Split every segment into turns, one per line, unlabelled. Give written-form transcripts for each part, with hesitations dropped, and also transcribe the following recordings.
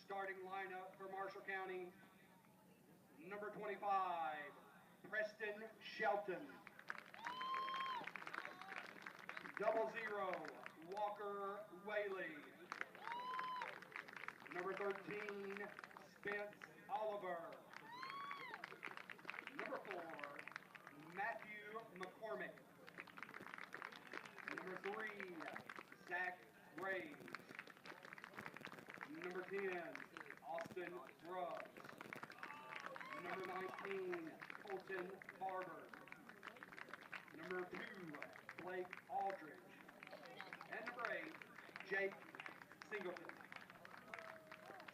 Starting lineup for Marshall County, number 25, Preston Shelton. 00, Walker Whaley. Number 13, Spence Oliver. Number 4, Matthew McCormick. Number 3, Zach Graves. Number 10, Austin Grubbs. Number 19, Colton Barber. Number 2, Blake Aldridge. And number 8, Jake Singleton.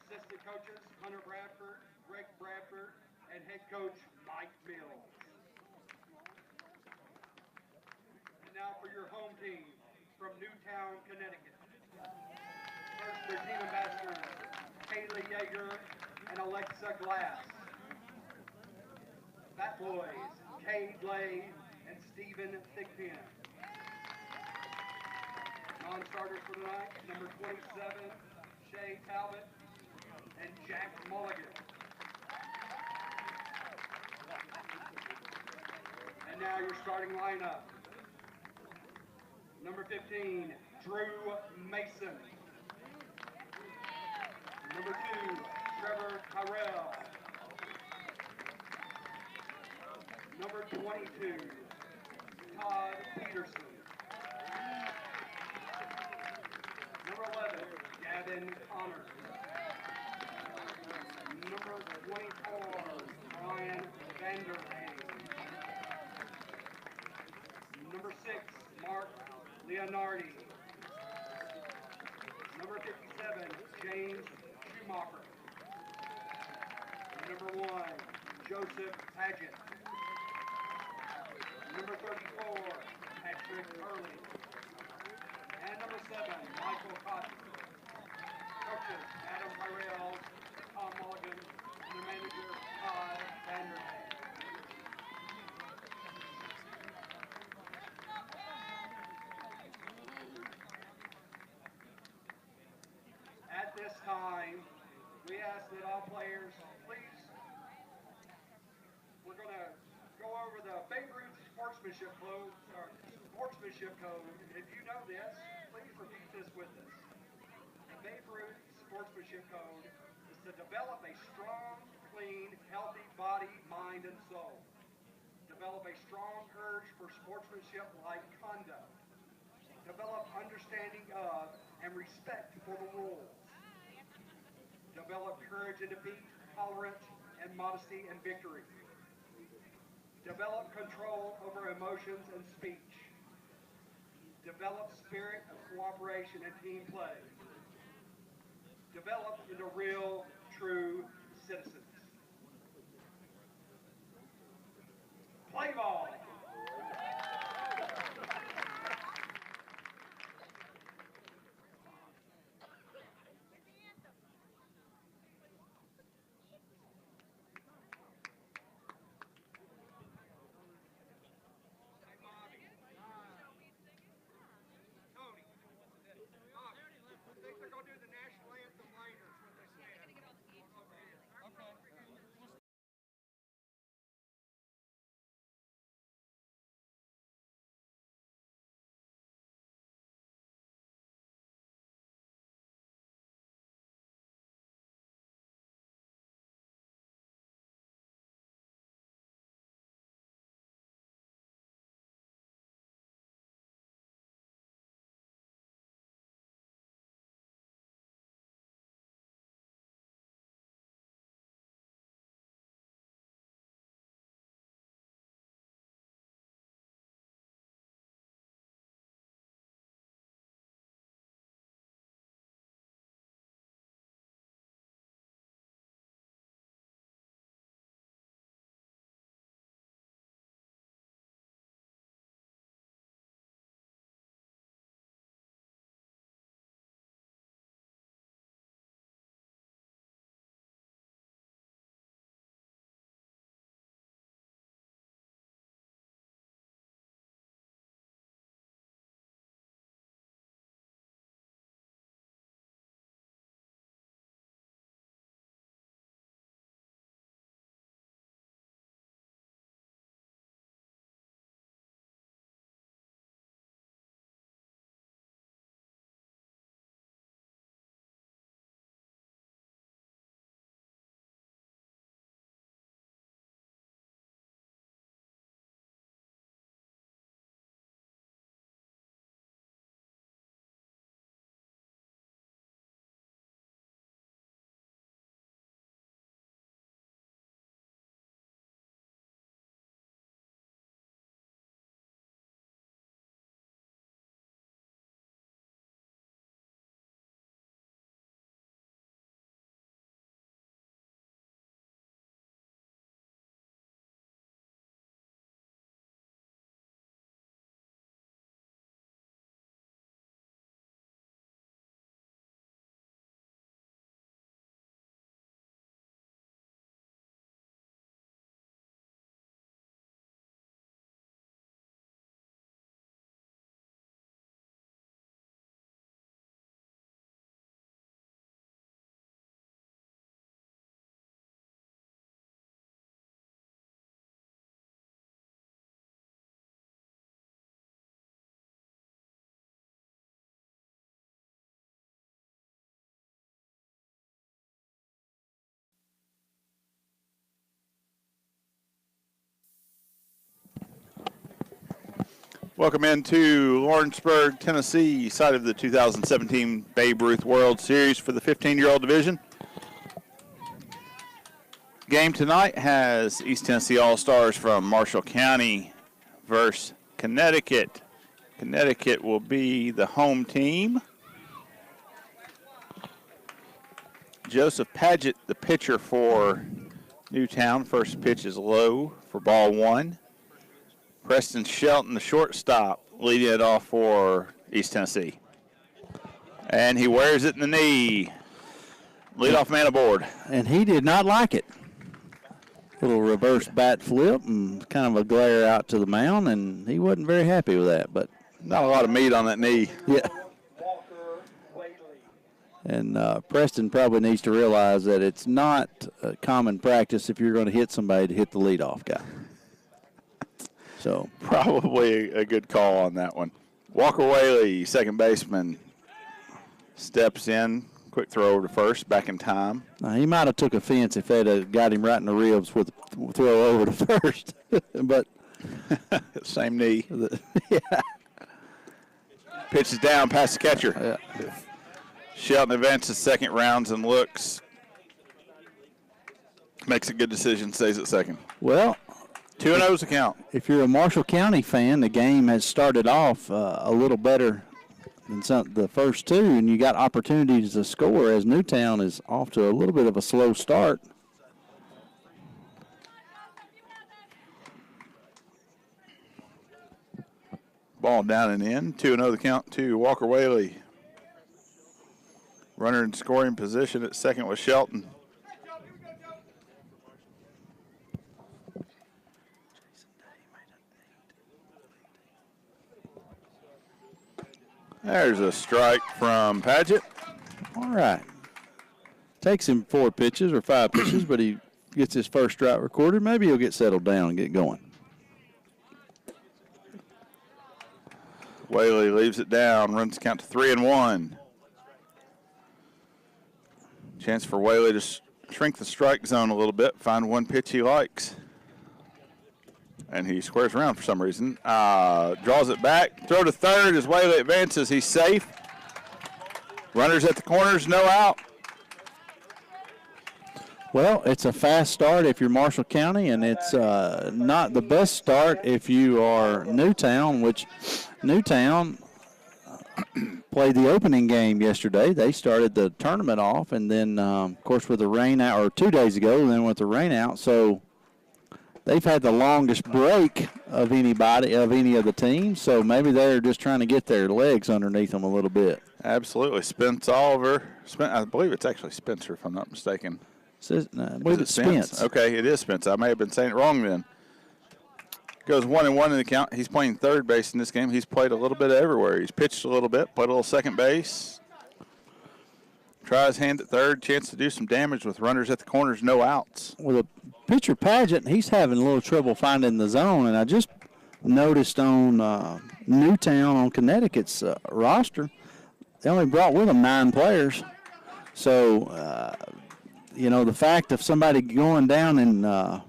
Assistant coaches, Hunter Bradford, Greg Bradford, and head coach, Mike Mills. And now for your home team from Newtown, Connecticut. First, their team ambassadors, Kaylee Yeager and Alexa Glass. Bat Boys, Cade Lay and Stephen Thigpen. Non-starters for tonight, number 27, Shay Talbot and Jack Mulligan. And now your starting lineup. Number 15, Drew Mason. Number 2, Trevor Tyrell. Number 22, Todd Peterson. Number 11, Gavin Connors. Number 24, Brian Vanderhage. Number 6, Mark Leonardi. Number 57, James Schumacher. Number 1, Joseph Paget. Number 34, Patrick Hurley. And number 7, Michael Cotton. Coaches, Adam Tyrell, Tom Mulligan, and the manager, Todd Vanderhage. At this time, we ask that all players, please, we're going to go over the Babe Ruth sportsmanship code. If you know this, please repeat this with us. The Babe Ruth sportsmanship code is to develop a strong, clean, healthy body, mind, and soul. Develop a strong urge for sportsmanship-like conduct. Develop understanding of and respect for the rules. Develop courage in defeat, tolerance, and modesty and victory. Develop control over emotions and speech. Develop spirit of cooperation and team play. Develop into real, true citizens. Play ball. I think they're going to do the national anthem later, is what they said. Okay.
Welcome into Lawrenceburg, Tennessee, site of the 2017 Babe Ruth World Series for the 15-year-old division. Game tonight has East Tennessee All-Stars from Marshall County versus Connecticut. Connecticut will be the home team. Joseph Paget, the pitcher for Newtown. First pitch is low for ball one. Preston Shelton, the shortstop, leading it off for East Tennessee. And he wears it in the knee. Leadoff man aboard.
And he did not like it. Little reverse bat flip and kind of a glare out to the mound, and he wasn't very happy with that. But
not a lot of meat on that knee.
Yeah. And Preston probably needs to realize that it's not a common practice if you're going to hit somebody to hit the leadoff guy. So
probably a good call on that one. Walker Whaley, second baseman, steps in. Quick throw over to first, back in time.
Now, he might have took offense if they'd have got him right in the ribs with a throw over to first. But
same knee.
Yeah.
Pitches down past the catcher.
Yeah.
Shelton advances second, rounds and looks. Makes a good decision, stays at second.
Well,
2-0's the count.
If you're a Marshall County fan, the game has started off a little better than the first two, and you got opportunities to score as Newtown is off to a little bit of a slow start.
Ball down and in. 2-0 the count to Walker Whaley. Runner in scoring position at second was Shelton. There's a strike from Paget.
All right. Takes him 4 pitches or 5 pitches, but he gets his first strike recorded. Maybe he'll get settled down and get going.
Whaley leaves it down, runs the count to 3-1. Chance for Whaley to shrink the strike zone a little bit, find one pitch he likes. And he squares around for some reason. Draws it back. Throw to third as Whaley advances. He's safe. Runners at the corners, no out.
Well, it's a fast start if you're Marshall County, and it's not the best start if you are Newtown, which Newtown played the opening game yesterday. They started the tournament off, and then, of course, with the rain out, or 2 days ago, then with the rain out. So they've had the longest break of any of the teams, so maybe they're just trying to get their legs underneath them a little bit.
Absolutely. Spence Oliver. I believe it's actually Spencer, if I'm not mistaken.
I believe it's Spence.
Okay, it is Spence. I may have been saying it wrong then. Goes 1-1 in the count. He's playing third base in this game. He's played a little bit everywhere. He's pitched a little bit, played a little second base. Tries hand at third, chance to do some damage with runners at the corners, no outs.
Well, the pitcher Paget, he's having a little trouble finding the zone, and I just noticed on Newtown on Connecticut's roster, they only brought with them 9 players. So, the fact of somebody going down and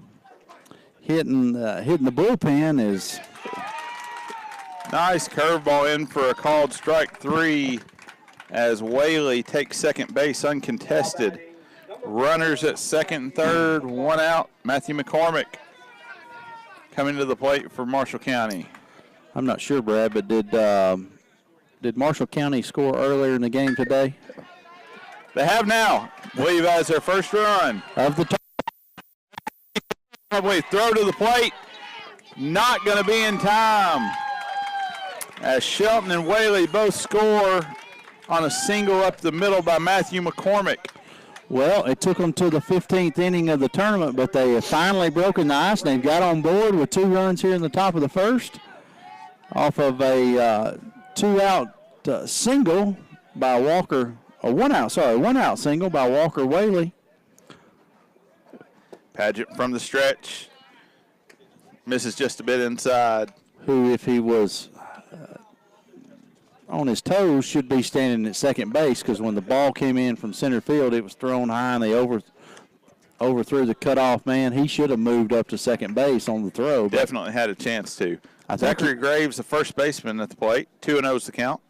hitting the bullpen is
nice curveball in for a called strike 3 as Whaley takes second base uncontested. Runners at second and third, 1 out. Matthew McCormick coming to the plate for Marshall County.
I'm not sure, Brad, but did Marshall County score earlier in the game today?
They have now. Believe that is their first run.
Of the
throw to the plate. Not going to be in time. As Shelton and Whaley both score on a single up the middle by Matthew McCormick.
Well, it took them to the 15th inning of the tournament, but they have finally broken the ice, and they've got on board with 2 runs here in the top of the first off of a 2-out single by Walker. A 1-out single by Walker Whaley.
Paget from the stretch. Misses just a bit inside.
Who, if he was on his toes, should be standing at second base, because when the ball came in from center field, it was thrown high and they overthrew the cutoff man. He should have moved up to second base on the throw.
Definitely had a chance to.
I think
Zachary Graves, the first baseman at the plate. 2-0 is the count.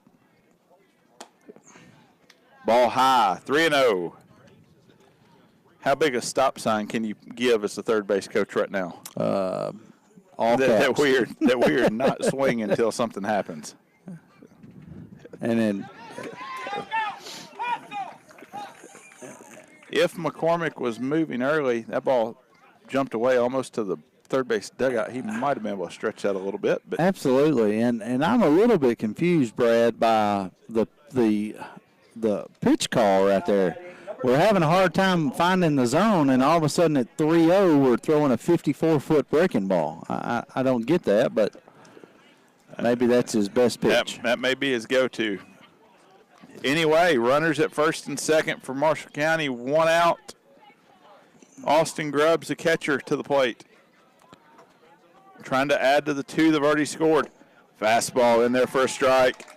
Ball high, 3-0. How big a stop sign can you give as the third base coach right now?
All
that
caps.
we're not swinging until something happens.
And then
if McCormick was moving early, that ball jumped away almost to the third base dugout. He might have been able to stretch that a little bit. But
absolutely, and I'm a little bit confused, Brad, by the pitch call right there. We're having a hard time finding the zone, and all of a sudden at 3-0, we're throwing a 54-foot breaking ball. I don't get that, but maybe that's his best pitch.
That may be his go-to. Anyway, runners at first and second for Marshall County, 1 out. Austin Grubbs, the catcher, to the plate. Trying to add to the 2 they've already scored. Fastball in there for a strike.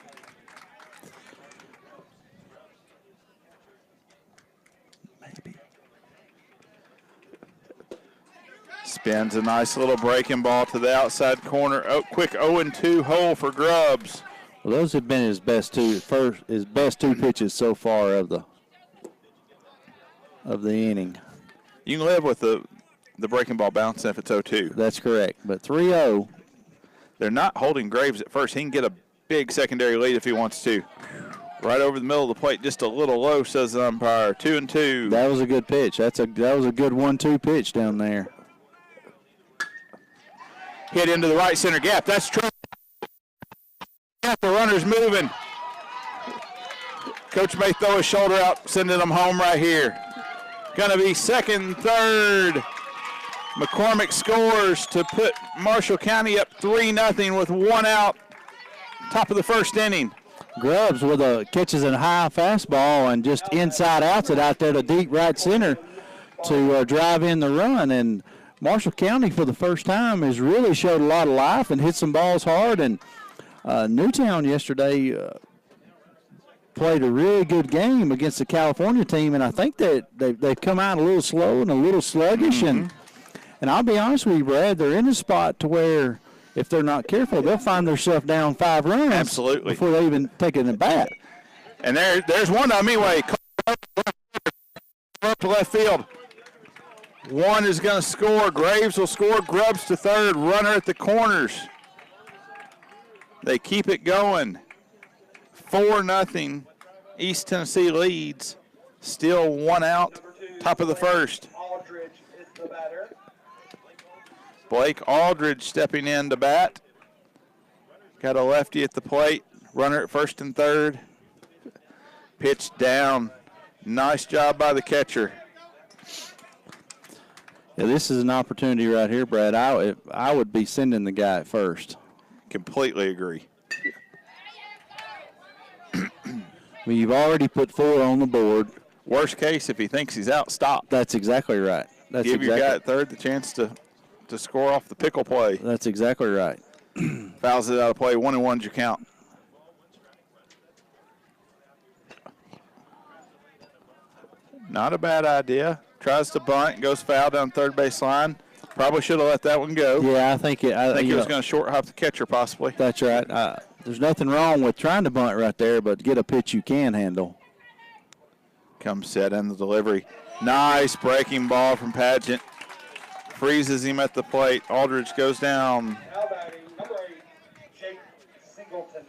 Spins a nice little breaking ball to the outside corner. Oh, quick 0-2 hole for Grubbs.
Well, those have been his best two pitches so far of the inning.
You can live with the breaking ball bouncing if it's 0-2.
That's correct. But 3-0.
They're not holding Graves at first. He can get a big secondary lead if he wants to. Right over the middle of the plate, just a little low, says the umpire. 2-2.
That was a good pitch. That was a good 1-2 pitch down there.
Hit into the right center gap. That's true. The runner's moving. Coach may throw his shoulder out, sending them home right here. Going to be second, third. McCormick scores to put Marshall County up 3-0 with 1 out. Top of the first inning.
Grubbs catches a high fastball and just inside outs it out there to deep right center to drive in the run. And Marshall County, for the first time, has really showed a lot of life and hit some balls hard. And Newtown yesterday played a really good game against the California team, and I think that they've come out a little slow and a little sluggish. And I'll be honest with you, Brad, they're in a spot to where if they're not careful, they'll find themselves down 5 runs.
Absolutely.
Before they even take it in the bat.
And there's one anyway. Up to left field. One is going to score. Graves will score. Grubbs to third. Runner at the corners. They keep it going. 4-0. East Tennessee leads. Still 1 out. Top of the first.
Aldridge is the batter.
Blake Aldridge stepping in to bat. Got a lefty at the plate. Runner at first and third. Pitch down. Nice job by the catcher.
Yeah, this is an opportunity right here, Brad. I would be sending the guy at first.
Completely agree.
I mean, you've already put 4 on the board.
Worst case, if he thinks he's out, stop.
That's exactly right.
Give your guy at third the chance to score off the pickle play.
That's exactly right.
Fouls it out of play. 1-1's your count. Not a bad idea. Tries to bunt, goes foul down third base line. Probably should have let that one go.
Yeah, I think he
was going to short hop the catcher possibly.
That's right. There's nothing wrong with trying to bunt right there, but get a pitch you can handle.
Comes set in the delivery. Nice breaking ball from Pageant. Freezes him at the plate. Aldridge goes down.
Now batting, number 8, Jake Singleton.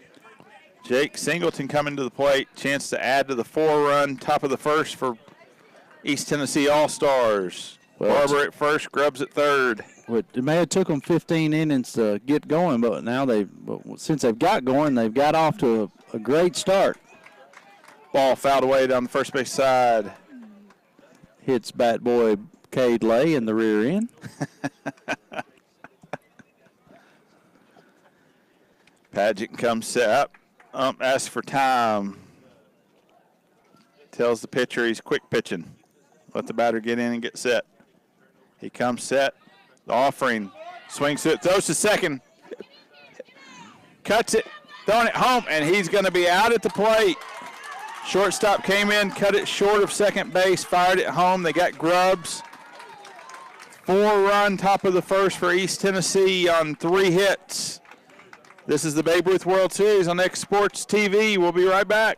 Jake Singleton coming to the plate. Chance to add to the 4-run. Top of the first for East Tennessee All-Stars. Barber at first, Grubbs at third.
It may have took them 15 innings to get going, but now since they've got going, they've got off to a great start.
Ball fouled away down the first base side.
Hits bat boy Cade Lay in the rear end.
Pageant comes set up. Asks for time. Tells the pitcher he's quick pitching. Let the batter get in and get set. He comes set. The offering. Swings to it. Throws to second. Cuts it. Throwing it home. And he's going to be out at the plate. Shortstop came in, cut it short of second base, fired it home. They got Grubbs. 4-run top of the first for East Tennessee on 3 hits. This is the Babe Ruth World Series on X Sports TV. We'll be right back.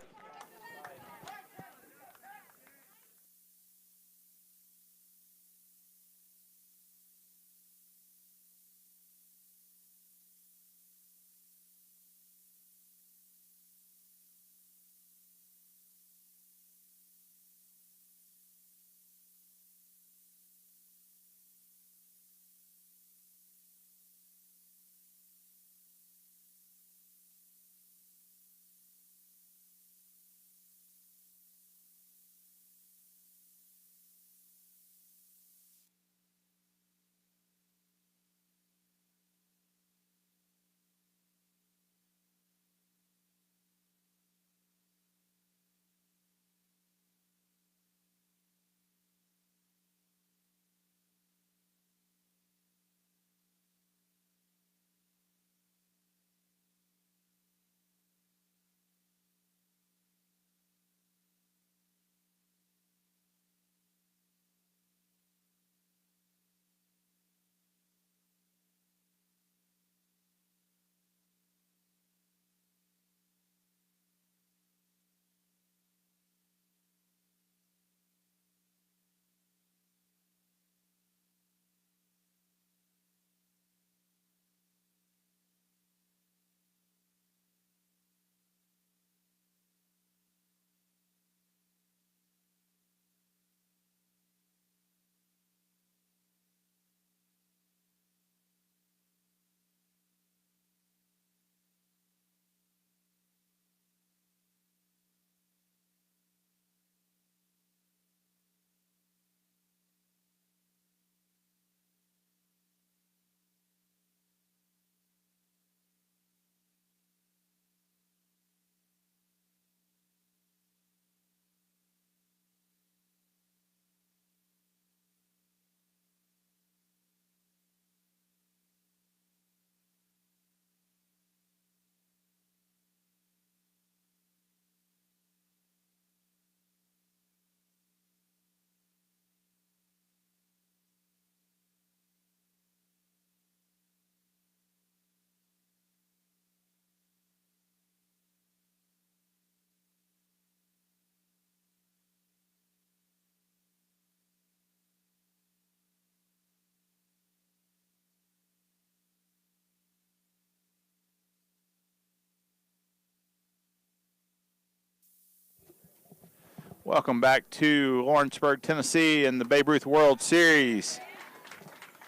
Welcome back to Lawrenceburg, Tennessee in the Babe Ruth World Series.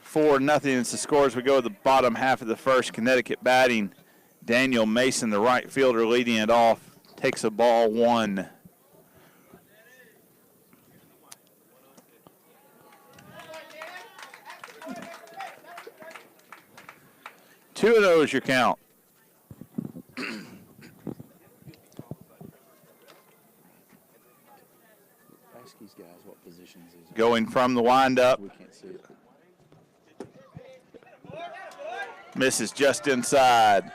4-0 is the score as we go to the bottom half of the first. Connecticut batting. Daniel Mason, the right fielder, leading it off, takes a ball 1. Two of those your count. Going from the windup. Misses just inside.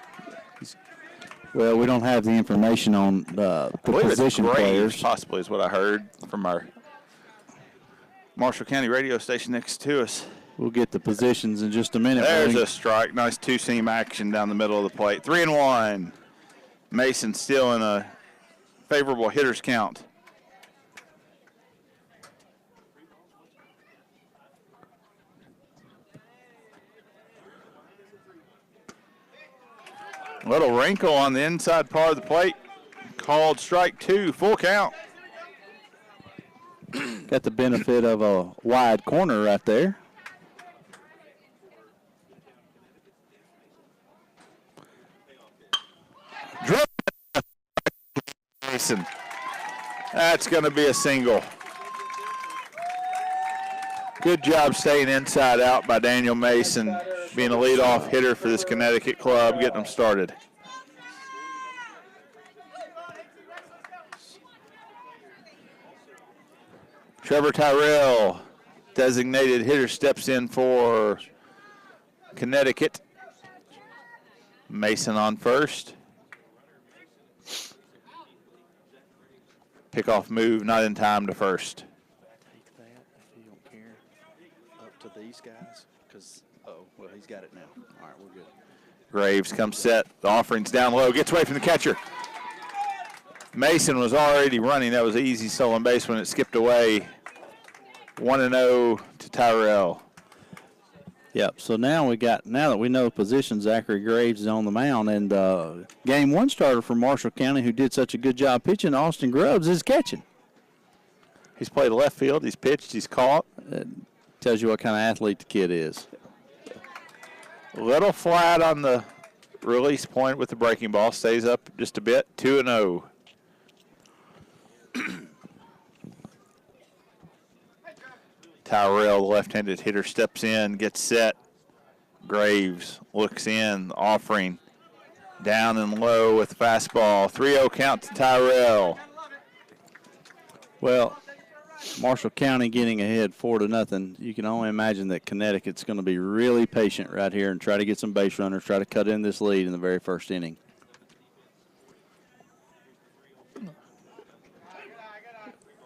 Well, we don't have the information on the position players.
Possibly is what I heard from our Marshall County radio station next to us.
We'll get the positions in just a minute.
There's a strike. Nice two-seam action down the middle of the plate. 3-1. Mason still in a favorable hitter's count. Little wrinkle on the inside part of the plate. Called strike 2, full count.
Got the benefit of a wide corner right there.
Mason. That's going to be a single. Good job staying inside out by Daniel Mason, being a leadoff hitter for this Connecticut club, getting them started. Trevor Tyrell, designated hitter, steps in for Connecticut. Mason on first. Pickoff move, not in time to first.
these guys? Because, well, he's got it now. All right, we're good.
Graves comes set. The offering's down low. Gets away from the catcher. Mason was already running. That was an easy stolen base when it skipped away. 1-0 to Tyrell.
Yep. So now that we know the position, Zachary Graves is on the mound, and game one starter for Marshall County, who did such a good job pitching, Austin Grubbs, is catching.
He's played left field. He's pitched. He's caught.
Tells you what kind of athlete the kid is.
A little flat on the release point with the breaking ball. Stays up just a bit. 2-0. Tyrell, the left-handed hitter, steps in, gets set. Graves looks in, offering down and low with fastball. 3-0 count to Tyrell.
Well, Marshall County getting ahead 4-0. You can only imagine that Connecticut's going to be really patient right here and try to get some base runners, try to cut in this lead in the very first inning.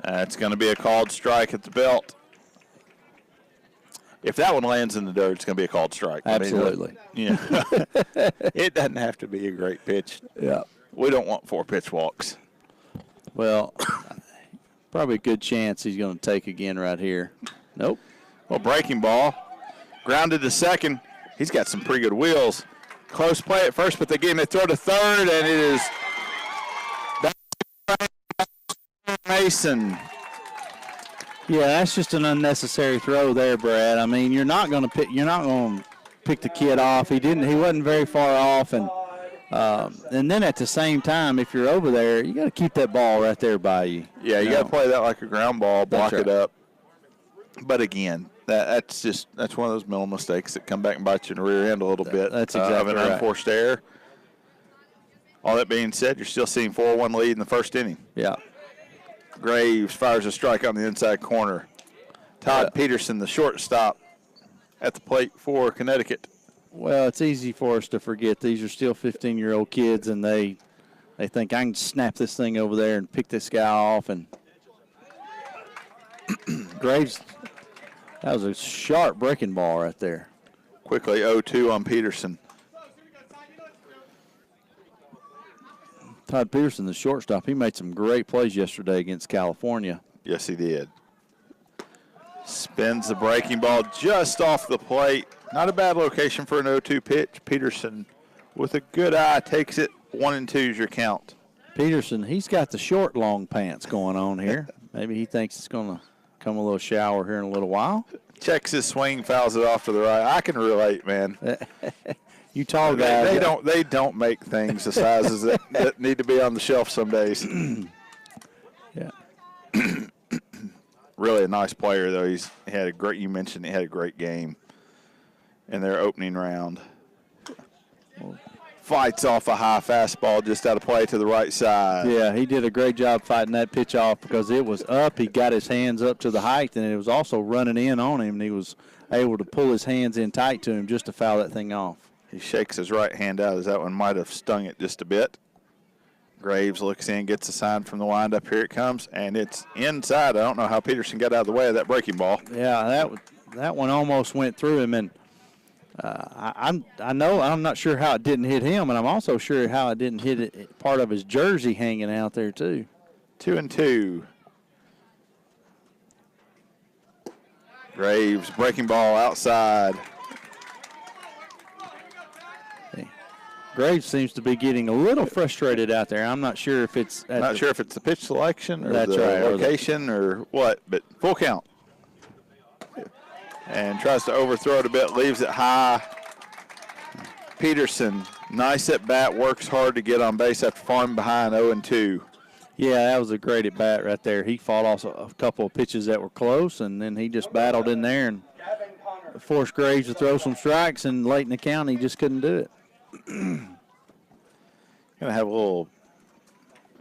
It's going to be a called strike at the belt. If that one lands in the dirt, it's going to be a called strike.
Absolutely.
It doesn't have to be a great pitch.
Yeah.
We don't want 4-pitch walks.
Well, probably a good chance he's going to take again right here. Nope.
Well, breaking ball. Grounded to second. He's got some pretty good wheels. Close play at first, but they throw to third, and it is Mason.
Yeah, that's just an unnecessary throw there, Brad. I mean, you're not going to pick the kid off. He wasn't very far off, and then at the same time, if you're over there, you got to keep that ball right there by you.
Yeah, you got to play that like a ground ball, block
That's right.
it up. But again, that's one of those mental mistakes that come back and bite you in the rear end a little bit.
That's exactly
of an
right.
unforced error. All that being said, you're still seeing 4-1 lead in the first inning.
Yeah.
Graves fires a strike on the inside corner. Todd Peterson, the shortstop, at the plate for Connecticut.
Well, it's easy for us to forget these are still 15-year-old kids, and they think I can snap this thing over there and pick this guy off. And Graves, that was a sharp breaking ball right there.
Quickly 0-2 on Peterson.
Todd Peterson, the shortstop, he made some great plays yesterday against California.
Yes, he did. Spins the breaking ball just off the plate. Not a bad location for an 0-2 pitch. Peterson, with a good eye, takes it. 1-2 is your count.
Peterson, he's got the short, long pants going on here. Maybe he thinks it's going to come a little shower here in a little while.
Checks his swing, fouls it off to the right. I can relate, man.
You tall guys.
They don't make things the sizes that need to be on the shelf some days.
Yeah.
Really a nice player though. You mentioned he had a great game in their opening round. Fights off a high fastball just out of play to the right side.
Yeah, he did a great job fighting that pitch off because it was up. He got his hands up to the height, and it was also running in on him, and he was able to pull his hands in tight to him just to foul that thing off.
He shakes his right hand out as that one might have stung it just a bit. Graves looks in, gets a sign from the windup. Here it comes, and it's inside. I don't know how Peterson got out of the way of that breaking ball.
Yeah, that one almost went through him, and I'm not sure how it didn't hit him, and I'm also sure how it didn't hit part of his jersey hanging out there too.
2-2. Graves breaking ball outside.
Graves seems to be getting a little frustrated out there. I'm not sure if it's
Sure if it's the pitch selection or
That's
the
right,
location or what, but full count. And tries to overthrow it a bit, leaves it high. Peterson, nice at bat, works hard to get on base after falling behind 0-2.
Yeah, that was a great at bat right there. He fought also a couple of pitches that were close, and then he just battled in there and forced Graves to throw some strikes, and late in the count he just couldn't do it.
Going to have a little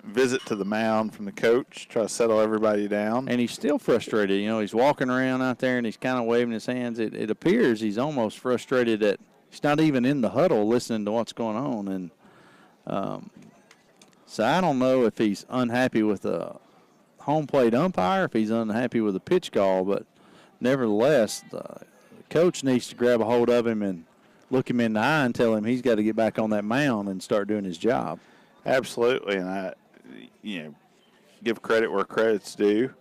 visit to the mound from the coach, try to settle everybody down.
And he's still frustrated. You know, he's walking around out there and he's kind of waving his hands. It appears he's almost frustrated that he's not even in the huddle listening to what's going on. And so I don't know if he's unhappy with the home plate umpire, if he's unhappy with the pitch call, but nevertheless, the coach needs to grab a hold of him and look him in the eye and tell him he's got to get back on that mound and start doing his job.
Absolutely, and I give credit where credit's due.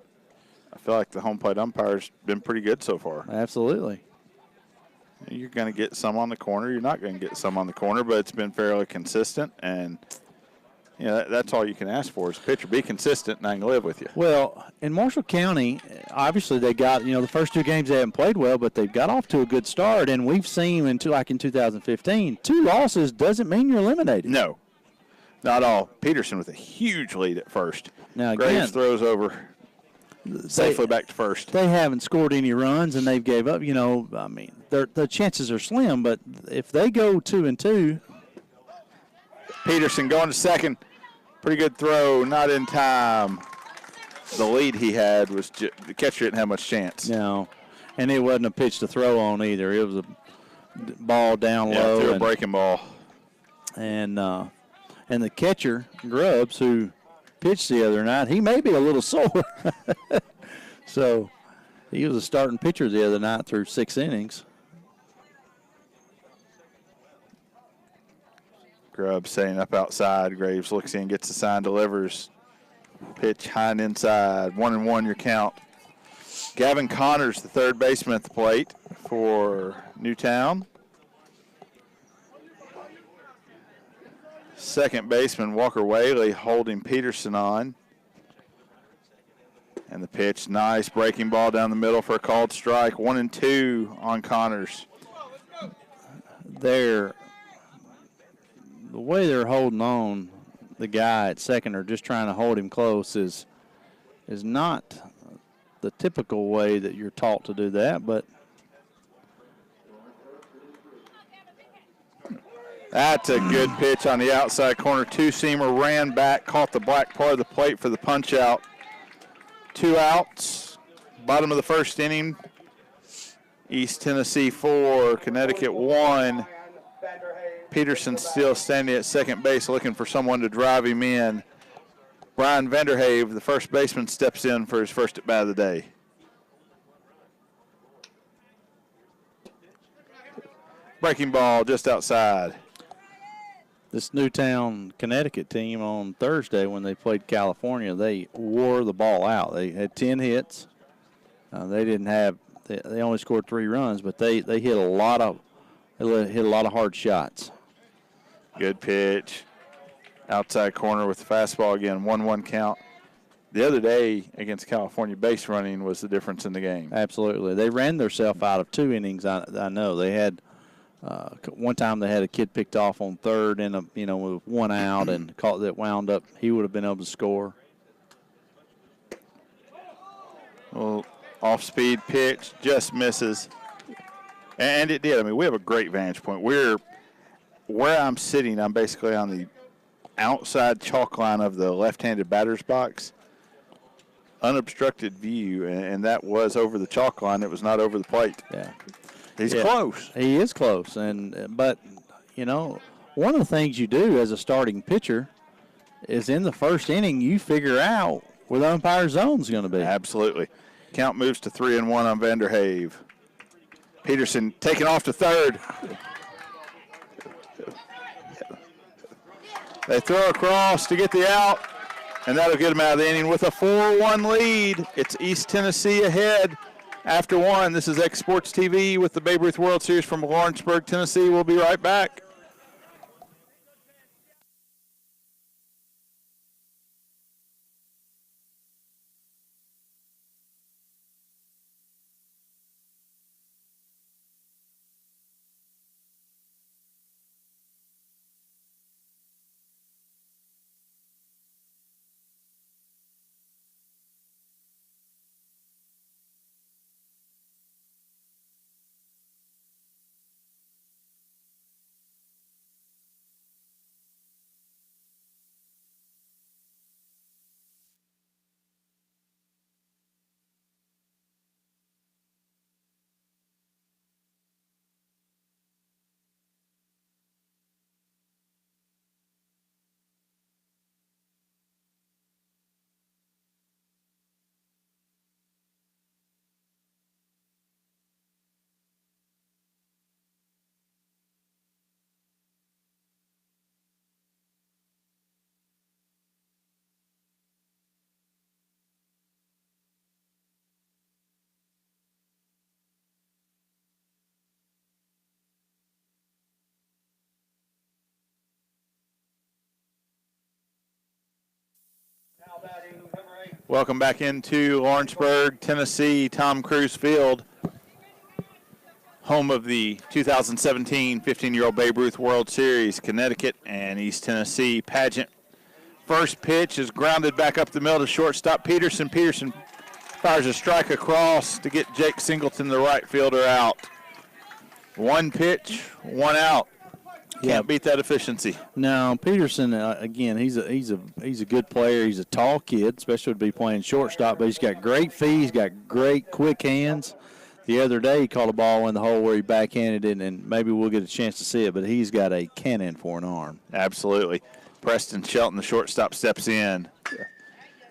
I feel like the home plate umpire's been pretty good so far.
Absolutely.
You're going to get some on the corner. You're not going to get some on the corner, but it's been fairly consistent, and that's all you can ask for is pitcher. Be consistent, and I can live with you.
Well, in Marshall County, obviously they got, the first 2 games they haven't played well, but they've got off to a good start, and we've seen, like in 2015, 2 losses doesn't mean you're eliminated.
No, not all. Peterson with a huge lead at first.
Now, again,
Graves throws over safely back to first.
They haven't scored any runs, and they've gave up. The chances are slim, but if they go 2-2.
Peterson going to second. Pretty good throw, not in time. The lead he had was the catcher didn't have much chance.
No, and it wasn't a pitch to throw on either. It was a ball down low.
Threw a breaking ball.
And the catcher, Grubbs, who pitched the other night, he may be a little sore. So he was a starting pitcher the other night through 6 innings.
Grubbs setting up outside. Graves looks in, gets the sign, delivers. Pitch high and inside. 1-1 your count. Gavin Connors, the third baseman at the plate for Newtown. Second baseman Walker Whaley holding Peterson on. And the pitch, nice breaking ball down the middle for a called strike. 1-2 on Connors.
The way they're holding on the guy at second or just trying to hold him close is not the typical way that you're taught to do that, but
that's a good pitch on the outside corner. Two-seamer ran back, caught the black part of the plate for the punch out. 2 outs. Bottom of the first inning. East Tennessee 4, Connecticut 1. Peterson still standing at second base looking for someone to drive him in. Brian Vanderhave, the first baseman, steps in for his first at bat of the day. Breaking ball just outside.
this Newtown, Connecticut team on Thursday when they played California, they wore the ball out. They had 10 hits. They only scored 3 runs, but they hit a lot of hard shots.
Good pitch. Outside corner with the fastball again, 1-1 count. The other day against California, base running was the difference in the game.
Absolutely. They ran themselves out of 2 innings, I know. They had one time they had a kid picked off on third and with 1 out and caught that wound up. He would have been able to score.
Well, off-speed pitch, just misses. And it did. I mean, we have a great vantage point. Where I'm sitting, I'm basically on the outside chalk line of the left-handed batter's box. Unobstructed view, and that was over the chalk line. It was not over the plate.
Yeah.
He's close.
He is close. But one of the things you do as a starting pitcher is in the first inning you figure out where the umpire zone's going to be.
Absolutely. Count moves to 3-1 on Vanderhave. Peterson taking off to third. They throw across to get the out, and that'll get him out of the inning with a 4-1 lead. It's East Tennessee ahead after 1. This is X Sports TV with the Babe Ruth World Series from Lawrenceburg, Tennessee. We'll be right back. Welcome back into Lawrenceburg, Tennessee, Tom Cruise Field, home of the 2017 15-year-old Babe Ruth World Series. Connecticut and East Tennessee pageant. First pitch is grounded back up the middle to shortstop Peterson. Peterson fires a strike across to get Jake Singleton, the right fielder, out. One pitch, one out. Can't beat that efficiency.
No, Peterson, again, he's a good player. He's a tall kid, especially to be playing shortstop, but he's got great feet. He's got great quick hands. The other day he caught a ball in the hole where he backhanded it, and maybe we'll get a chance to see it, but he's got a cannon for an arm.
Absolutely. Preston Shelton, the shortstop, steps in.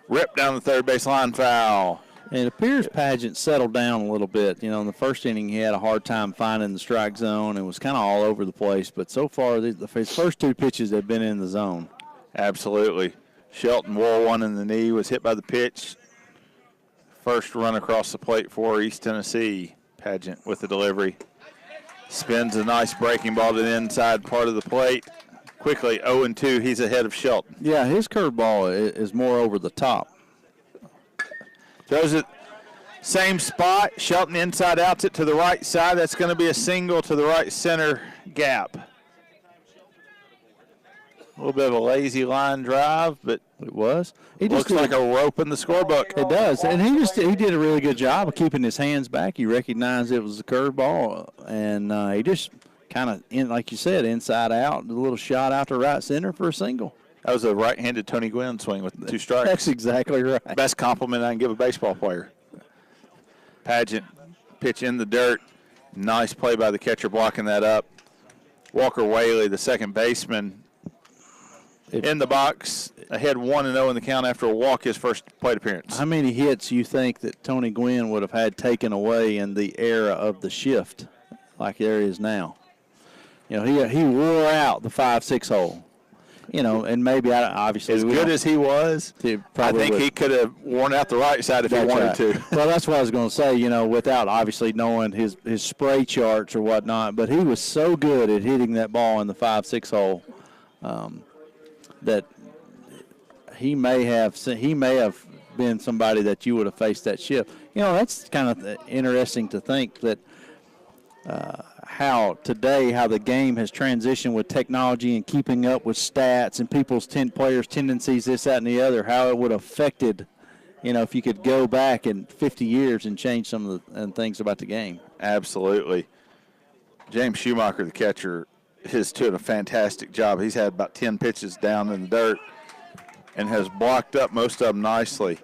Rip down the third base line, foul.
And it appears Pageant settled down a little bit. You know, in the first inning he had a hard time finding the strike zone and was kind of all over the place. But so far, his first two pitches have been in the zone.
Absolutely. Shelton wore one in the knee, was hit by the pitch. First run across the plate for East Tennessee. Pageant with the delivery. Spins a nice breaking ball to the inside part of the plate. Quickly, 0-2, he's ahead of Shelton.
Yeah, his curveball is more over the top.
Throws it same spot. Shelton inside outs it to the right side. That's going to be a single to the right center gap. A little bit of a lazy line drive, but
it was. He
looks like a rope in the scorebook.
It does, and he did a really good job of keeping his hands back. He recognized it was a curveball, and he just kind of, like you said, inside out, a little shot out to right center for a single.
That was a right-handed Tony Gwynn swing with 2 strikes.
That's exactly right.
Best compliment I can give a baseball player. Pageant pitch in the dirt. Nice play by the catcher blocking that up. Walker Whaley, the second baseman, in the box, ahead 1-0 in the count after a walk, his first plate appearance.
How many hits you think that Tony Gwynn would have had taken away in the era of the shift like there is now? You know, he wore out the 5-6 hole. You know, and maybe obviously
as good as he was, I think he could have worn out the right side if he wanted to.
Well, that's what I was going to say. You know, without obviously knowing his spray charts or whatnot, but he was so good at hitting that ball in the 5-6 hole that he may have been somebody that you would have faced that shift. You know, that's kind of interesting to think that. How the game has transitioned with technology and keeping up with stats and people's players' tendencies, this, that, and the other, how it would have affected, you know, if you could go back in 50 years and change some of the things about the game.
Absolutely. James Schumacher, the catcher, is doing a fantastic job. He's had about 10 pitches down in the dirt and has blocked up most of them nicely.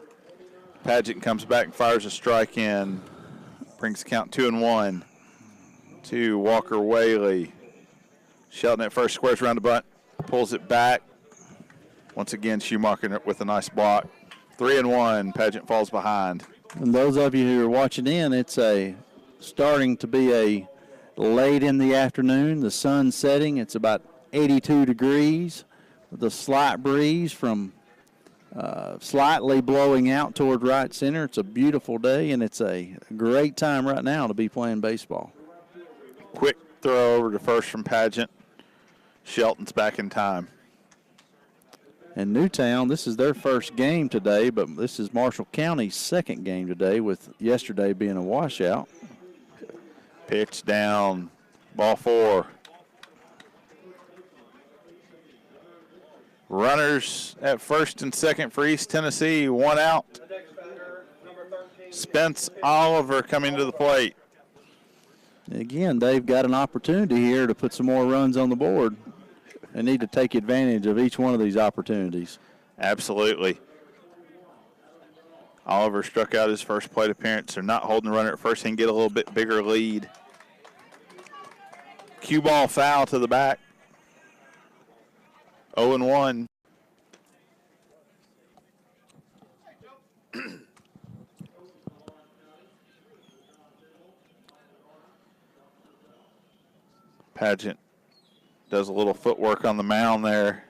Pageant comes back and fires a strike in, brings the count 2-1. To Walker Whaley. Shelton at first squares around the bunt, pulls it back. Once again, Schumacher with a nice block. 3-1, Pageant falls behind.
And those of you who are watching in, it's starting to be a late in the afternoon. The sun's setting. It's about 82 degrees with a slight breeze from slightly blowing out toward right center. It's a beautiful day, and it's a great time right now to be playing baseball.
Quick throw over to first from Pageant. Shelton's back in time.
And Newtown, this is their first game today, but this is Marshall County's second game today, with yesterday being a washout.
Pitch down, ball 4. Runners at first and second for East Tennessee, 1 out. Spence Oliver coming to the plate.
Again, they've got an opportunity here to put some more runs on the board. They need to take advantage of each one of these opportunities.
Absolutely. Oliver struck out his first plate appearance. They're not holding the runner at first. He can get a little bit bigger lead. Cue ball foul to the back. 0-1. Pageant does a little footwork on the mound there.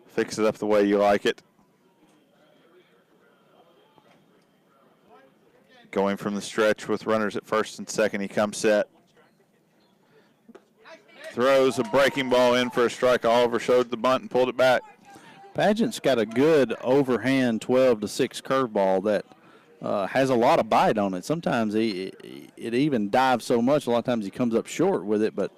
Fix it up the way you like it. Going from the stretch with runners at first and second, he comes set. Throws a breaking ball in for a strike. Oliver showed the bunt and pulled it back.
Pageant's got a good overhand 12-6 curveball that has a lot of bite on it. Sometimes it even dives so much, a lot of times he comes up short with it, but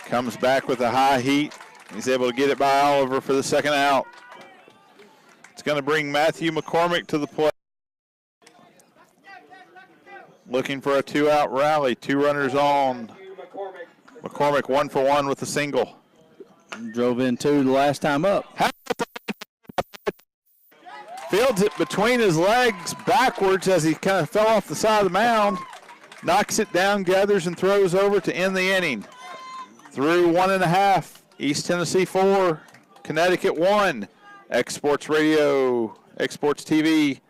comes back with a high heat. He's able to get it by Oliver for the second out. It's going to bring Matthew McCormick to the plate. Looking for a 2-out rally. 2 runners on. McCormick 1 for 1 with a single.
Drove in 2 the last time up.
Fields it between his legs backwards as he kind of fell off the side of the mound. Knocks it down, gathers and throws over to end the inning. Through 1.5. East Tennessee 4, Connecticut 1. Exports Radio, Exports TV,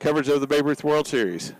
coverage of the Babe Ruth World Series.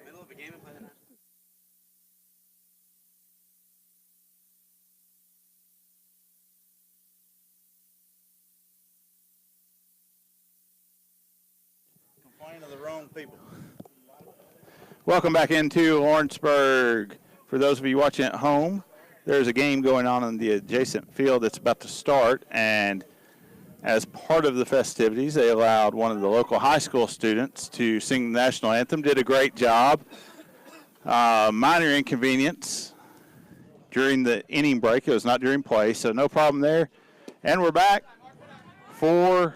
Middle of a game and play the national. Complain of the wrong people.
Welcome back into Lawrenceburg. For those of you watching at home, there's a game going on in the adjacent field that's about to start, and as part of the festivities, they allowed one of the local high school students to sing the national anthem. Did a great job. Minor inconvenience during the inning break. It was not during play, so no problem there. And we're back. 4-1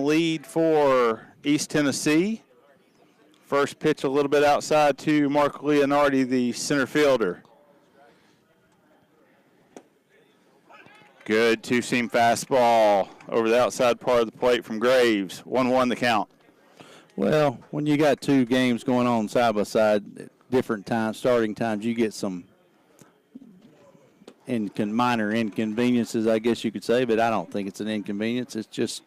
lead for East Tennessee. First pitch a little bit outside to Mark Leonardi, the center fielder. Good two-seam fastball over the outside part of the plate from Graves. 1-1 the count.
Well, when you got two games going on side by side at different times, starting times, you get some minor inconveniences, I guess you could say, but I don't think it's an inconvenience. It's just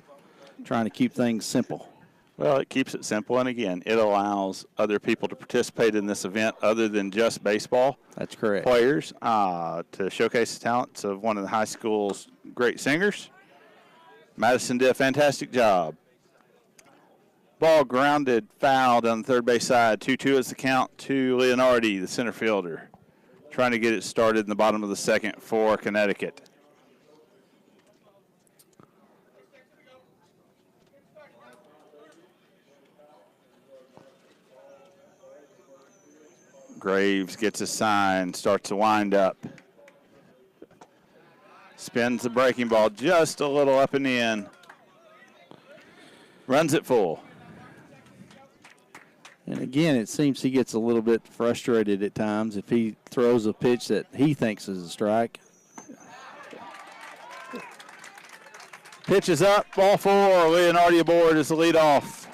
trying to keep things simple.
Well, it keeps it simple, and again, it allows other people to participate in this event other than just baseball.
That's correct.
Players to showcase the talents of one of the high school's great singers. Madison did a fantastic job. Ball grounded, fouled on the third base side. 2-2 is the count to Leonardi, the center fielder, trying to get it started in the bottom of the second for Connecticut. Graves gets a sign, starts to wind up. Spins the breaking ball just a little up and in. Runs it full.
And again, it seems he gets a little bit frustrated at times if he throws a pitch that he thinks is a strike.
Pitch is up, ball four. Leonardi aboard as the leadoff.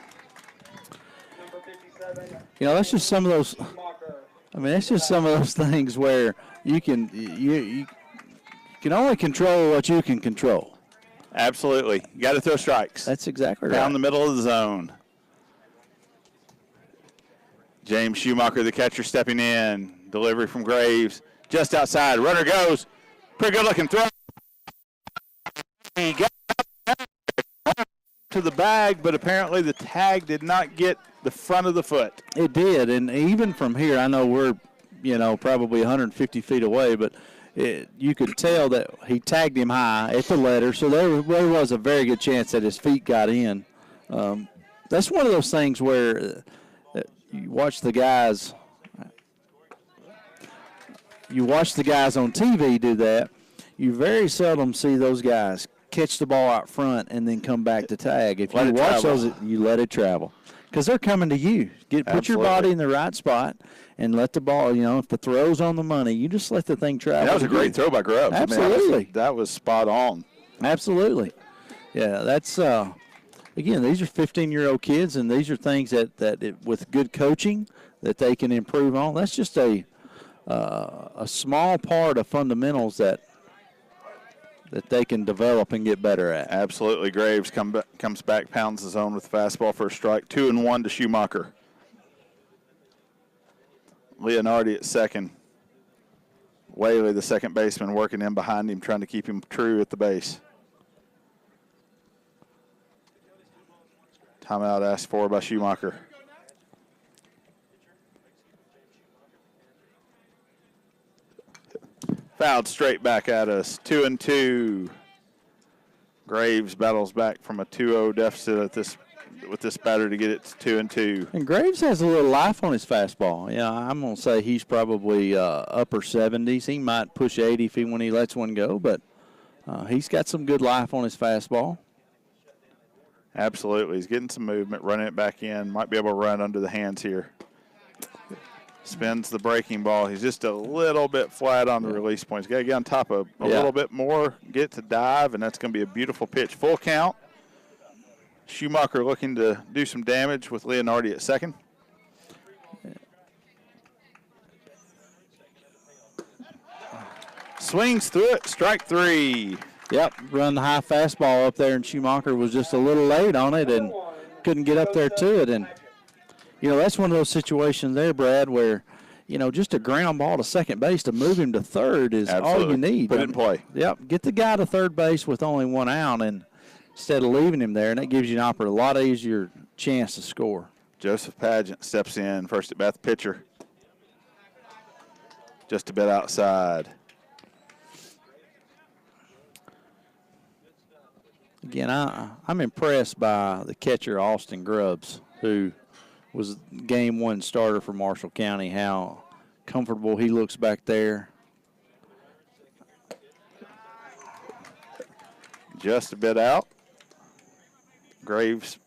You know, that's just some of those. I mean, that's just some of those things where you can only control what you can control.
Absolutely, you got to throw strikes.
That's exactly right.
Down the middle of the zone. James Schumacher, the catcher, stepping in. Delivery from Graves, just outside. Runner goes. Pretty good looking throw. He got to the bag, but apparently the tag did not get the front of the foot.
It did, and even from here, I know we're, probably 150 feet away, but you could tell that he tagged him high at the letter, so there was a very good chance that his feet got in. That's one of those things where you watch the guys on TV do that. You very seldom see those guys catch the ball out front and then come back to tag. If you watch those, you let it travel because they're coming to you. Put your body in the right spot and let the ball, if the throw's on the money, you just let the thing travel.
That was a great throw by Grubbs.
Absolutely.
I mean, that was spot on.
Absolutely. Yeah, that's again, these are 15-year-old kids, and these are things that with good coaching that they can improve on. That's just a small part of fundamentals that they can develop and get better at.
Absolutely. Graves comes back, pounds the zone with the fastball for a strike. 2-1 to Schumacher. Leonardi at second. Whaley, the second baseman, working in behind him, trying to keep him true at the base. Timeout asked for by Schumacher. Fouled straight back at us. 2-2. Graves battles back from a 2-0 deficit with this batter to get it to 2-2.
And Graves has a little life on his fastball. Yeah, I'm going to say he's probably upper 70s. He might push 80 when he lets one go, but he's got some good life on his fastball.
Absolutely. He's getting some movement, running it back in. Might be able to run under the hands here. Spins the breaking ball. He's just a little bit flat on the release point. He's got to get on top of a little bit more, get to dive, and that's going to be a beautiful pitch. Full count. Schumacher looking to do some damage with Leonardi at second. Swings through it. Strike three.
Yep, run the high fastball up there, and Schumacher was just a little late on it and couldn't get up there to it. And, that's one of those situations there, Brad, where, just a ground ball to second base to move him to third is all you need.
Put it in play.
Yep, get the guy to third base with only one out and instead of leaving him there, and that gives you a lot easier chance to score.
Joseph Pageant steps in, first at bat, the pitcher. Just a bit outside.
Again, I'm impressed by the catcher, Austin Grubbs, who was game one starter for Marshall County, how comfortable he looks back there.
Just a bit out. Graves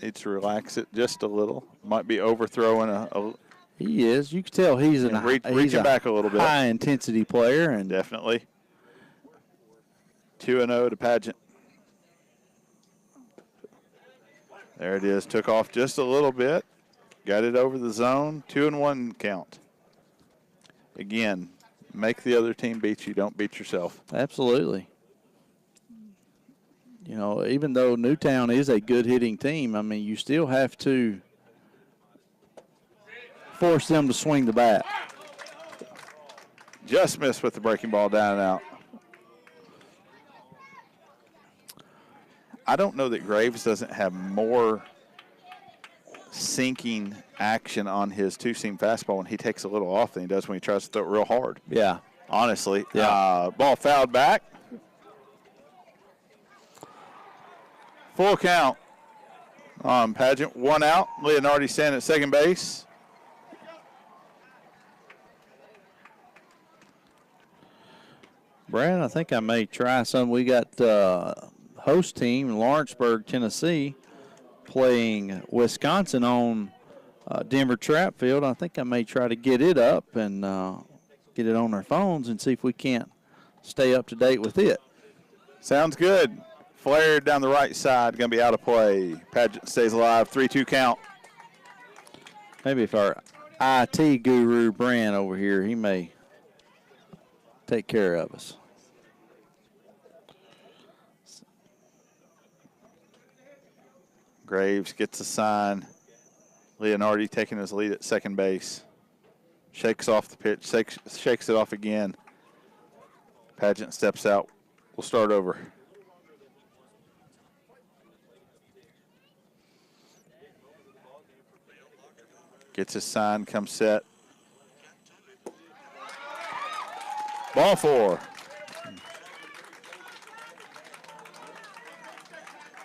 needs to relax it just a little. Might be overthrowing
He is. You can tell he's
reaching back a little bit.
High-intensity player. And
definitely. 2-0 to Pageant. There it is. Took off just a little bit. Got it over the zone. 2-1 count. Again, make the other team beat you. Don't beat yourself.
Absolutely. You know, even though Newtown is a good hitting team, I mean, you still have to force them to swing the bat.
Just missed with the breaking ball down and out. I don't know that Graves doesn't have more sinking action on his two-seam fastball when he takes a little off than he does when he tries to throw it real hard.
Yeah.
Honestly.
Yeah.
Ball fouled back. Full count on Pageant. 1 out. Leonardi standing at second base.
Brad, I think I may try some. We got host team in Lawrenceburg, Tennessee, playing Wisconsin on Denver Trap Field. I think I may try to get it up and get it on our phones and see if we can't stay up to date with it.
Sounds good. Flared down the right side, going to be out of play. Pageant stays alive, 3-2 count.
Maybe if our IT guru, Brand, over here, he may take care of us.
Graves gets a sign. Leonardi taking his lead at second base. Shakes off the pitch, shakes it off again. Pageant steps out. We'll start over. Gets his sign, comes set. Ball 4.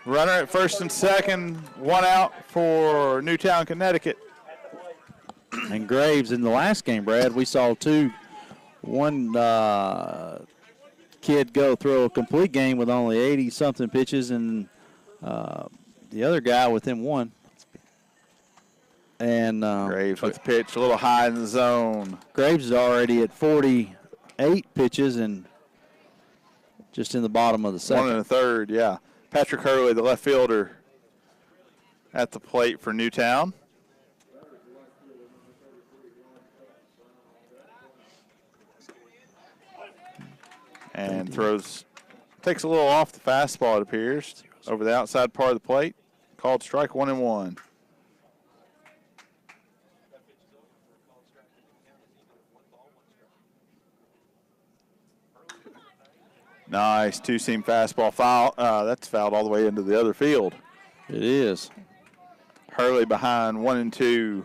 Runner at first and second, 1 out for Newtown, Connecticut.
And Graves in the last game, Brad, we saw one kid go throw a complete game with only 80-something pitches, and the other guy within 1. And
Graves with the pitch, a little high in the zone.
Graves is already at 48 pitches and just in the bottom of the second.
1 1/3, yeah. Patrick Hurley, the left fielder, at the plate for Newtown. And takes a little off the fastball, it appears, over the outside part of the plate. Called strike 1-1. Nice two-seam fastball foul. That's fouled all the way into the other field.
It is.
Hurley behind 1-2.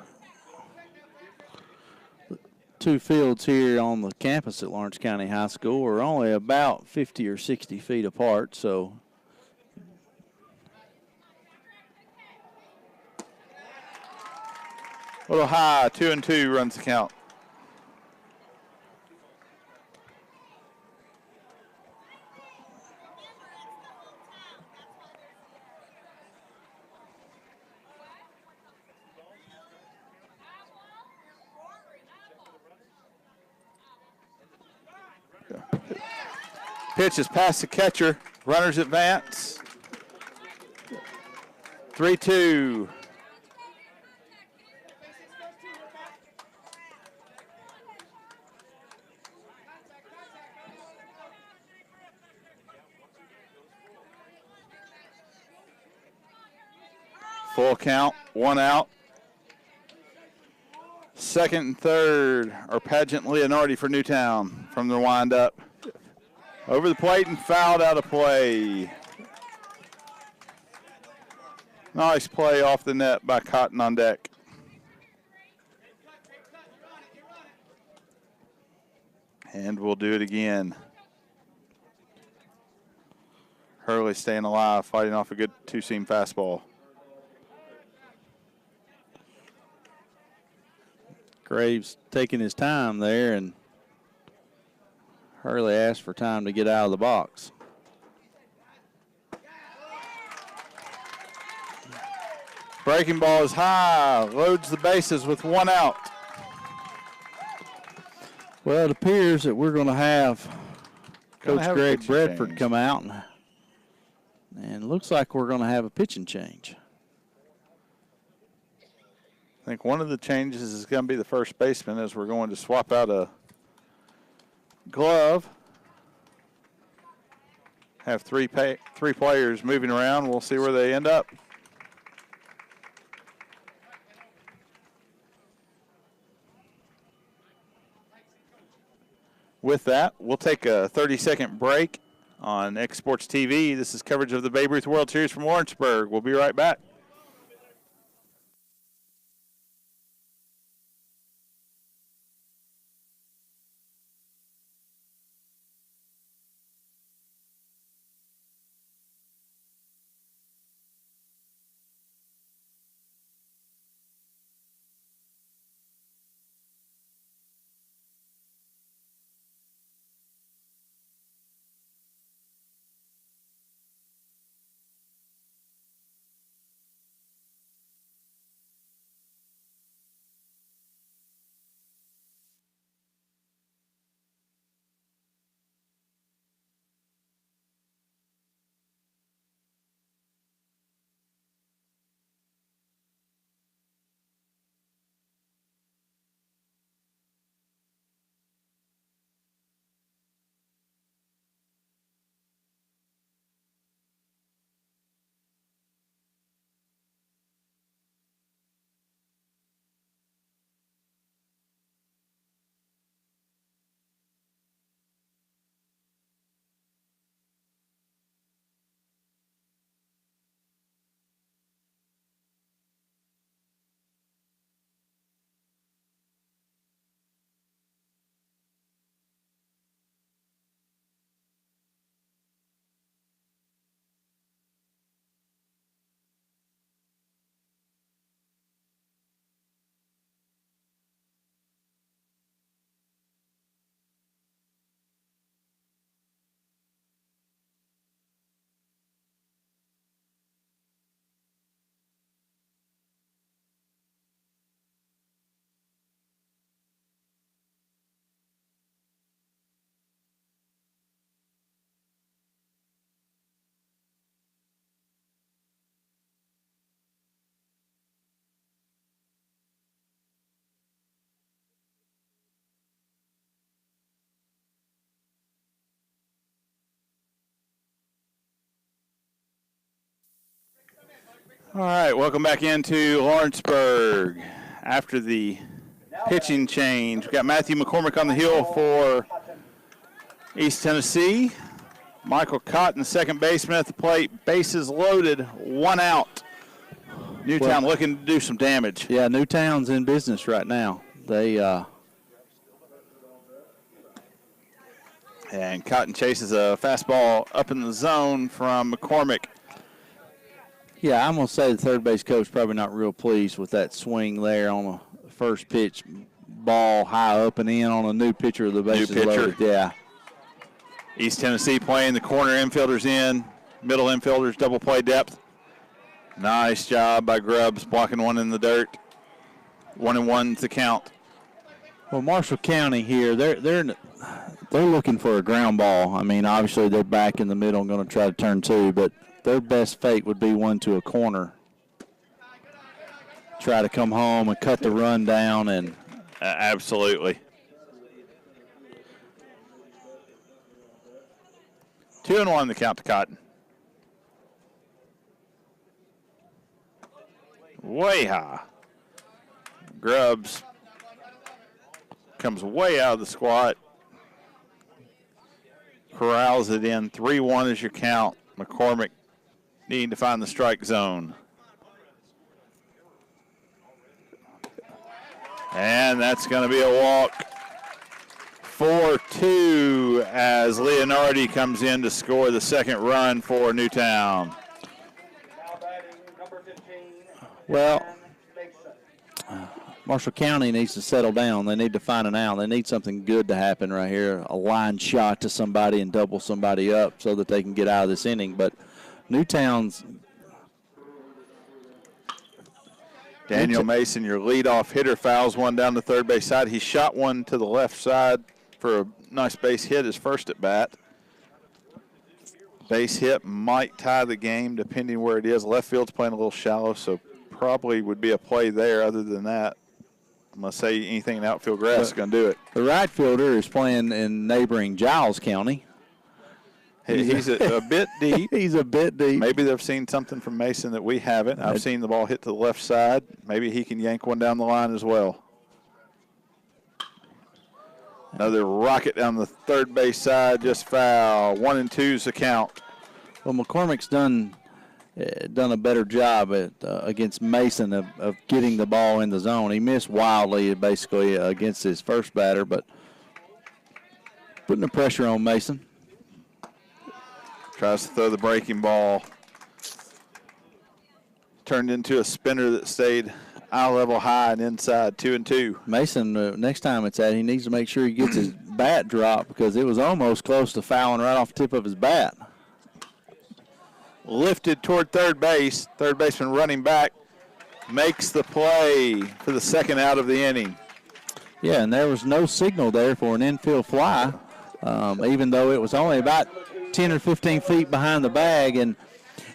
Two fields here on the campus at Lawrence County High School are only about 50 or 60 feet apart, so.
A little high, 2-2 runs the count. Pitch is past the catcher. Runners advance. 3-2. Full count, 1 out. Second and third are Pageant Leonardi for Newtown from the windup. Over the plate and fouled out of play. Nice play off the net by Cotton on deck. And we'll do it again. Hurley staying alive, fighting off a good two-seam fastball.
Graves taking his time there, and Hurley asked for time to get out of the box.
Breaking ball is high, loads the bases with 1 out.
Well, it appears that we're going to have Coach
have a
Greg
pitching
Bradford
change.
come out, and looks like we're going to have a pitching change.
I think one of the changes is going to be the first baseman as we're going to swap out a glove. Have three players moving around. We'll see where they end up. With that, we'll take a 30-second break on X Sports TV. This is coverage of the Babe Ruth World Series from Lawrenceburg. We'll be right back. All right, welcome back into Lawrenceburg. After the pitching change, we've got Matthew McCormick on the hill for East Tennessee. Michael Cotton, second baseman at the plate. Bases loaded, one out. Newtown looking to do some damage.
Yeah, Newtown's in business right now. They
And Cotton chases a fastball up in the zone from McCormick.
Yeah, I'm going to say the third base coach probably not real pleased with that swing there on the first pitch ball high up and in on a new pitcher of the bases loaded. Yeah.
East Tennessee playing the corner infielders in, middle infielders double play depth. Nice job by Grubbs blocking one in the dirt. 1-1 to count.
Well, Marshall County here, they're looking for a ground ball. I mean, obviously they're back in the middle and going to try to turn two, but their best fate would be one to a corner. Try to come home and cut the run down. And
absolutely. 2-1 the count to Cotton. Way high. Grubbs comes way out of the squat. Corrals it in. 3-1 is your count. McCormick needing to find the strike zone. And that's going to be a walk. 4-2 as Leonardi comes in to score the second run for Newtown.
Well, Marshall County needs to settle down. They need to find an out. They need something good to happen right here, a line shot to somebody and double somebody up so that they can get out of this inning. But Newtown's
Daniel Mason, your leadoff hitter, fouls one down the third base side. He shot one to the left side for a nice base hit his first at bat. Base hit might tie the game depending where it is. Left field's playing a little shallow, so probably would be a play there. Other than that, I'm going to say anything in outfield grass is going to do it.
The right fielder is playing in neighboring Giles County.
He's a bit deep.
He's a bit deep.
Maybe they've seen something from Mason that we haven't. I've seen the ball hit to the left side. Maybe he can yank one down the line as well. Another rocket down the third base side, just foul. 1-2's the count.
Well, McCormick's done a better job at against Mason of getting the ball in the zone. He missed wildly basically against his first batter, but putting the pressure on Mason.
Tries to throw the breaking ball. Turned into a spinner that stayed eye level high and inside, 2-2.
Mason, next time it's at, he needs to make sure he gets his bat dropped because it was almost close to fouling right off the tip of his bat.
Lifted toward third base. Third baseman running back makes the play for the second out of the inning.
Yeah, and there was no signal there for an infield fly, even though it was only about 10 or 15 feet behind the bag. And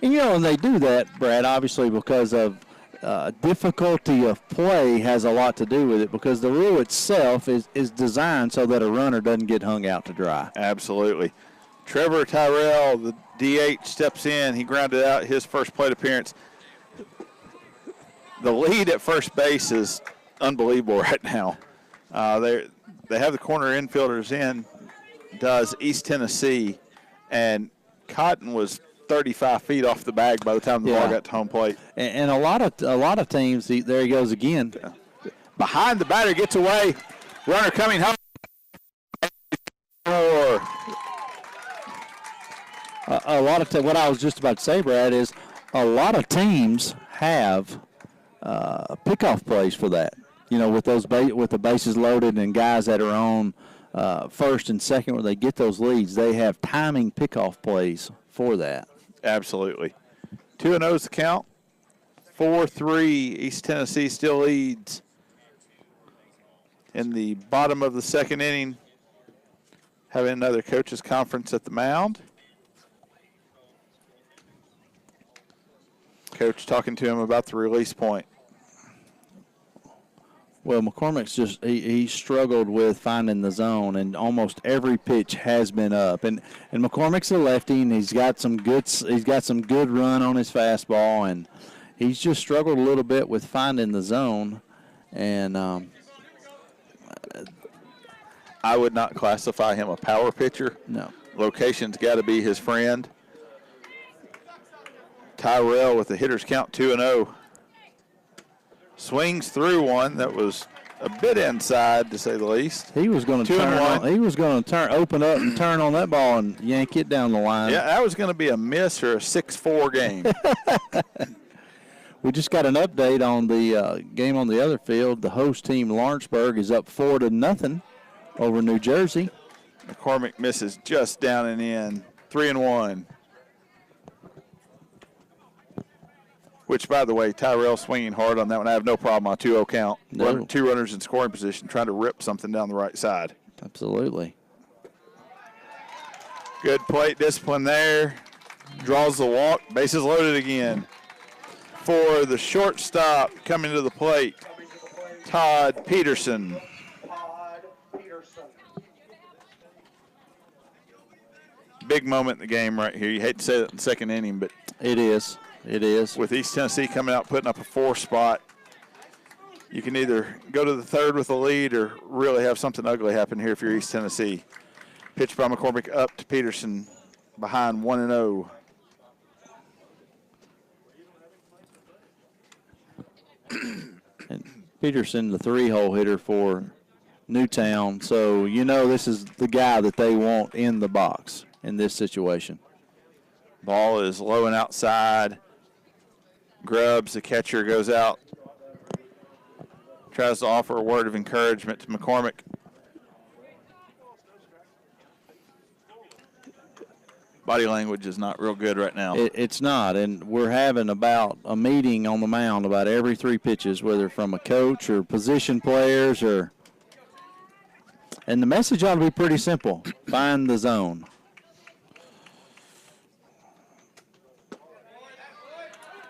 you know, and they do that, Brad, obviously because of difficulty of play has a lot to do with it because the rule itself is designed so that a runner doesn't get hung out to dry.
Absolutely. Trevor Tyrell, the DH, steps in. He grounded out his first plate appearance. The lead at first base is unbelievable right now. They have the corner infielders in, does East Tennessee, and Cotton was 35 feet off the bag by the time the ball got to home plate.
And a lot of teams, there he goes again.
Behind the batter, gets away. Runner coming home.
What I was just about to say, Brad, is a lot of teams have pickoff plays for that. You know, with the bases loaded and guys that are on first and second where they get those leads, they have timing pickoff plays for that.
Absolutely. 2-0's the count. 4-3. East Tennessee still leads in the bottom of the second inning. Having another coaches conference at the mound. Coach talking to him about the release point.
Well, McCormick's he struggled with finding the zone, and almost every pitch has been up. And McCormick's a lefty, and he's got some good run on his fastball, and he's just struggled a little bit with finding the zone. And
I would not classify him a power pitcher.
No,
location's got to be his friend. Tyrell with the hitter's count 2-0. Swings through one that was a bit inside, to say the least.
He was going to open up and turn on that ball and yank it down the line.
Yeah, that was going to be a miss or a 6-4 game.
We just got an update on the game on the other field. The host team, Lawrenceburg, is up 4-0 over New Jersey.
McCormick misses just down and in. 3-1. Which, by the way, Tyrell swinging hard on that one. I have no problem on a 2-0 count.
No.
Two runners in scoring position trying to rip something down the right side.
Absolutely.
Good plate discipline there. Draws the walk. Bases loaded again. For the shortstop coming to the plate, Todd Peterson. Big moment in the game right here. You hate to say that in the second inning, but
it is. It is.
With East Tennessee coming out, putting up a 4 spot, you can either go to the third with a lead or really have something ugly happen here if you're East Tennessee. Pitch by McCormick up to Peterson behind 1-0.
And Peterson, the 3-hole hitter for Newtown. So, you know, this is the guy that they want in the box in this situation.
Ball is low and outside. Grubbs, the catcher, goes out. Tries to offer a word of encouragement to McCormick. Body language is not real good right now.
It's not, and we're having about a meeting on the mound about every 3 pitches, whether from a coach or position players and the message ought to be pretty simple. Find the zone.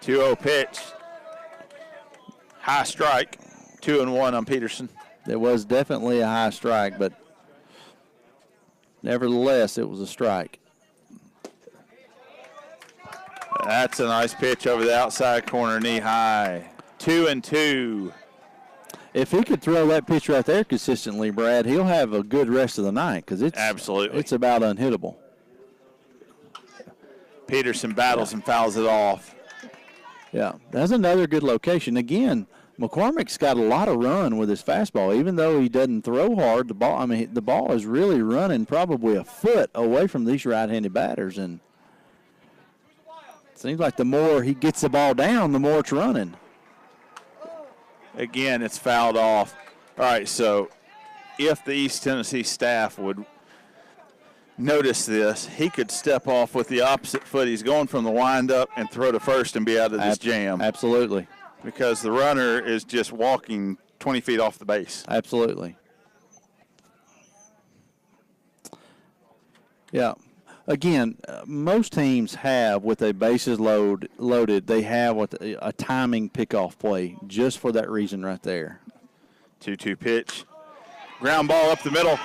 Two-0 pitch. High strike, 2-1 on Peterson.
It was definitely a high strike, but nevertheless, it was a strike.
That's a nice pitch over the outside corner, knee high. 2-2.
If he could throw that pitch right there consistently, Brad, he'll have a good rest of the night because it's about unhittable.
Peterson battles and fouls it off.
Yeah, that's another good location. Again, McCormick's got a lot of run with his fastball. Even though he doesn't throw hard, the ball is really running probably a foot away from these right-handed batters, and it seems like the more he gets the ball down, the more it's running.
Again, it's fouled off. All right, so if the East Tennessee staff would notice this, he could step off with the opposite foot. He's going from the windup and throw to first and be out of this jam.
Absolutely.
Because the runner is just walking 20 feet off the base.
Absolutely. Yeah. Again, most teams have, with a bases loaded, they have a timing pickoff play just for that reason right there.
2-2 pitch. Ground ball up the middle.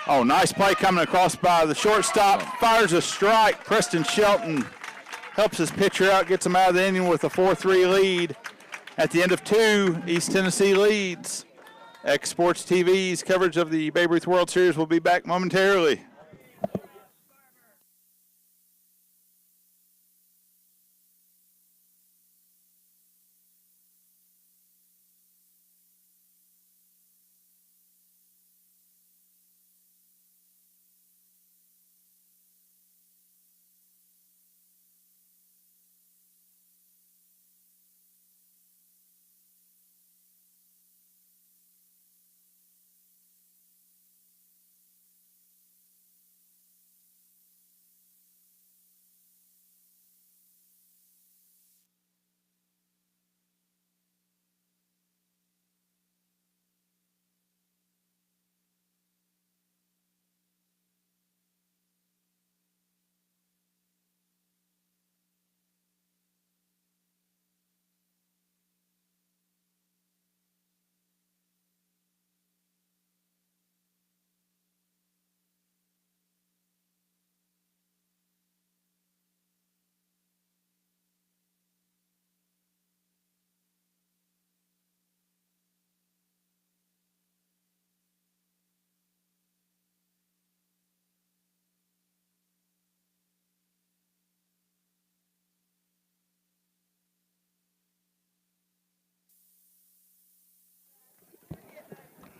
Oh, nice play coming across by the shortstop. Fires a strike. Preston Shelton helps his pitcher out, gets him out of the inning with a 4-3 lead. At the end of 2, East Tennessee leads. X Sports TV's coverage of the Babe Ruth World Series will be back momentarily.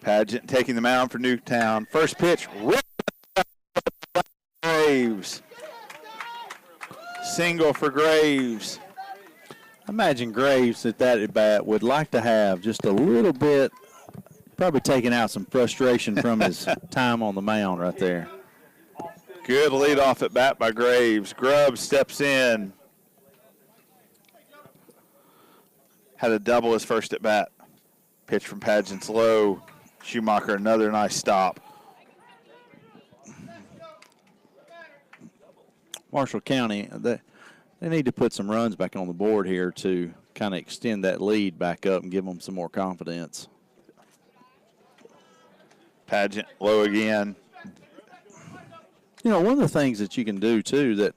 Pageant taking the mound for Newtown. First pitch, Graves. Single for Graves.
Imagine Graves at that at bat would like to have just a little bit, probably taking out some frustration from his time on the mound right there.
Good leadoff at bat by Graves. Grubb steps in. Had a double his first at bat. Pitch from Pageant's low. Schumacher, another nice stop.
Marshall County, they need to put some runs back on the board here to kind of extend that lead back up and give them some more confidence.
Pageant low again.
You know, one of the things that you can do, too, that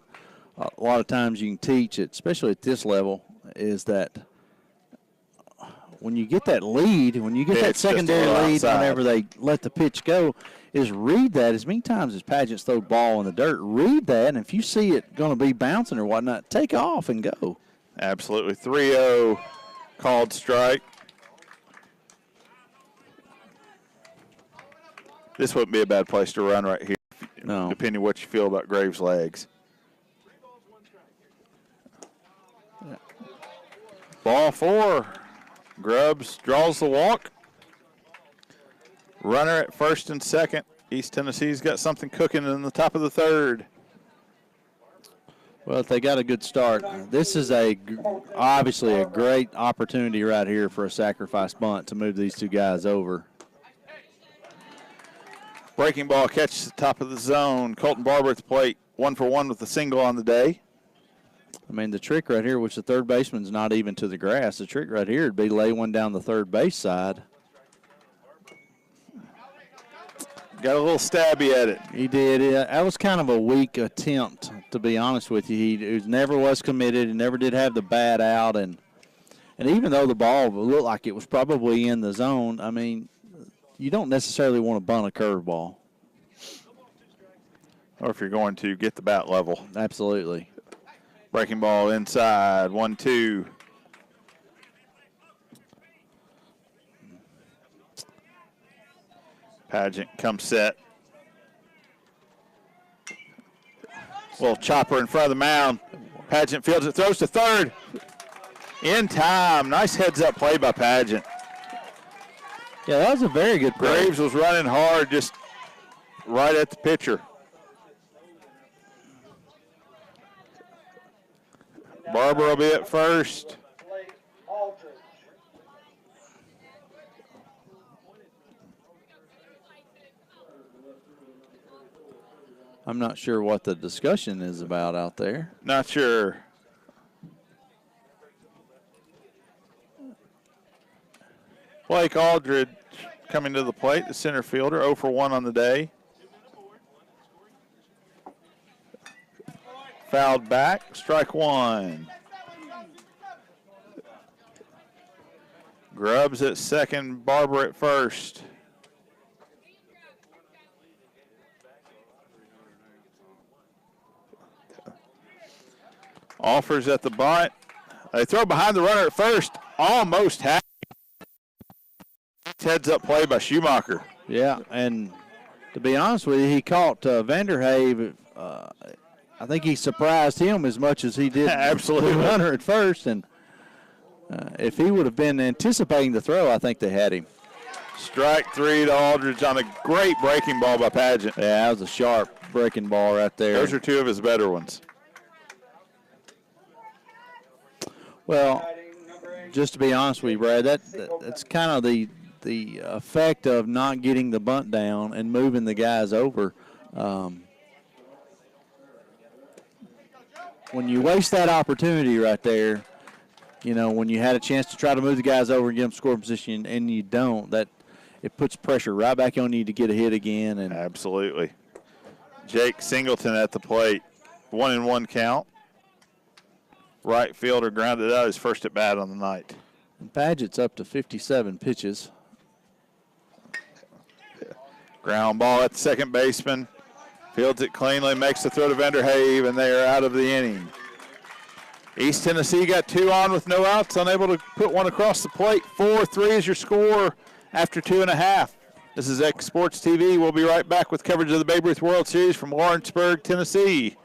a lot of times you can teach, especially at this level, is that when you get that lead, when you get that secondary lead whenever they let the pitch go, is read that as many times as Pageant's throw the ball in the dirt. Read that, and if you see it going to be bouncing or whatnot, take off and go.
Absolutely. 3-0 called strike. This wouldn't be a bad place to run right here,
no,
depending on what you feel about Graves' legs.
Yeah.
Ball 4. Grubbs draws the walk. Runner at first and second. East Tennessee's got something cooking in the top of the third.
Well, if they got a good start, this is obviously a great opportunity right here for a sacrifice bunt to move these two guys over.
Breaking ball catches the top of the zone. Colton Barber at the plate, 1 for 1 with a single on the day.
I mean, the trick right here, which the third baseman's not even to the grass, the trick right here would be lay one down the third base side.
Got a little stabby at it.
He did. That was kind of a weak attempt, to be honest with you. He never was committed. He never did have the bat out. And even though the ball looked like it was probably in the zone, I mean, you don't necessarily want to bunt a curveball.
Or if you're going to get the bat level.
Absolutely.
Breaking ball inside, 1-2. Pageant comes set. Little chopper in front of the mound. Pageant fields it, throws to third. In time. Nice heads-up play by Pageant.
Yeah, that was a very good play.
Graves was running hard, just right at the pitcher. Barber will be at first.
I'm not sure what the discussion is about out there.
Not sure. Blake Aldridge coming to the plate, the center fielder, 0 for 1 on the day. Fouled back, strike one. Grubbs at second, Barber at first. Offers at the bunt. They throw behind the runner at first. Almost happy. Heads up play by Schumacher.
Yeah, and to be honest with you, he caught Vanderhave. I think he surprised him as much as he did
Absolutely.
the runner at first. And if he would have been anticipating the throw, I think they had him.
Strike three to Aldridge on a great breaking ball by Pageant.
Yeah, that was a sharp breaking ball right there.
Those are two of his better ones.
Well, just to be honest with you, Brad, that's kind of the effect of not getting the bunt down and moving the guys over. When you waste that opportunity right there, you know, when you had a chance to try to move the guys over and get them scoring position and you don't, that it puts pressure right back on you to get a hit again. And
absolutely. Jake Singleton at the plate. 1-1 count. Right fielder grounded out his first at bat on the night.
And Paget's up to 57 pitches.
Ground ball at the second baseman. Fields it cleanly, makes the throw to Vanderhave, and they are out of the inning. East Tennessee got 2 on with no outs, unable to put one across the plate. 4-3 is your score after 2.5. This is X Sports TV. We'll be right back with coverage of the Babe Ruth World Series from Lawrenceburg, Tennessee.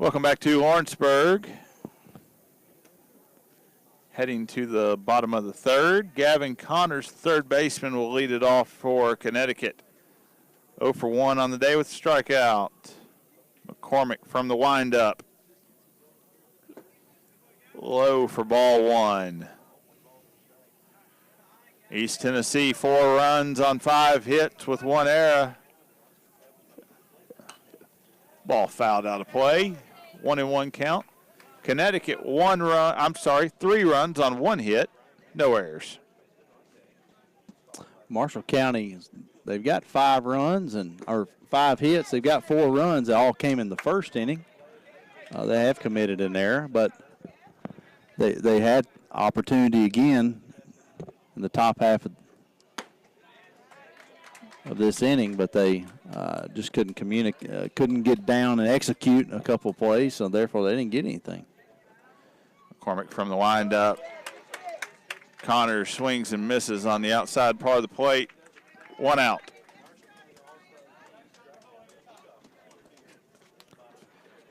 Welcome back to Lawrenceburg. Heading to the bottom of the third. Gavin Connors, third baseman, will lead it off for Connecticut. 0 for 1 on the day with a strikeout. McCormick from the windup. Low for ball 1. East Tennessee, 4 runs on 5 hits with 1 error. Ball fouled out of play. 1-1 count. Connecticut 3 runs on 1 hit. No errors.
Marshall County, they've got 5 runs or 5 hits. They've got 4 runs that all came in the first inning. They have committed an error, but they had opportunity again in the top half of this inning, but they just couldn't couldn't get down and execute a couple of plays, so therefore they didn't get anything.
McCormick from the windup. Connors swings and misses on the outside part of the plate. 1 out.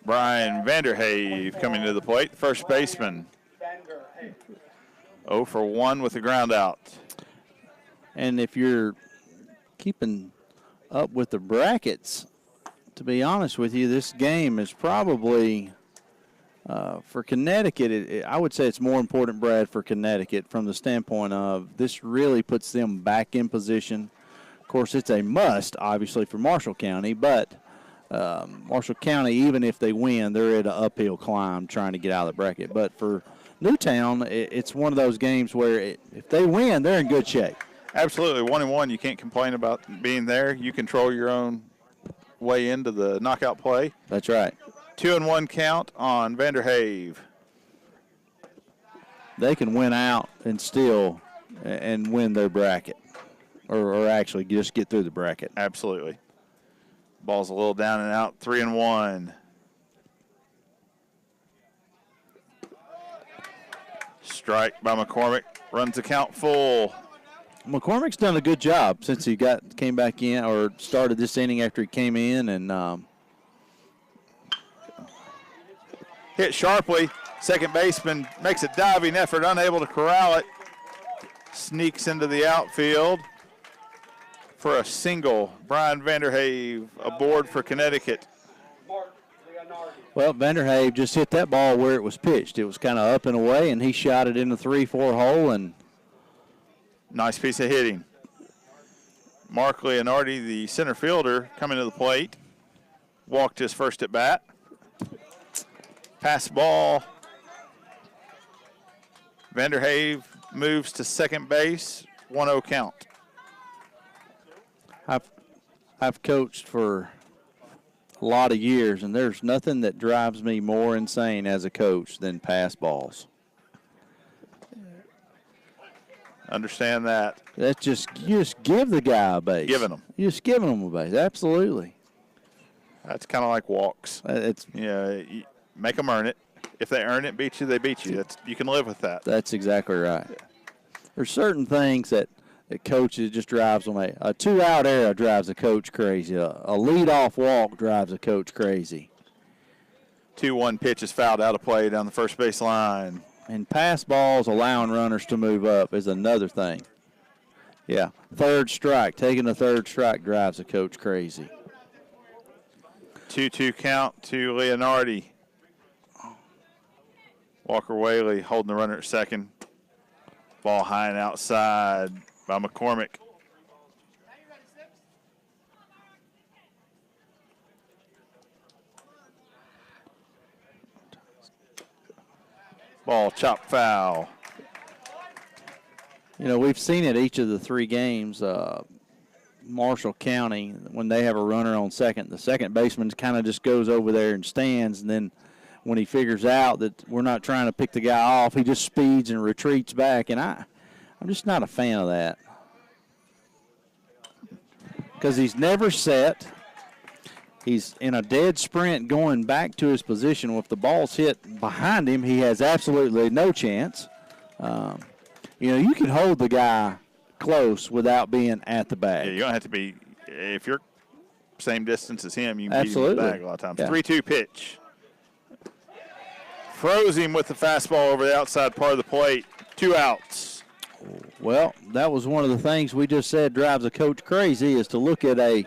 Brian Vanderhave coming to the plate, first baseman. 0 for 1 with a ground out.
And if you're keeping up with the brackets, to be honest with you, this game is probably, for Connecticut, I would say it's more important, Brad, for Connecticut from the standpoint of this really puts them back in position. Of course, it's a must, obviously, for Marshall County, but Marshall County, even if they win, they're at an uphill climb trying to get out of the bracket. But for Newtown, it's one of those games where if they win, they're in good shape.
Absolutely. 1-1, you can't complain about being there. You control your own way into the knockout play.
That's right.
2-1 count on Vanderhave.
They can win out and still and win their bracket, or actually just get through the bracket.
Absolutely. Ball's a little down and out. 3-1. Strike by McCormick. Runs the count full.
McCormick's done a good job since he came back in or started this inning after he came in and
hit sharply. Second baseman makes a diving effort, unable to corral it. Sneaks into the outfield for a single. Brian Vanderhave aboard for Connecticut.
Well, Vanderhave just hit that ball where it was pitched. It was kind of up and away, and he shot it in the 3-4 hole. And
nice piece of hitting. Mark Leonardi, the center fielder, coming to the plate. Walked his first at bat. Pass ball. Vanderhave moves to second base. 1-0 count.
I've coached for a lot of years, and there's nothing that drives me more insane as a coach than pass balls.
Understand that.
That's you just give the guy a base.
Giving them.
You're just giving them a base. Absolutely.
That's kind of like walks.
It's
You make them earn it. If they earn it, beat you, they beat you. You can live with that.
That's exactly right. There's certain things that coaches just drives them. A 2-out error drives a coach crazy. A leadoff walk drives a coach crazy.
2-1 pitch is fouled out of play down the first base line.
And pass balls allowing runners to move up is another thing. Yeah, third strike. Taking a third strike drives a coach crazy.
2-2 count to Leonardi. Walker Whaley holding the runner at second. Ball high and outside by McCormick. Ball chopped foul.
You know, we've seen it each of the 3 games. Marshall County, when they have a runner on second, the second baseman kind of just goes over there and stands, and then when he figures out that we're not trying to pick the guy off, he just speeds and retreats back, and I'm just not a fan of that. Because he's never set. He's in a dead sprint going back to his position. If the ball's hit behind him, he has absolutely no chance. You can hold the guy close without being at the bag.
Yeah, you don't have to be, if you're same distance as him, you can beat him in
Absolutely.
the bag a lot of times.
Yeah.
3-2 pitch. Froze him with the fastball over the outside part of the plate. 2 outs.
Well, that was one of the things we just said drives a coach crazy is to look at a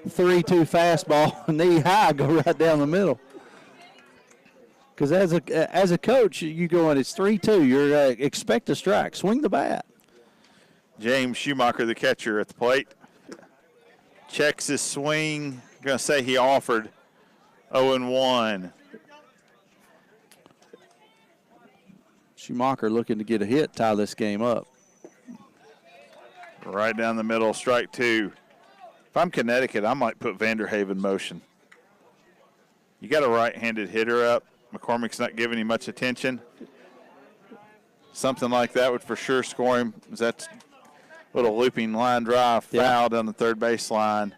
3-2 fastball knee high go right down the middle. Because as a coach, you go and it's 3-2. You're expect a strike. Swing the bat.
James Schumacher, the catcher, at the plate. Checks his swing. Going to say he offered 0-1.
Schumacher looking to get a hit, tie this game up.
Right down the middle, strike 2. If I'm Connecticut, I might put Vanderhaven in motion. You got a right-handed hitter up. McCormick's not giving him much attention. Something like that would for sure score him. That's a little looping line drive foul down the third baseline.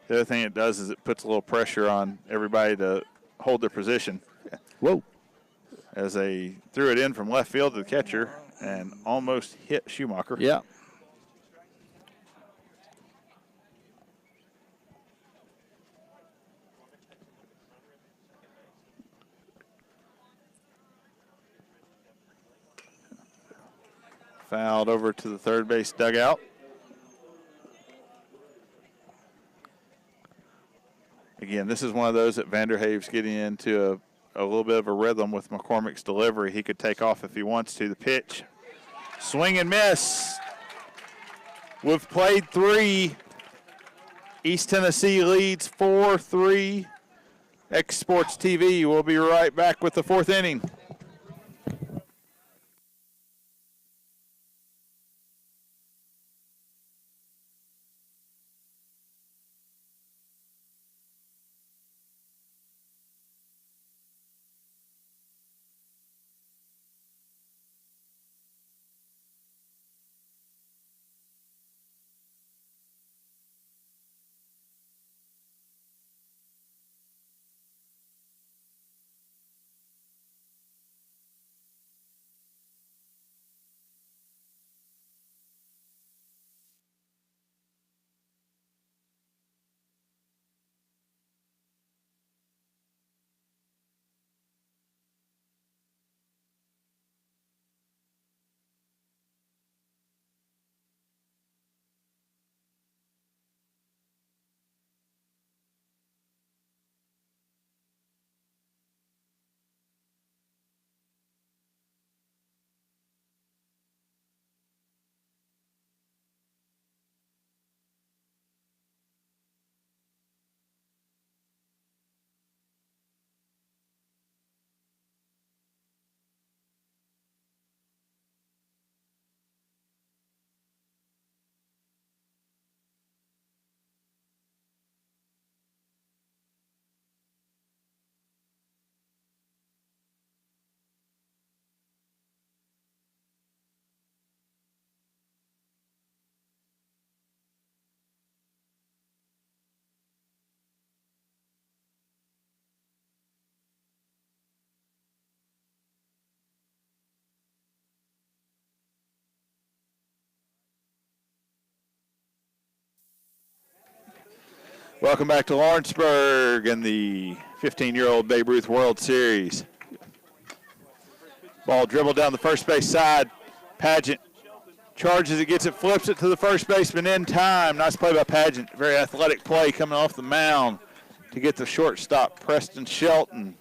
The other thing it does is it puts a little pressure on everybody to hold their position.
Whoa.
As they threw it in from left field to the catcher and almost hit Schumacher.
Yeah.
Fouled over to the third base dugout. Again, this is one of those that Vanderhaven's getting into a little bit of a rhythm with McCormick's delivery. He could take off if he wants to. The pitch. Swing and miss. We've played 3. East Tennessee leads 4-3. X Sports TV will be right back with the 4th inning. Welcome back to Lawrenceburg and the 15-year-old Babe Ruth World Series. Ball dribbled down the first base side. Pageant charges it, gets it, flips it to the first baseman in time. Nice play by Pageant. Very athletic play coming off the mound to get the shortstop, Preston Shelton.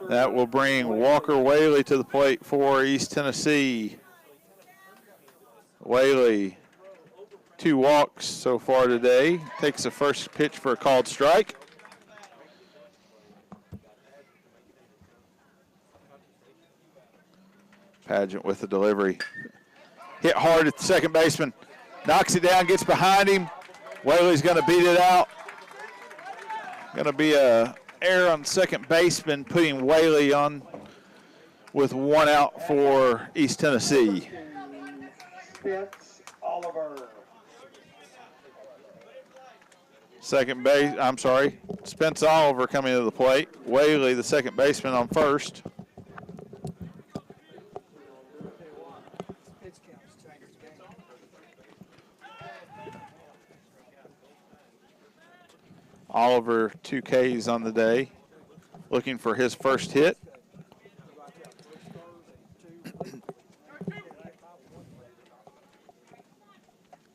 That will bring Walker Whaley to the plate for East Tennessee. Whaley, 2 walks so far today. Takes the first pitch for a called strike. Pageant with the delivery. Hit hard at the second baseman. Knocks it down, gets behind him. Whaley's going to beat it out. Going to be a error on second baseman, putting Whaley on with 1 out for East Tennessee.
Spence Oliver.
Second base, I'm sorry, Spence Oliver coming to the plate. Whaley, the second baseman, on first. Oliver, 2 Ks on the day, looking for his first hit.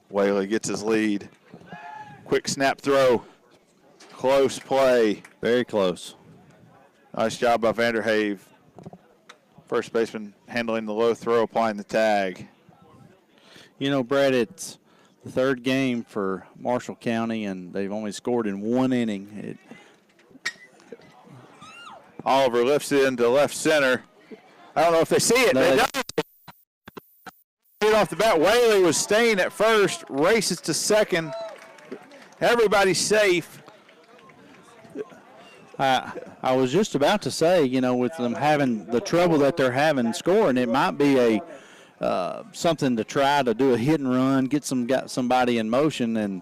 Whaley gets his lead. Quick snap throw. Close play.
Very close.
Nice job by Vanderhave. First baseman handling the low throw, applying the tag.
You know, Brad, it's the third game for Marshall County, and they've only scored in 1 inning.
Oliver lifts it into left center. I don't know if they see it.
No,
They don't. Right off the bat, Whaley was staying at first, races to second. Everybody's safe.
I was just about to say, you know, with them having the trouble that they're having scoring, it might be something to try to do a hit and run, get somebody in motion, and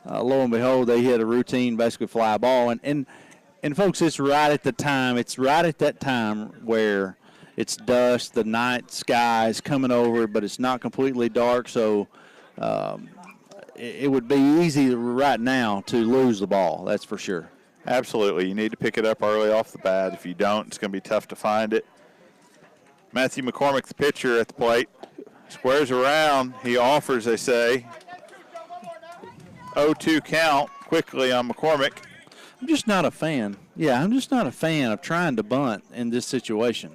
lo and behold, they hit a routine, basically fly ball. And folks, it's right at the time. It's right at that time where it's dusk, the night sky is coming over, but it's not completely dark, so it would be easy right now to lose the ball, that's for sure.
Absolutely. You need to pick it up early off the bat. If you don't, it's going to be tough to find it. Matthew McCormick, the pitcher, at the plate. Squares around. He offers, they say. 0-2 count quickly on McCormick.
I'm just not a fan. Yeah, I'm just not a fan of trying to bunt in this situation.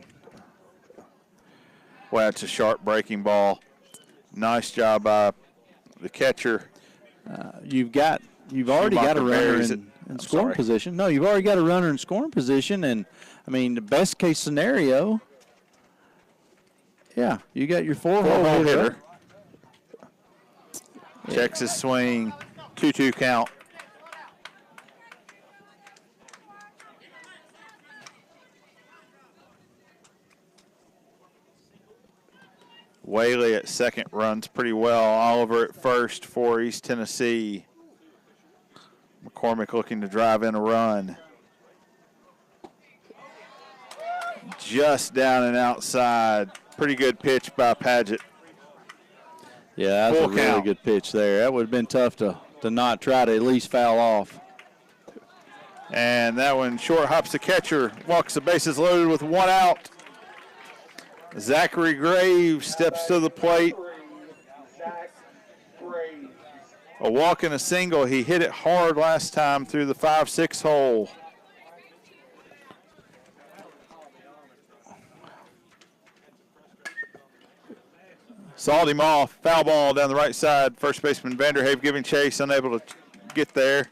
Well, it's a sharp breaking ball. Nice job by the catcher.
You've already got a runner in scoring position. No, you've already got a runner in scoring position, and I mean the best case scenario. Yeah, you got your four-hole hitter.
Checks his swing. 2-2 count. Whaley at second runs pretty well. Oliver at first for East Tennessee. McCormick looking to drive in a run. Just down and outside. Pretty good pitch by Paget.
Yeah, that's
Full
a really
count.
good pitch there. That would have been tough to not try to at least foul off.
And that one short hops the catcher. Walks the bases loaded with 1 out. Zachary Graves steps to the plate. A walk and a single. He hit it hard last time through the 5-6 hole. Sawed him off. Foul ball down the right side. First baseman Vanderhave giving chase, unable to get there.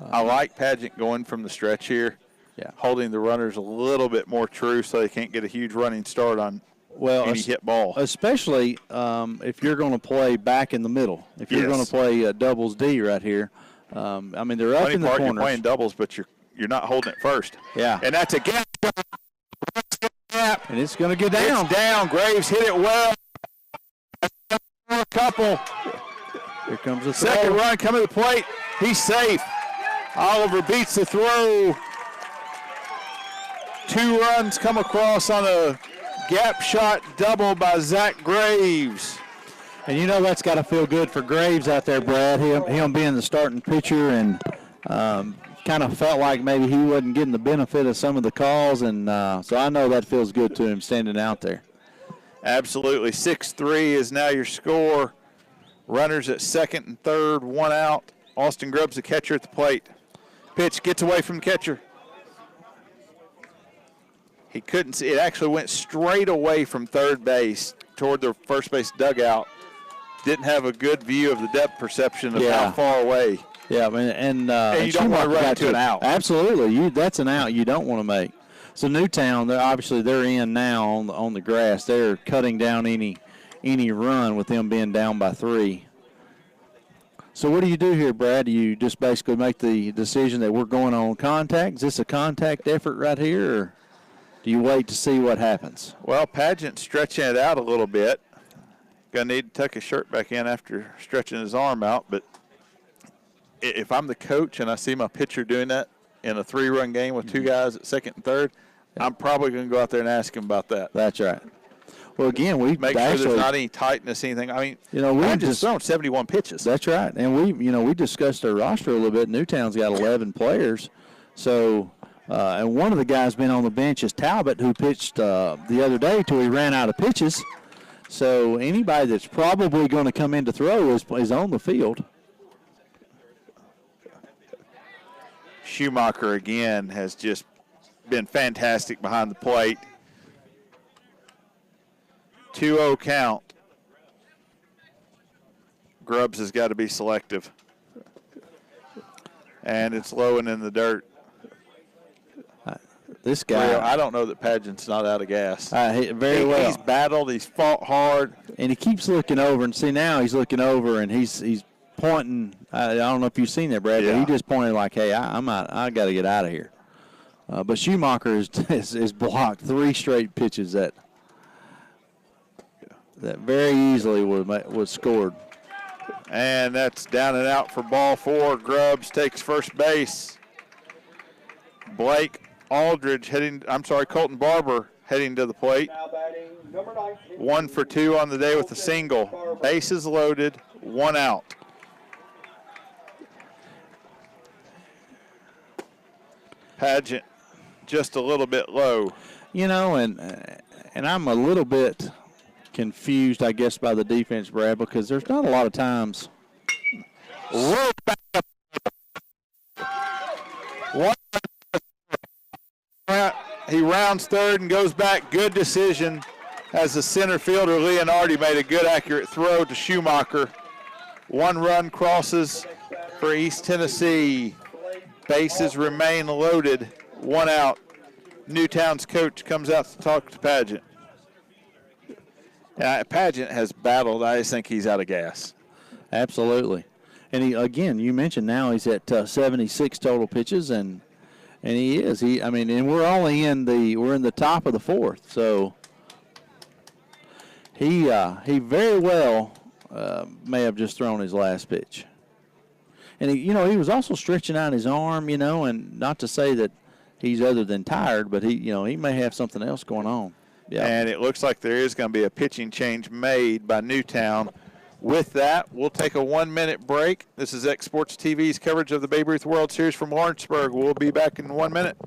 I like Paget going from the stretch here.
Yeah.
Holding the runners a little bit more true so they can't get a huge running start on any hit ball.
Especially if you're going to play back in the middle. If you're going to play doubles D right here. I mean, they're up in the corners.
You're playing doubles, but you're not holding it first.
Yeah.
And that's a gap.
And it's going to get down.
It's down. Graves hit it well. A couple.
Here comes the throw.
Second run coming to the plate. He's safe. Oliver beats the throw. 2 runs come across on a gap shot double by Zach Graves.
And you know that's got to feel good for Graves out there, Brad. Him being the starting pitcher and kind of felt like maybe he wasn't getting the benefit of some of the calls. And so I know that feels good to him standing out there.
Absolutely. 6-3 is now your score. Runners at second and third, 1 out. Austin Grubbs, the catcher at the plate. Pitch gets away from the catcher. He couldn't see. It actually went straight away from third base toward the first base dugout. Didn't have a good view of the depth perception of how far away.
Yeah, and
you don't want to run into an out.
Absolutely. That's an out you don't want to make. So Newtown, they're in now on the grass. They're cutting down any run with them being down by 3. So what do you do here, Brad? Do you just basically make the decision that we're going on contact? Is this a contact effort right here, or do you wait to see what happens?
Well, Paget's stretching it out a little bit. Going to need to tuck his shirt back in after stretching his arm out. But if I'm the coach and I see my pitcher doing that in a 3-run game with 2 guys at second and third, I'm probably going to go out there and ask him about that.
That's right. Well, again, we
make sure
actually,
there's not any tightness, anything. I mean,
you know, we
Padgett's
just
thrown 71 pitches.
That's right, and we discussed their roster a little bit. Newtown's got 11 players, so and one of the guys been on the bench is Talbot, who pitched the other day till he ran out of pitches. So anybody that's probably going to come in to throw is on the field.
Schumacher again has just been fantastic behind the plate. 2-0 count. Grubbs has got to be selective. And it's low and in the dirt.
This guy,
I don't know that Padgett's not out of gas.
Very well.
He's battled. He's fought hard.
And he keeps looking over. And see, now he's looking over and he's pointing. I don't know if you've seen that, Brad, but he just pointed like, hey, I'm out. I got to get out of here. But Schumacher is blocked 3 straight pitches that very easily was scored.
And that's down and out for ball 4. Grubbs takes first base. Colton Barber heading to the plate.
Now batting number 19.
1 for 2 on the day with a single. Bases loaded, 1 out. Padgett just a little bit low.
You know, and I'm a little bit confused, I guess, by the defense, Brad, because there's not a lot of times.
He rounds third and goes back. Good decision as the center fielder, Leonardi, made a good, accurate throw to Schumacher. 1 run crosses for East Tennessee. Bases remain loaded. 1 out. Newtown's coach comes out to talk to Padgett. Padgett has battled. I just think he's out of gas.
Absolutely. And again, you mentioned now he's at 76 total pitches, and he is. And we're only in the top of the 4th, so he very well may have just thrown his last pitch. And he was also stretching out his arm, and not to say that he's other than tired, but he may have something else going on. Yeah.
And it looks like there is going to be a pitching change made by Newtown. With that, we'll take a 1-minute break. This is X Sports TV's coverage of the Babe Ruth World Series from Lawrenceburg. We'll be back in 1 minute.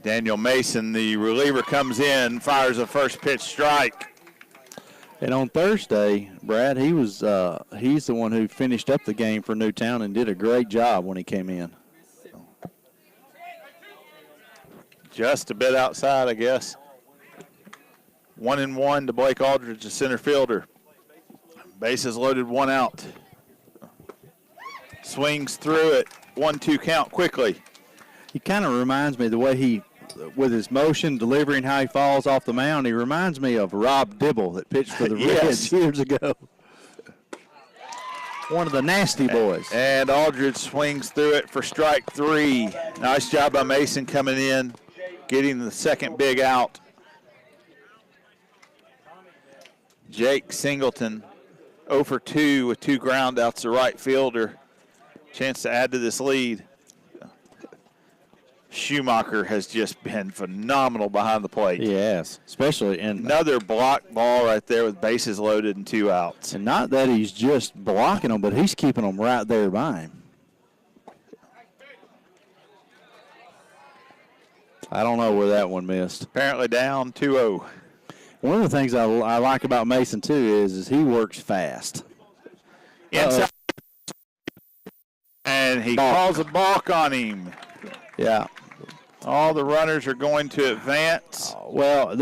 Daniel Mason, the reliever, comes in, fires a first pitch strike.
And on Thursday, Brad, he's the one who finished up the game for Newtown and did a great job when he came in.
Just a bit outside, I guess. 1-1 to Blake Aldridge, the center fielder. Bases loaded, 1 out. Swings through it, 1-2 count quickly.
He kind of reminds me the way he, with his motion, delivering how he falls off the mound, he reminds me of Rob Dibble that pitched for the Reds years ago. One of the nasty boys.
And Aldridge swings through it for strike 3. Nice job by Mason coming in, getting the second big out. Jake Singleton 0 for 2 with 2 ground outs to right fielder. Chance to add to this lead. Schumacher has just been phenomenal behind the plate.
Yes, especially in
another block ball right there with bases loaded and 2 outs.
And not that he's just blocking them, but he's keeping them right there by him. I don't know where that one missed.
Apparently down 2-0.
One of the things I like about Mason, too, is he works fast.
Inside. And he calls a balk on him.
Yeah.
All the runners are going to advance.
Well,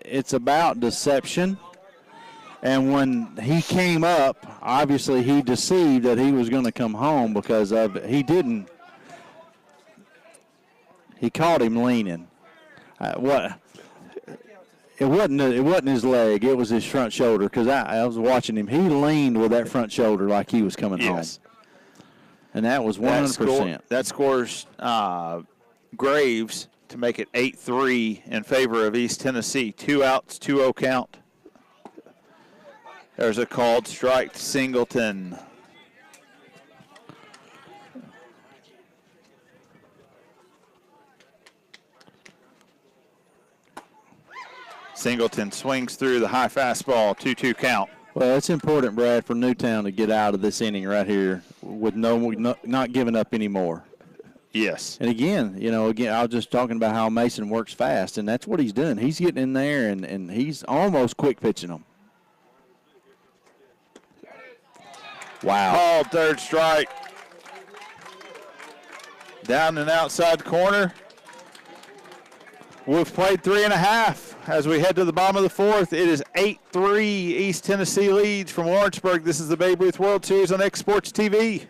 it's about deception. And when he came up, obviously he deceived that he was going to come home because he didn't. He caught him leaning. It wasn't his leg. It was his front shoulder because I was watching him. He leaned with that front shoulder like he was coming home. And that was 100%.
That scores Graves to make it 8-3 in favor of East Tennessee. 2 outs, 2-0 count. There's a called strike to Singleton. Singleton swings through the high fastball, 2-2 count.
Well, it's important, Brad, for Newtown to get out of this inning right here with not giving up anymore.
Yes.
And again, I was just talking about how Mason works fast, and that's what he's doing. He's getting in there, and he's almost quick pitching them. Wow.
Called third strike. Down and outside corner. We've played 3.5 as we head to the bottom of the 4th. It is 8-3 East Tennessee leads from Lawrenceburg. This is the Babe Ruth World Series on X Sports TV.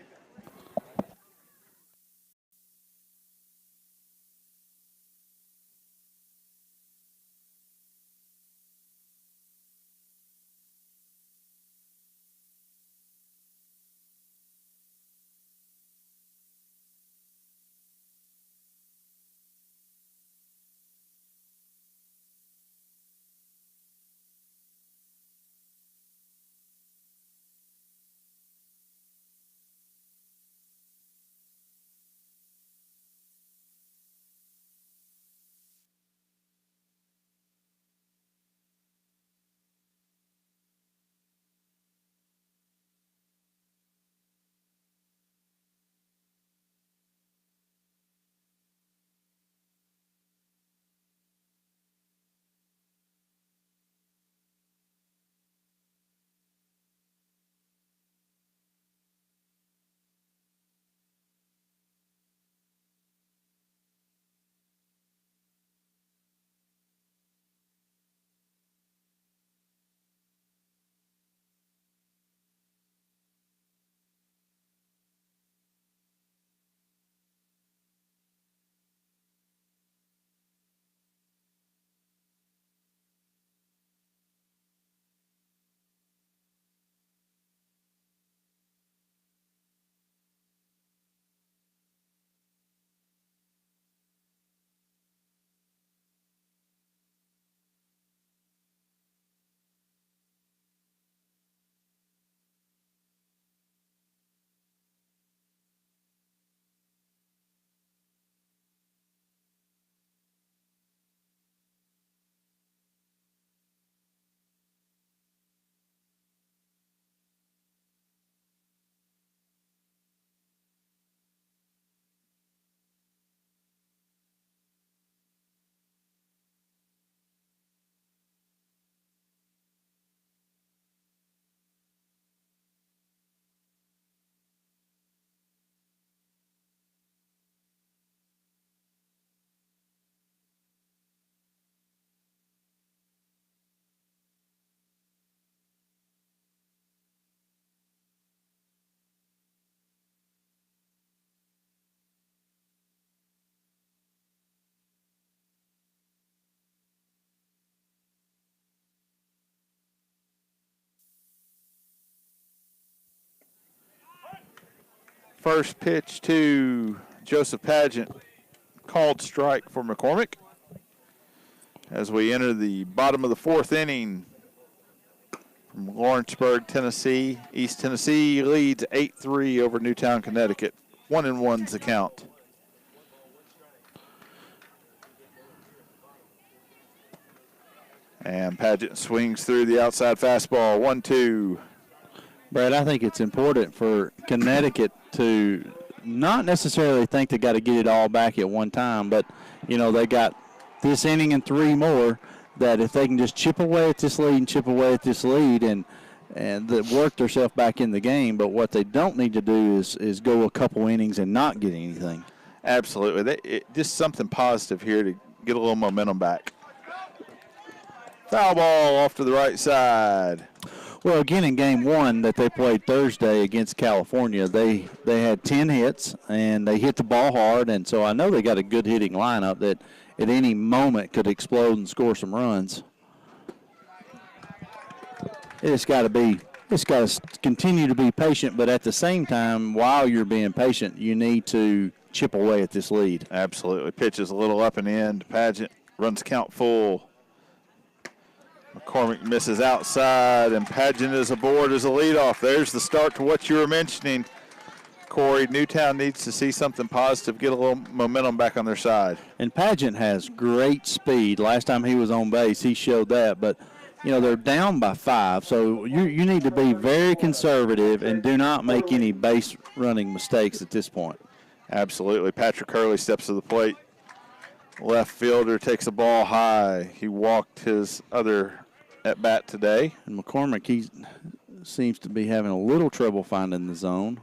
First pitch to Joseph Pageant, called strike for McCormick. As we enter the bottom of the fourth inning from Lawrenceburg, Tennessee. East Tennessee leads 8-3 over Newtown, Connecticut. 1-1's the count. And Pageant swings through the outside fastball. 1-2.
Brad, I think it's important for Connecticut to not necessarily think they got to get it all back at one time, but, you know, they got this inning and 3 more that if they can just chip away at this lead and chip away at this lead and work themselves back in the game. But what they don't need to do is go a couple innings and not get anything.
Absolutely. Just something positive here to get a little momentum back. Foul ball off to the right side.
Well, again, in game 1 that they played Thursday against California, they had 10 hits, and they hit the ball hard, and so I know they got a good hitting lineup that at any moment could explode and score some runs. It's got to continue to be patient, but at the same time, while you're being patient, you need to chip away at this lead.
Absolutely. Pitches a little up and in. Pageant runs count full. McCormick misses outside, and Pageant is aboard as a leadoff. There's the start to what you were mentioning, Corey. Newtown needs to see something positive, get a little momentum back on their side.
And Pageant has great speed. Last time he was on base, he showed that. But, you know, they're down by 5, so you need to be very conservative and do not make any base running mistakes at this point.
Absolutely. Patrick Hurley steps to the plate. Left fielder takes the ball high. He walked his other at bat today.
And McCormick, he seems to be having a little trouble finding the zone.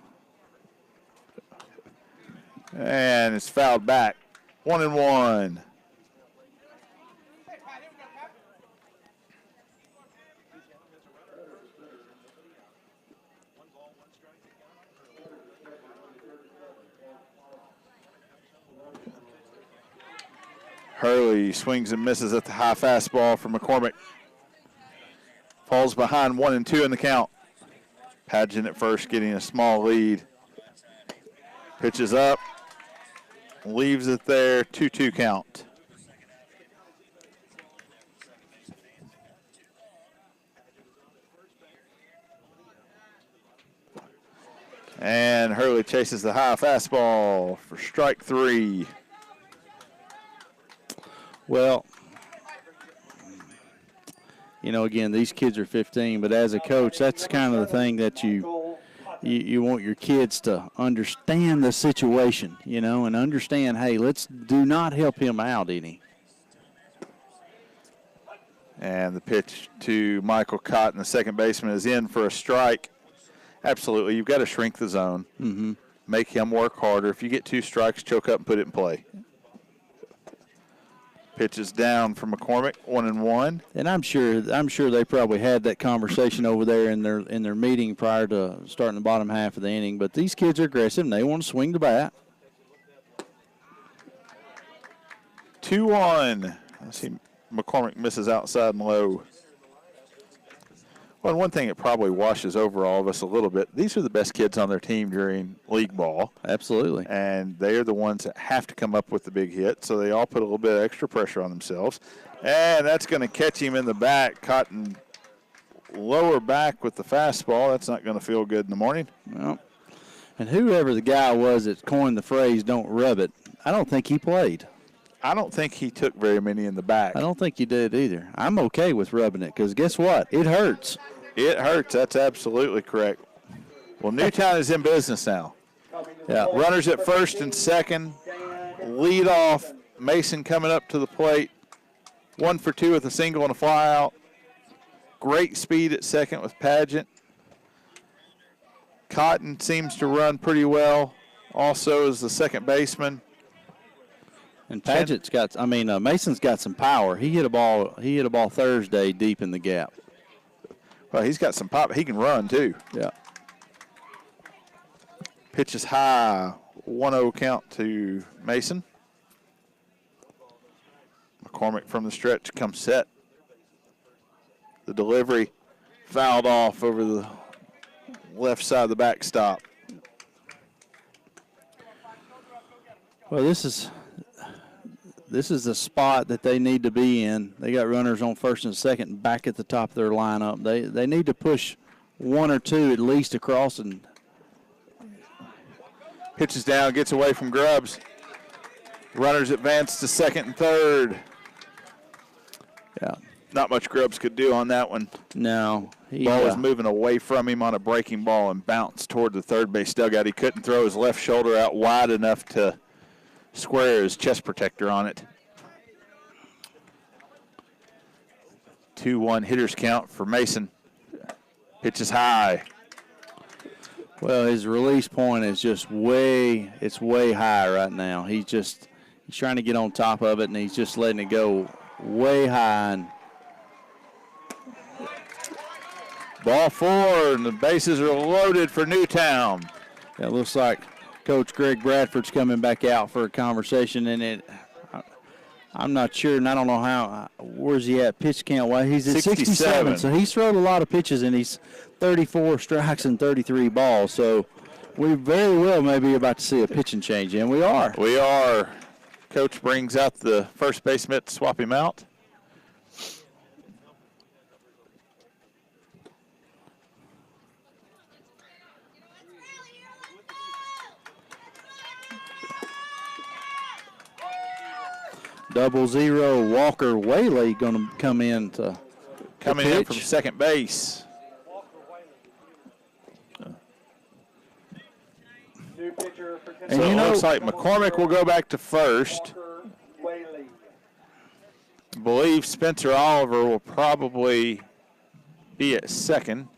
And it's fouled back. 1-1. Hurley swings and misses at the high fastball for McCormick. Falls behind 1-2 in the count. Pageant at first getting a small lead. Pitches up. Leaves it there. 2-2 count. And Hurley chases the high fastball for strike 3.
Well, you know, again, these kids are 15, but as a coach, that's kind of the thing that you want your kids to understand the situation, you know, and understand, hey, let's do not help him out any.
And the pitch to Michael Cotton, the second baseman, is in for a strike. Absolutely. You've got to shrink the zone.
Mm-hmm.
Make him work harder. If you get 2 strikes, choke up and put it in play. Pitches down from McCormick, 1-1.
And I'm sure they probably had that conversation over there in their meeting prior to starting the bottom half of the inning. But these kids are aggressive, and they want to swing the bat.
2-1. Let's see, McCormick misses outside and low. Well, one thing that probably washes over all of us a little bit, these are the best kids on their team during league ball.
Absolutely.
And they are the ones that have to come up with the big hit, so they all put a little bit of extra pressure on themselves. And that's going to catch him in the back. Cotton lower back with the fastball. That's not going to feel good in the morning.
Well, and whoever the guy was that coined the phrase, don't rub it, I don't think he played.
I don't think he took very many in the back.
I don't think he did either. I'm okay with rubbing it because guess what? It hurts.
It hurts. That's absolutely correct. Well, Newtown is in business now.
Yeah.
Runners at first and second. Lead off. Mason coming up to the plate. 1 for 2 with a single and a fly out. Great speed at second with Pageant. Cotton seems to run pretty well. Also is the second baseman.
And Mason's got some power. He hit a ball Thursday deep in the gap.
Well, he's got some pop. He can run, too.
Yeah.
Pitch is high. 1-0 count to Mason. McCormick from the stretch comes set. The delivery fouled off over the left side of the backstop.
Well, this is the spot that they need to be in. They got runners on first and second back at the top of their lineup. They need to push one or two at least across and
Pitches down, gets away from Grubbs. Runners advance to second and third.
yeah.
Not much Grubbs could do on that one.
No.
Ball was moving away from him on a breaking ball and bounced toward the third base dugout. He couldn't throw his left shoulder out wide enough to square his chest protector on it. 2-1 hitters count for Mason. Pitches high.
Well, his release point is just way high right now. He's trying to get on top of it, and he's just letting it go way high. And
ball 4, and the bases are loaded for Newtown.
It looks like Coach Greg Bradford's coming back out for a conversation, and I'm not sure, and I don't know where's he at pitch count? Well, he's at 67, so he's thrown a lot of pitches, and he's 34 strikes and 33 balls. So we very well may be about to see a pitching change, and we are.
We are. Coach brings out the first base mitt to swap him out.
.0 Walker Whaley going to come in to
coming in from second base.
And
so it looks like McCormick will go back to first. I believe Spencer Oliver will probably be at second.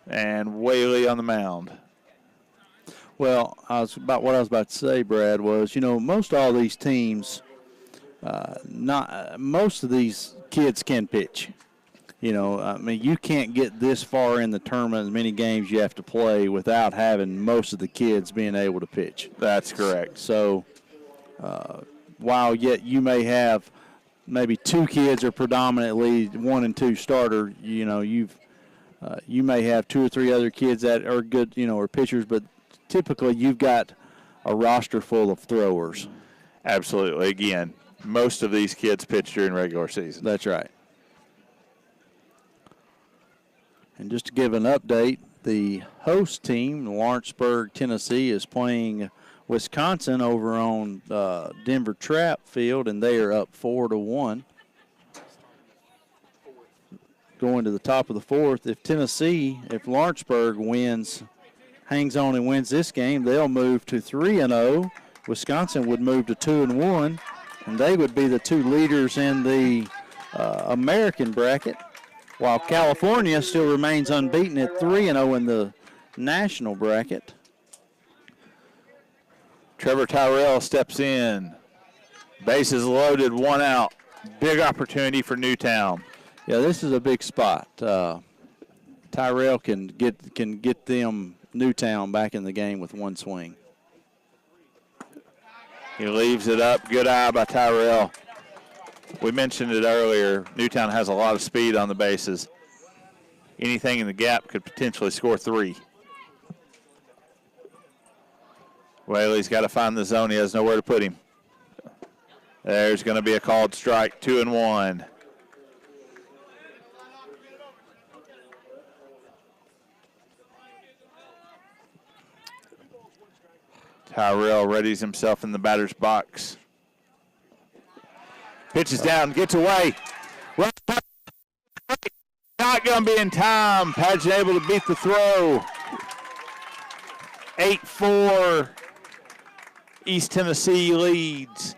And Whaley on the mound.
Well, what I was about to say, Brad, was, most all these teams, most of these kids can pitch. You can't get this far in the tournament, as many games you have to play without having most of the kids being able to pitch.
That's correct.
So, while yet you may have maybe two kids are predominantly 1 and 2 starter, you may have 2 or 3 other kids that are good, or pitchers, but typically you've got a roster full of throwers.
Absolutely. Again, most of these kids pitch during regular season.
That's right. And just to give an update, the host team, Lawrenceburg, Tennessee, is playing Wisconsin over on Denver Trap Field, and they are up 4-1. Going to the top of the 4th. If Lawrenceburg hangs on and wins this game, they'll move to 3-0. Wisconsin would move to 2-1, and they would be the 2 leaders in the American bracket, while California still remains unbeaten at 3-0 in the national bracket.
Trevor Tyrell steps in. Bases loaded, 1 out. Big opportunity for Newtown.
Yeah, this is a big spot. Tyrell can get them Newtown back in the game with 1 swing.
He leaves it up. Good eye by Tyrell. We mentioned it earlier. Newtown has a lot of speed on the bases. Anything in the gap could potentially score 3. Whaley's got to find the zone. He has nowhere to put him. There's going to be a called strike, 2-1. Tyrell readies himself in the batter's box. Pitches down, gets away. Not going to be in time. Padgett able to beat the throw. 8-4. East Tennessee leads.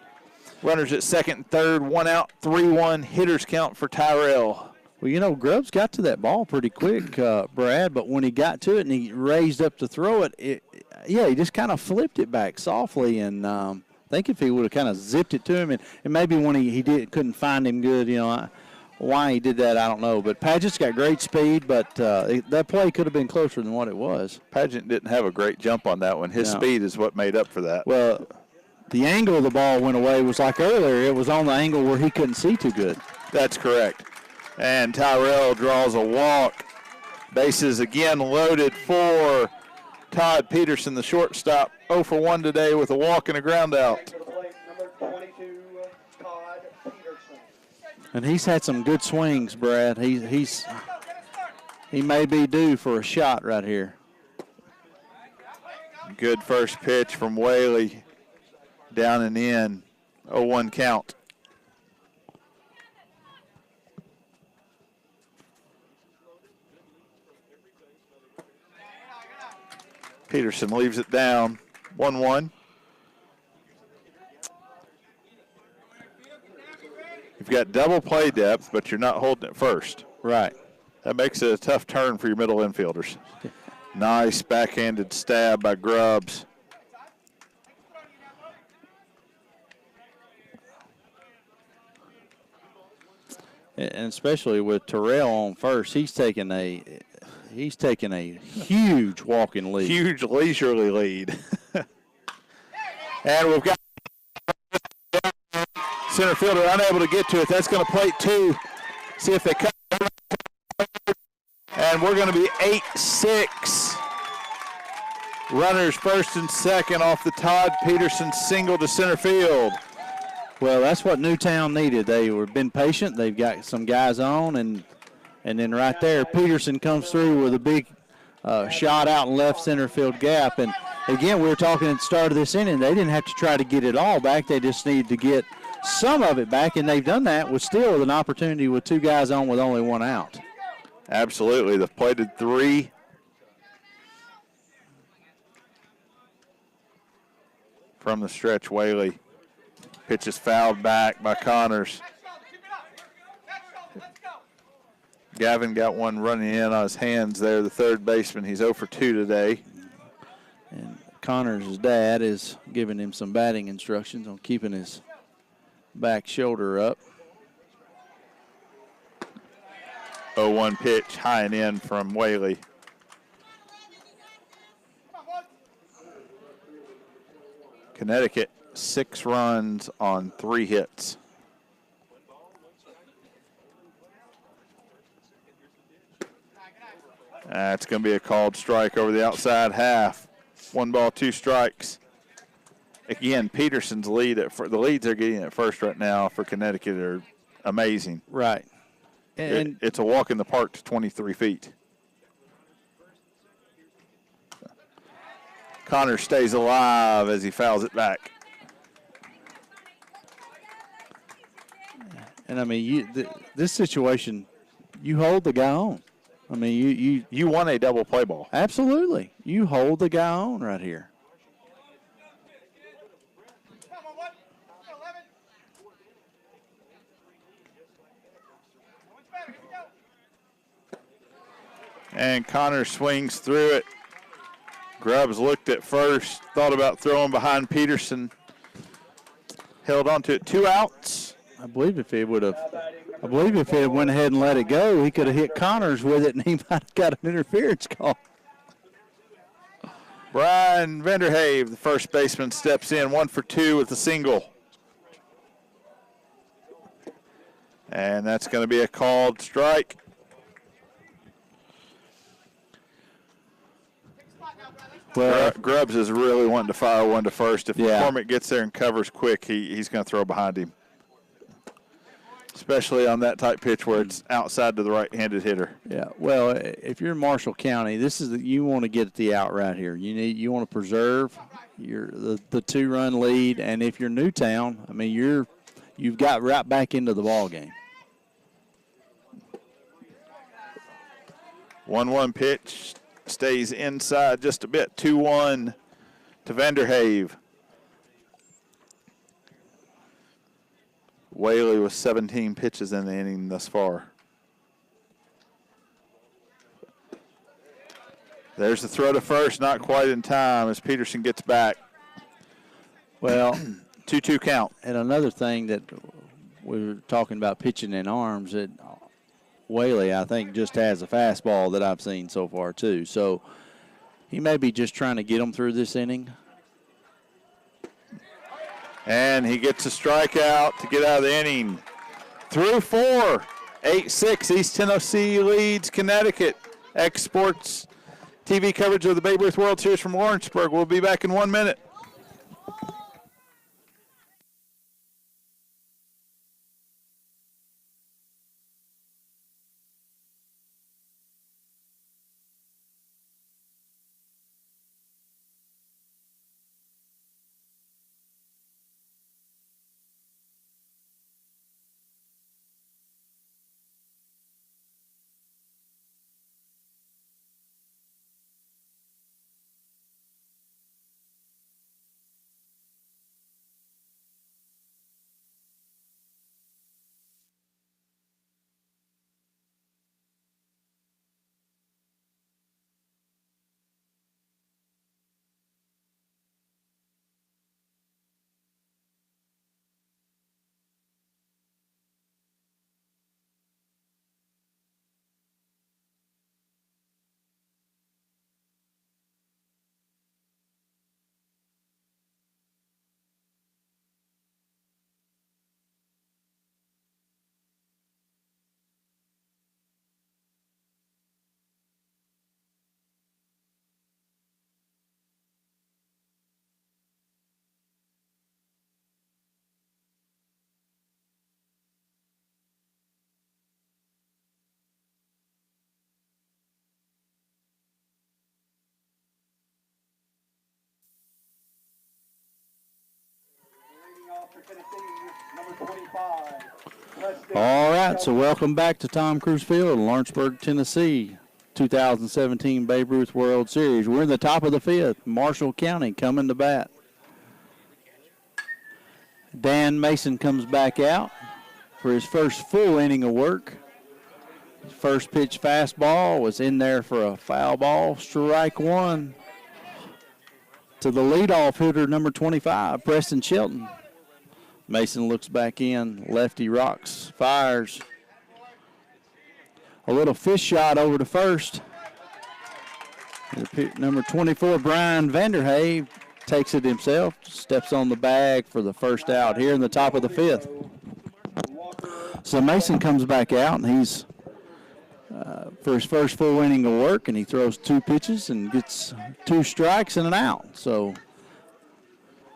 Runners at second and third, 1 out, 3-1. Hitters count for Tyrell.
Well, Grubbs got to that ball pretty quick, Brad, but when he got to it and he raised up to throw it, he just kind of flipped it back softly, and I think if he would have kind of zipped it to him, and maybe when he couldn't find him good, why he did that, I don't know. But Padgett's got great speed, but that play could have been closer than what it was.
Padgett didn't have a great jump on that one. His speed is what made up for that.
Well, the angle of the ball went away. It was like earlier, it was on the angle where he couldn't see too good.
That's correct. And Tyrell draws a walk. Bases again loaded for Todd Peterson, the shortstop, 0 for 1 today with a walk and a ground out.
To the plate, number 22, Todd Peterson.
And he's had some good swings, Brad. He may be due for a shot right here.
Good first pitch from Whaley. Down and in. 0-1 count. Peterson leaves it down. 1-1. You've got double play depth, but you're not holding it first.
Right.
That makes it a tough turn for your middle infielders. Nice backhanded stab by Grubbs.
And especially with Terrell on first, he's taking a huge walking lead.
Huge leisurely lead. And we've got center fielder unable to get to it. That's going to plate 2. See if they cut. And we're going to be 8-6. Runners first and second off the Todd Peterson single to center field.
Well, that's what Newtown needed. They were been patient. They've got some guys on, and then right there, Peterson comes through with a big shot out in left center field gap. And again, we were talking at the start of this inning, they didn't have to try to get it all back. They just needed to get some of it back, and they've done that with still an opportunity with 2 guys on with only 1 out.
Absolutely. They've plated 3. From the stretch, Whaley. Pitch is fouled back by Connors. Gavin got one running in on his hands there, the third baseman. He's 0 for 2 today.
And Connors' dad is giving him some batting instructions on keeping his back shoulder up.
0-1 pitch, high and in from Whaley. Connecticut, 6 runs on 3 hits. That's going to be a called strike over the outside half. 1 ball, 2 strikes. Again, Peterson's lead the leads they're getting at first right now for Connecticut are amazing.
Right. And
It's a walk in the park to 23 feet. Connor stays alive as he fouls it back.
And I mean, this situation, you hold the guy on. I mean,
You won a double play ball.
absolutely, you hold the guy on right here.
And Connor swings through it. Grubbs looked at first, thought about throwing behind Peterson. Held on to it. 2 outs.
I believe if it went ahead and let it go, he could have hit Connors with it, and he might have got an interference call.
Brian Vanderhave, the first baseman, steps in 1 for 2 with a single. And that's going to be a called strike.
Well,
Grubbs is really wanting to fire one to first. If
Yeah.
McCormick gets there and covers quick, he's going to throw behind him. Especially on that type pitch where it's outside to the right-handed hitter.
yeah. Well, if you're in Marshall County, you want to get the out right here. You want to preserve the 2-run lead, and if you're Newtown, I mean you've got right back into the ball game.
1-1 pitch. Stays inside just a bit. 2-1 to Vanderhave. Whaley with 17 pitches in the inning thus far. There's the throw to first, not quite in time as Peterson gets back.
Well,
2-2 count.
and another thing that we were talking about pitching in arms, that Whaley, I think, just has a fastball that I've seen so far, too. So he may be just trying to get him through this inning.
And he gets a strikeout to get out of the inning. Through 4, 8-6, East Tennessee leads Connecticut. Exports TV coverage of the Babe Ruth World Series from Lawrenceburg. We'll be back in 1 minute.
All right, so welcome back to Tom Cruise Field in Lawrenceburg, Tennessee, 2017 Babe Ruth World Series. We're in the top of the fifth. Marshall County coming to bat. Dan Mason comes back out for his first full inning of work. His first pitch fastball was in there for a foul ball. Strike one to the leadoff hitter, number 25, Preston Shelton. Mason looks back in. Lefty rocks, fires. A little fish shot over to first. Number 24, Brian Vanderhey, takes it himself, steps on the bag for the first out here in the top of the fifth. So Mason comes back out, and he's for his first full inning of work, and he throws 2 pitches and gets 2 strikes and an out. So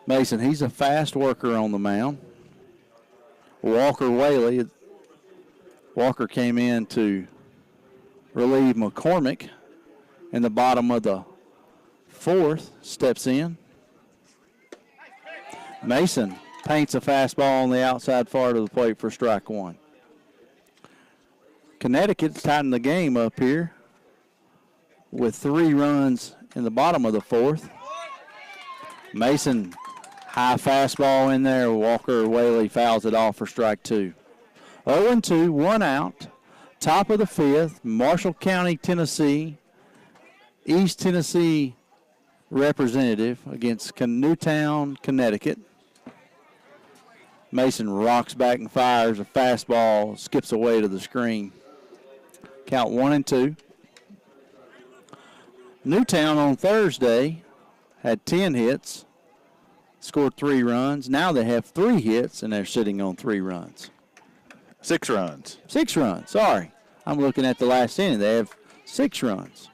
Mason, he's a fast worker on the mound. Walker Whaley. Walker came in to relieve McCormick in the bottom of the 4th, steps in. Mason paints a fastball on the outside part of the plate for strike one. Connecticut's tightened the game up here with 3 runs in the bottom of the 4th. Mason, high fastball in there. Walker Whaley fouls it off for strike 2. 0-2, 1 out. Top of the 5th, Marshall County, Tennessee. East Tennessee representative against Newtown, Connecticut. Mason rocks back and fires a fastball, skips away to the screen. Count 1-2. Newtown on Thursday had 10 hits, scored 3 runs. Now they have 3 hits, and they're sitting on 3 runs.
6 runs.
6 runs, sorry. I'm looking at the last inning. They have 6 runs.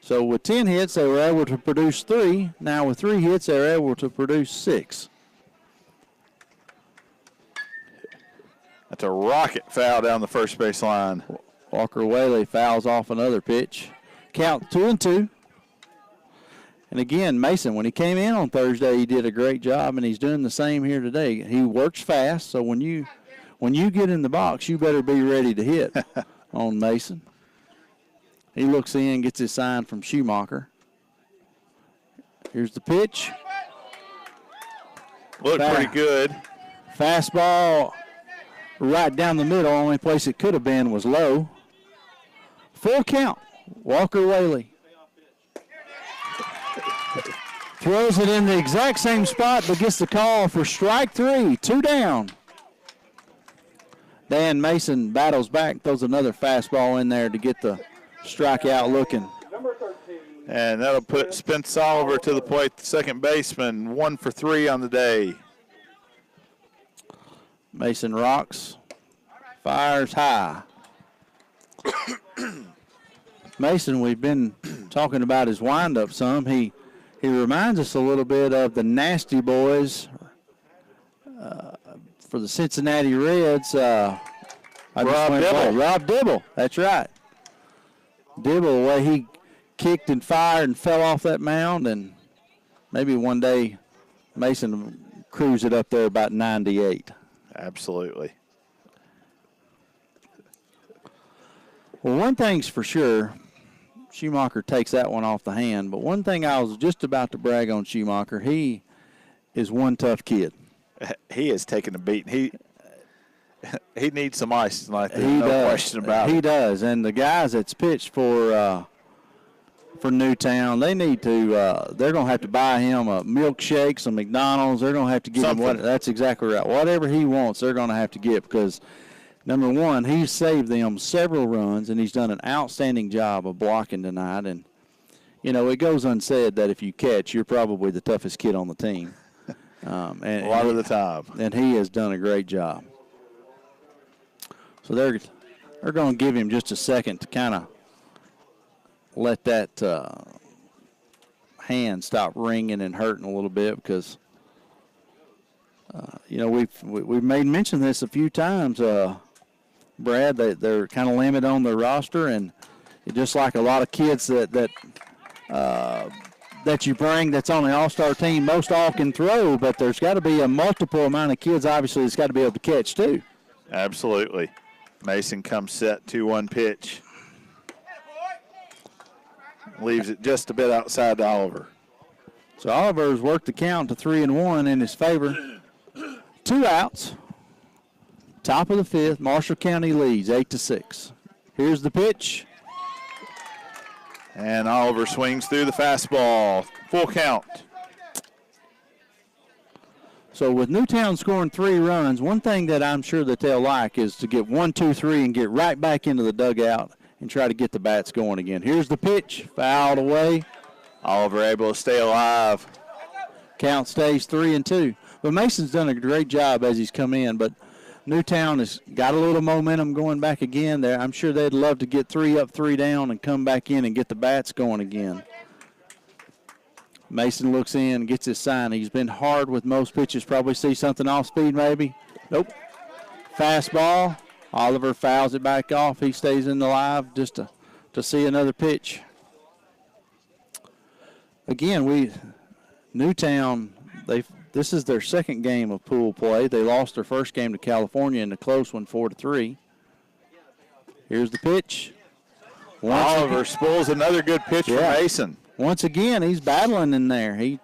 So with 10 hits, they were able to produce 3. Now with 3 hits, they were able to produce 6.
That's a rocket foul down the first base line.
Walker Whaley fouls off another pitch. Count 2-2. And again, Mason, when he came in on Thursday, he did a great job, and he's doing the same here today. He works fast, so when you get in the box, you better be ready to hit on Mason. He looks in, gets his sign from Schumacher. Here's the pitch.
Looked pretty good.
Fastball right down the middle. Only place it could have been was low. Full count. Walker Whaley throws it in the exact same spot, but gets the call for strike 3. 2 down. Dan Mason battles back, throws another fastball in there to get the strikeout looking.
And that'll put Spence Oliver to the plate, the second baseman, 1 for 3 on the day.
Mason rocks, fires high. Mason, we've been talking about his windup some, he reminds us a little bit of the Nasty Boys for the Cincinnati Reds.
Rob Dibble.
Rob Dibble, that's right. Dibble, the way he kicked and fired and fell off that mound, and maybe one day Mason will cruise it up there about 98.
Absolutely.
Well, one thing's for sure, Schumacher takes that one off the hand, but one thing I was just about to brag on Schumacher, he is one tough kid.
He has taken a beating. He needs some ice tonight. There's
He
no
does.
question about
He
it.
does, and the guys that's pitched for Newtown, they need to. They're going to have to buy him a milkshake, some McDonald's. They're going to have to give him what.
Something.
That's exactly right. Whatever he wants, they're going to have to get because, number one, he's saved them several runs, and he's done an outstanding job of blocking tonight. And you know, it goes unsaid that if you catch, you're probably the toughest kid on the team. And,
A lot of the time.
and he has done a great job. So they're going to give him just a second to kind of let that hand stop ringing and hurting a little bit because, you know, we've made mention of this a few times, Brad. They're kind of limited on their roster, and just like a lot of kids that you bring that's on the all-star team, most all can throw, but there's got to be a multiple amount of kids, obviously, that's got to be able to catch too.
Absolutely. Mason comes set, 2-1 pitch. Leaves it just a bit outside to Oliver.
So Oliver's worked the count to 3-1 in his favor. 2 outs. Top of the 5th. Marshall County leads 8-6. Here's the pitch.
And Oliver swings through the fastball. Full count.
So with Newtown scoring 3 runs, one thing that I'm sure that they'll like is to get 1, 2, 3 and get right back into the dugout and try to get the bats going again. Here's the pitch. Fouled away.
Oliver able to stay alive.
Count stays 3-2. But Mason's done a great job as he's come in, but Newtown has got a little momentum going back again there. I'm sure they'd love to get 3 up, 3 down and come back in and get the bats going again. Mason looks in, gets his sign. He's been hard with most pitches. Probably see something off speed maybe. Nope. Fastball. Oliver fouls it back off. He stays in the live just to see another pitch. Again, Newtown, this is their second game of pool play. They lost their first game to California in a close one, 4-3. Here's the pitch.
Oliver spools another good pitch for Mason.
Once again, he's battling in there.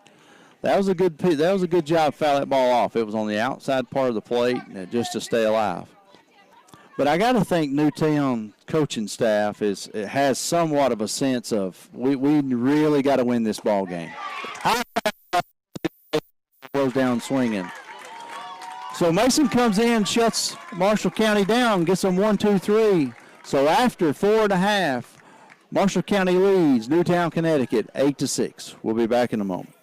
That was a good job to foul that ball off. It was on the outside part of the plate just to stay alive. But I got to think Newtown coaching staff has somewhat of a sense of we really got to win this ball game. Goes down swinging. So Mason comes in, shuts Marshall County down, gets them 1, 2, 3. So after 4.5, Marshall County leads Newtown, Connecticut, 8-6. We'll be back in a moment.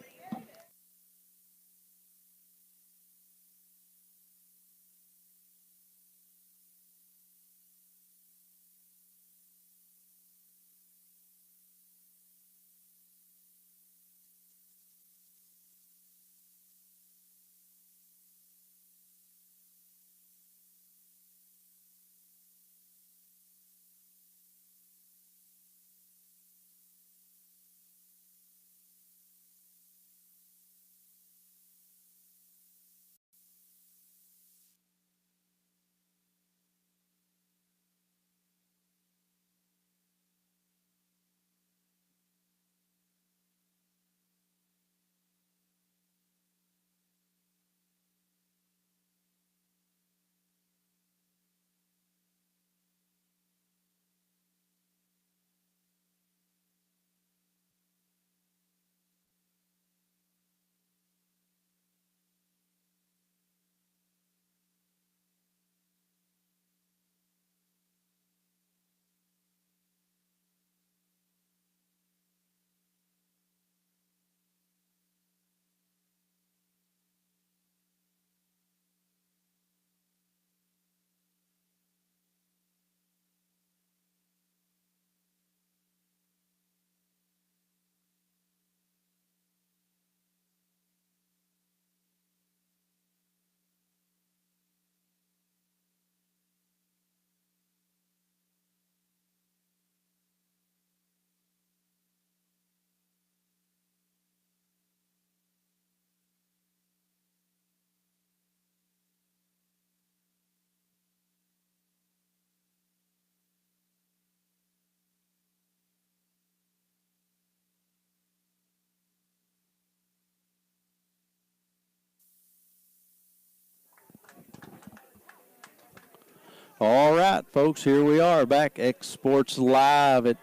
All right, folks, here we are back X Sports Live at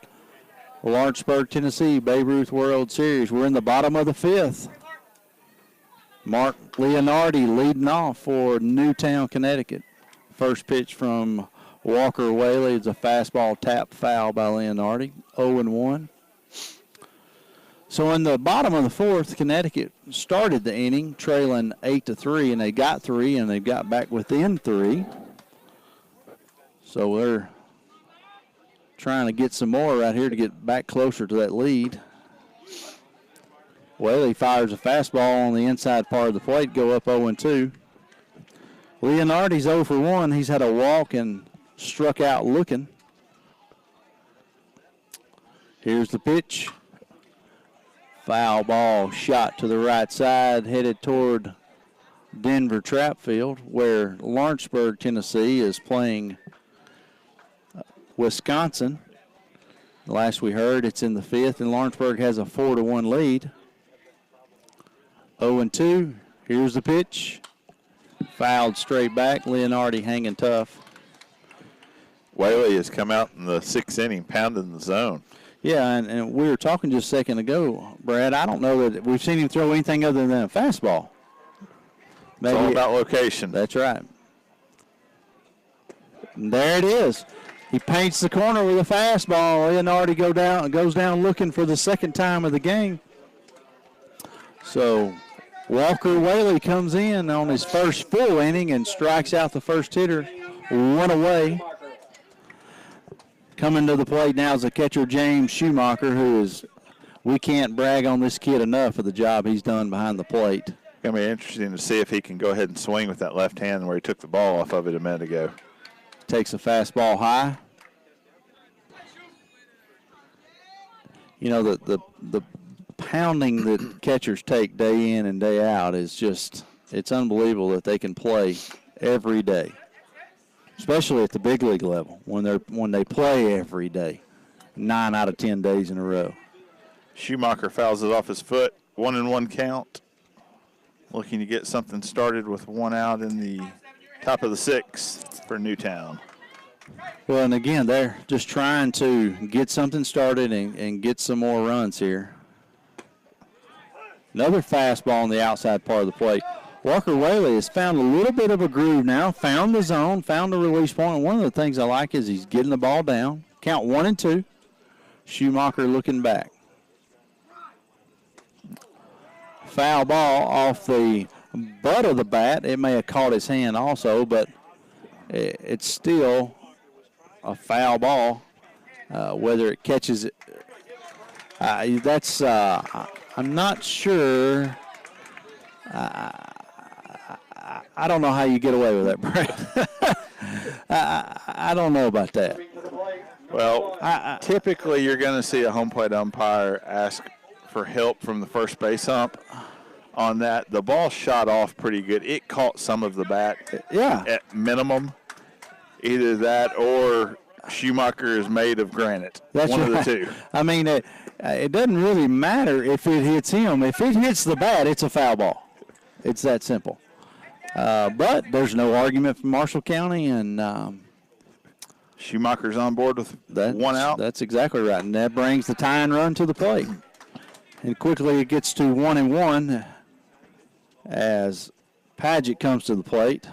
Lawrenceburg, Tennessee, Babe Ruth World Series. We're in the bottom of the 5th. Mark Leonardi leading off for Newtown, Connecticut. First pitch from Walker Whaley is a fastball tap foul by Leonardi, 0-1. So in the bottom of the 4th, Connecticut started the inning trailing 8-3, and they got 3, and they got back within 3. So we're trying to get some more right here to get back closer to that lead. Whaley fires a fastball on the inside part of the plate, go up 0-2. Leonardi's 0 for 1. He's had a walk and struck out looking. Here's the pitch. Foul ball shot to the right side, headed toward Denver Trap Field, where Lawrenceburg, Tennessee is playing Wisconsin. Last we heard, it's in the 5th, and Lawrenceburg has a 4-1 lead. 0-2. Here's the pitch. Fouled straight back. Leonardi hanging tough.
Whaley has come out in the 6th inning, pounding the zone.
Yeah, and we were talking just a second ago, Brad. I don't know that we've seen him throw anything other than a fastball.
Maybe, it's all about location.
That's right. And there it is. He paints the corner with a fastball. Leonardi goes down looking for the second time of the game. So Walker Whaley comes in on his first full inning and strikes out the first hitter, 1 away. Coming to the plate now is the catcher, James Schumacher, we can't brag on this kid enough for the job he's done behind the plate.
It's going to be interesting to see if he can go ahead and swing with that left hand where he took the ball off of it a minute ago.
Takes a fastball high. You know, the pounding that catchers take day in and day out is just, it's unbelievable that they can play every day. Especially at the big league level, when they play every day, 9 out of 10 days in a row.
Schumacher fouls it off his foot, 1-1 count. Looking to get something started with 1 out in the top of the 6th for Newtown.
Well, and again, they're just trying to get something started and get some more runs here. Another fastball on the outside part of the plate. Walker Whaley has found a little bit of a groove now, found the zone, found the release point. One of the things I like is he's getting the ball down. Count 1-2. Schumacher looking back. Foul ball off the butt of the bat. It may have caught his hand also, but it's still a foul ball. Whether it catches it, I'm not sure. I don't know how you get away with that, Brad. I don't know about that.
Well, typically you're going to see a home plate umpire ask for help from the first base ump on that. The ball shot off pretty good. It caught some of the bat.
Yeah.
At minimum, either that or Schumacher is made of granite.
That's
one
right.
of the two.
I mean, it doesn't really matter if it hits him. If it hits the bat, it's a foul ball. It's that simple. But there's no argument from Marshall County, and
Schumacher's on board with 1 out.
That's exactly right, and that brings the tying run to the plate. And quickly it gets to 1-1 as Paget comes to the plate.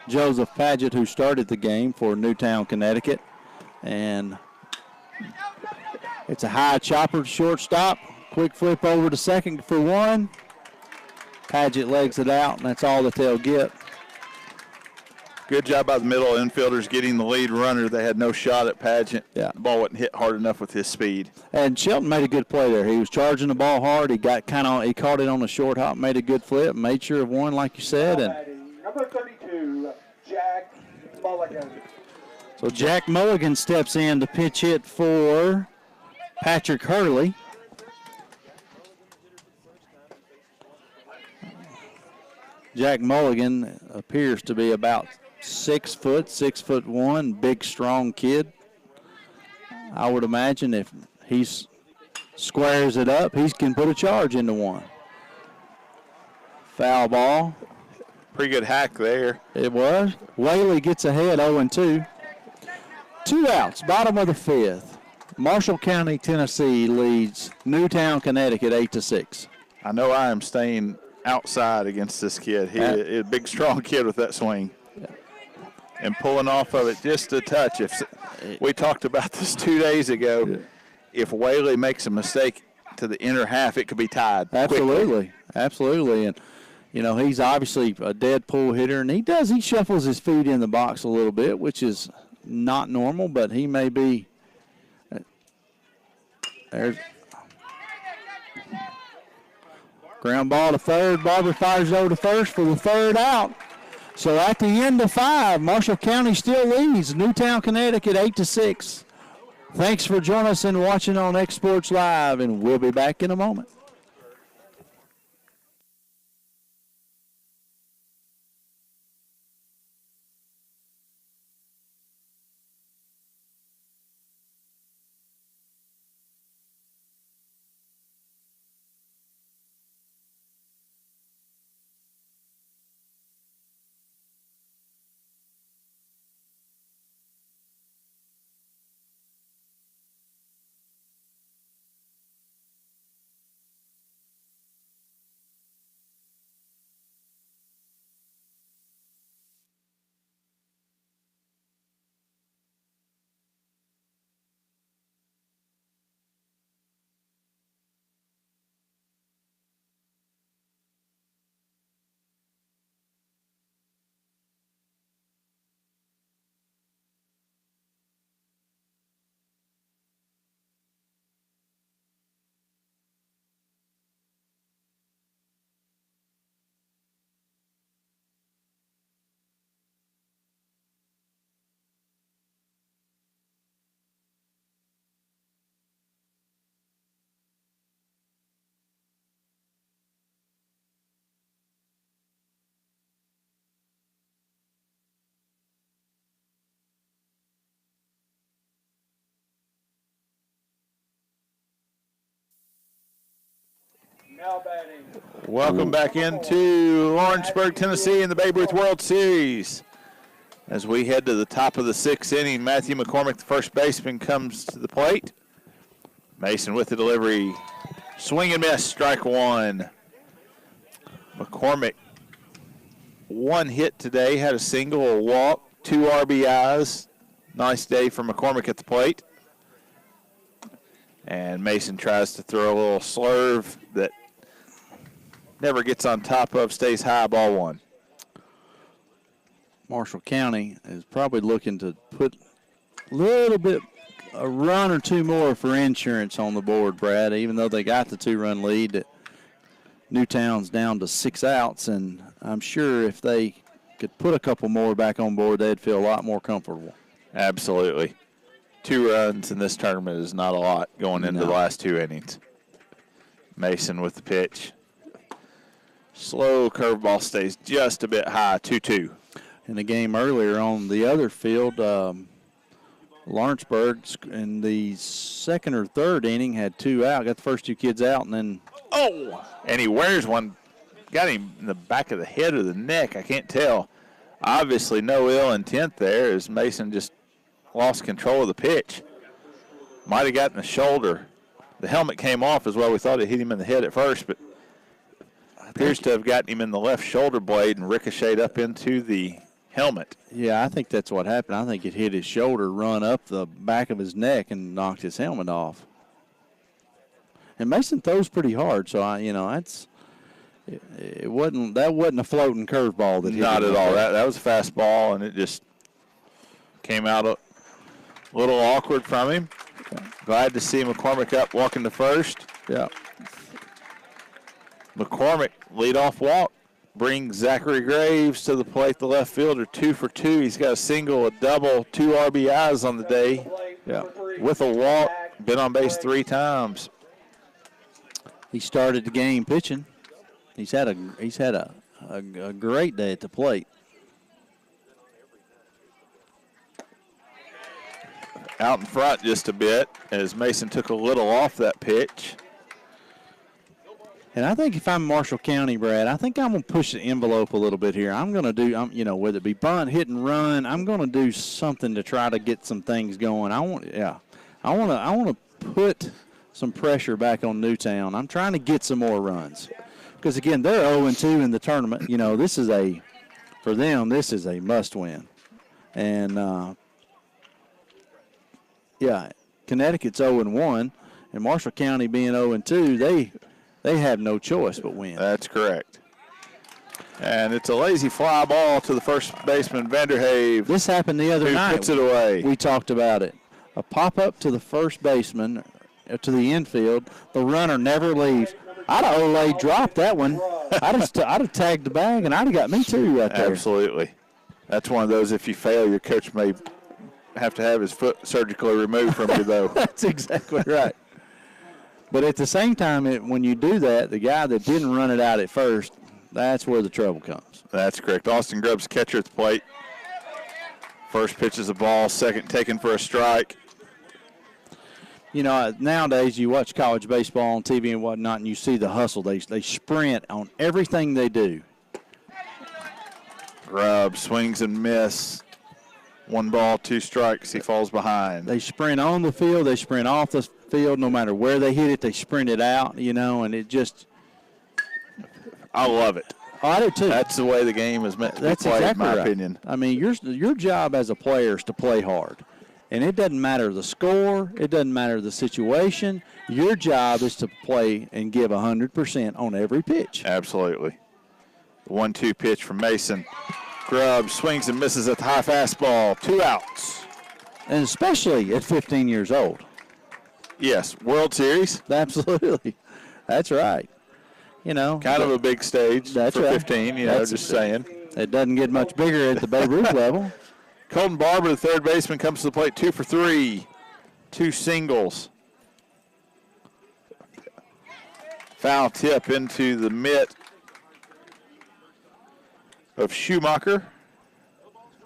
Joseph Paget, who started the game for Newtown, Connecticut. And it's a high chopper to shortstop. Quick flip over to second for 1. Paget legs it out, and that's all that they'll get.
Good job by the middle infielders getting the lead runner. They had no shot at Paget.
Yeah.
The ball wasn't hit hard enough with his speed.
And Shelton made a good play there. He was charging the ball hard. He caught it on a short hop, made a good flip, made sure of 1, like you said. And
number 32, Jack Mulligan.
so Jack Mulligan steps in to pitch hit for Patrick Hurley. Jack Mulligan appears to be about 6 foot, 6'1", big, strong kid. I would imagine if he squares it up, he can put a charge into 1. Foul ball.
Pretty good hack there.
It was. Whaley gets ahead 0-2. 2 outs, bottom of the 5th. Marshall County, Tennessee leads Newtown, Connecticut 8-6.
I know I am staying outside against this kid. He is a big, strong kid with that swing. And pulling off of it just a touch. If we talked about this 2 days ago. Yeah. If Whaley makes a mistake to the inner half, it could be tied.
Absolutely.
Quickly.
Absolutely. And, you know, he's obviously a dead pull hitter, and he shuffles his feet in the box a little bit, which is not normal, but he may be. There's ground ball to third. Barber fires over to first for the 3rd out. So at the end of 5, Marshall County still leads Newtown, Connecticut 8-6. Thanks for joining us and watching on X Sports Live, and we'll be back in a moment.
Welcome back into Lawrenceburg, Tennessee in the Babe Ruth World Series. As we head to the top of the 6th inning, Matthew McCormick, the first baseman, comes to the plate. Mason with the delivery. Swing and miss, strike 1. McCormick, 1 hit today, had a single, a walk, 2 RBIs. Nice day for McCormick at the plate. And Mason tries to throw a little slurve that never gets on top of, stays high, ball 1.
Marshall County is probably looking to put a little bit, a run or 2 more for insurance on the board, Brad, even though they got the 2-run lead. Newtown's down to 6 outs, and I'm sure if they could put a couple more back on board, they'd feel a lot more comfortable.
Absolutely. 2 runs in this tournament is not a lot going into the last 2 innings. Mason with the pitch. Slow curveball stays just a bit high, 2-2.
In the game earlier on the other field, Lawrenceburg in the 2nd or 3rd inning had 2 out, got the first 2 kids out, and then.
Oh! And he wears one, got him in the back of the head or the neck, I can't tell. Obviously no ill intent there as Mason just lost control of the pitch. Might have gotten the shoulder. The helmet came off as well. We thought it hit him in the head at first, but appears to have gotten him in the left shoulder blade and ricocheted up into the helmet.
Yeah, I think that's what happened. I think it hit his shoulder, run up the back of his neck, and knocked his helmet off. And Mason throws pretty hard, so it wasn't a floating curveball that hit him.
Not at all. That was a fastball, and it just came out a little awkward from him. Glad to see McCormick up walking to first.
Yeah.
McCormick, leadoff walk, brings Zachary Graves to the plate, the left fielder, 2 for 2. He's got a single, a double, 2 RBIs on the day.
Yeah.
With a walk, been on base 3 times.
He started the game pitching. He's had a great day at the plate.
Out in front just a bit as Mason took a little off that pitch.
And I think if I'm Marshall County, Brad, I think I'm going to push the envelope a little bit here. I'm going to do, whether it be bunt, hit and run, I'm going to do something to try to get some things going. I want to put some pressure back on Newtown. I'm trying to get some more runs. Because, again, they're 0-2 in the tournament. For them, this is a must-win. And, Connecticut's 0-1, and Marshall County being 0-2, they have no choice but win.
That's correct. And it's a lazy fly ball to the first baseman, Vanderhave.
This happened the other night.
Who puts it away.
We talked about it. A pop-up to the first baseman, to the infield. The runner never leaves. I'd have Olay dropped that one. I'd have tagged the bag, and I'd have got me too right there.
Absolutely. That's one of those, if you fail, your coach may have to have his foot surgically removed from you, though.
That's exactly right. But at the same time, when you do that, the guy that didn't run it out at first, that's where the trouble comes.
That's correct. Austin Grubbs, catcher at the plate. First pitch is a ball, second taken for a strike.
Nowadays you watch college baseball on TV and whatnot, and you see the hustle. They sprint on everything they do.
Grubbs swings and miss. 1 ball, 2 strikes. He falls behind.
They sprint on the field. They sprint off the field. No matter where they hit it, they sprint it out, and it just.
I love it.
Oh, I do too.
That's the way the game is meant to be played,
exactly
in my
right.
opinion.
I mean, your job as a player is to play hard. And it doesn't matter the score. It doesn't matter the situation. Your job is to play and give 100% on every pitch.
Absolutely. The 1-2 pitch from Mason. Grubbs swings and misses at the high fastball. 2 outs.
And especially at 15 years old.
Yes, World Series.
Absolutely. That's right. Kind
of a big stage
that's
for
right.
15, just saying.
It doesn't get much bigger at the Babe Ruth level.
Colton Barber, the third baseman, comes to the plate 2 for 3. 2 singles. Foul tip into the mitt of Schumacher.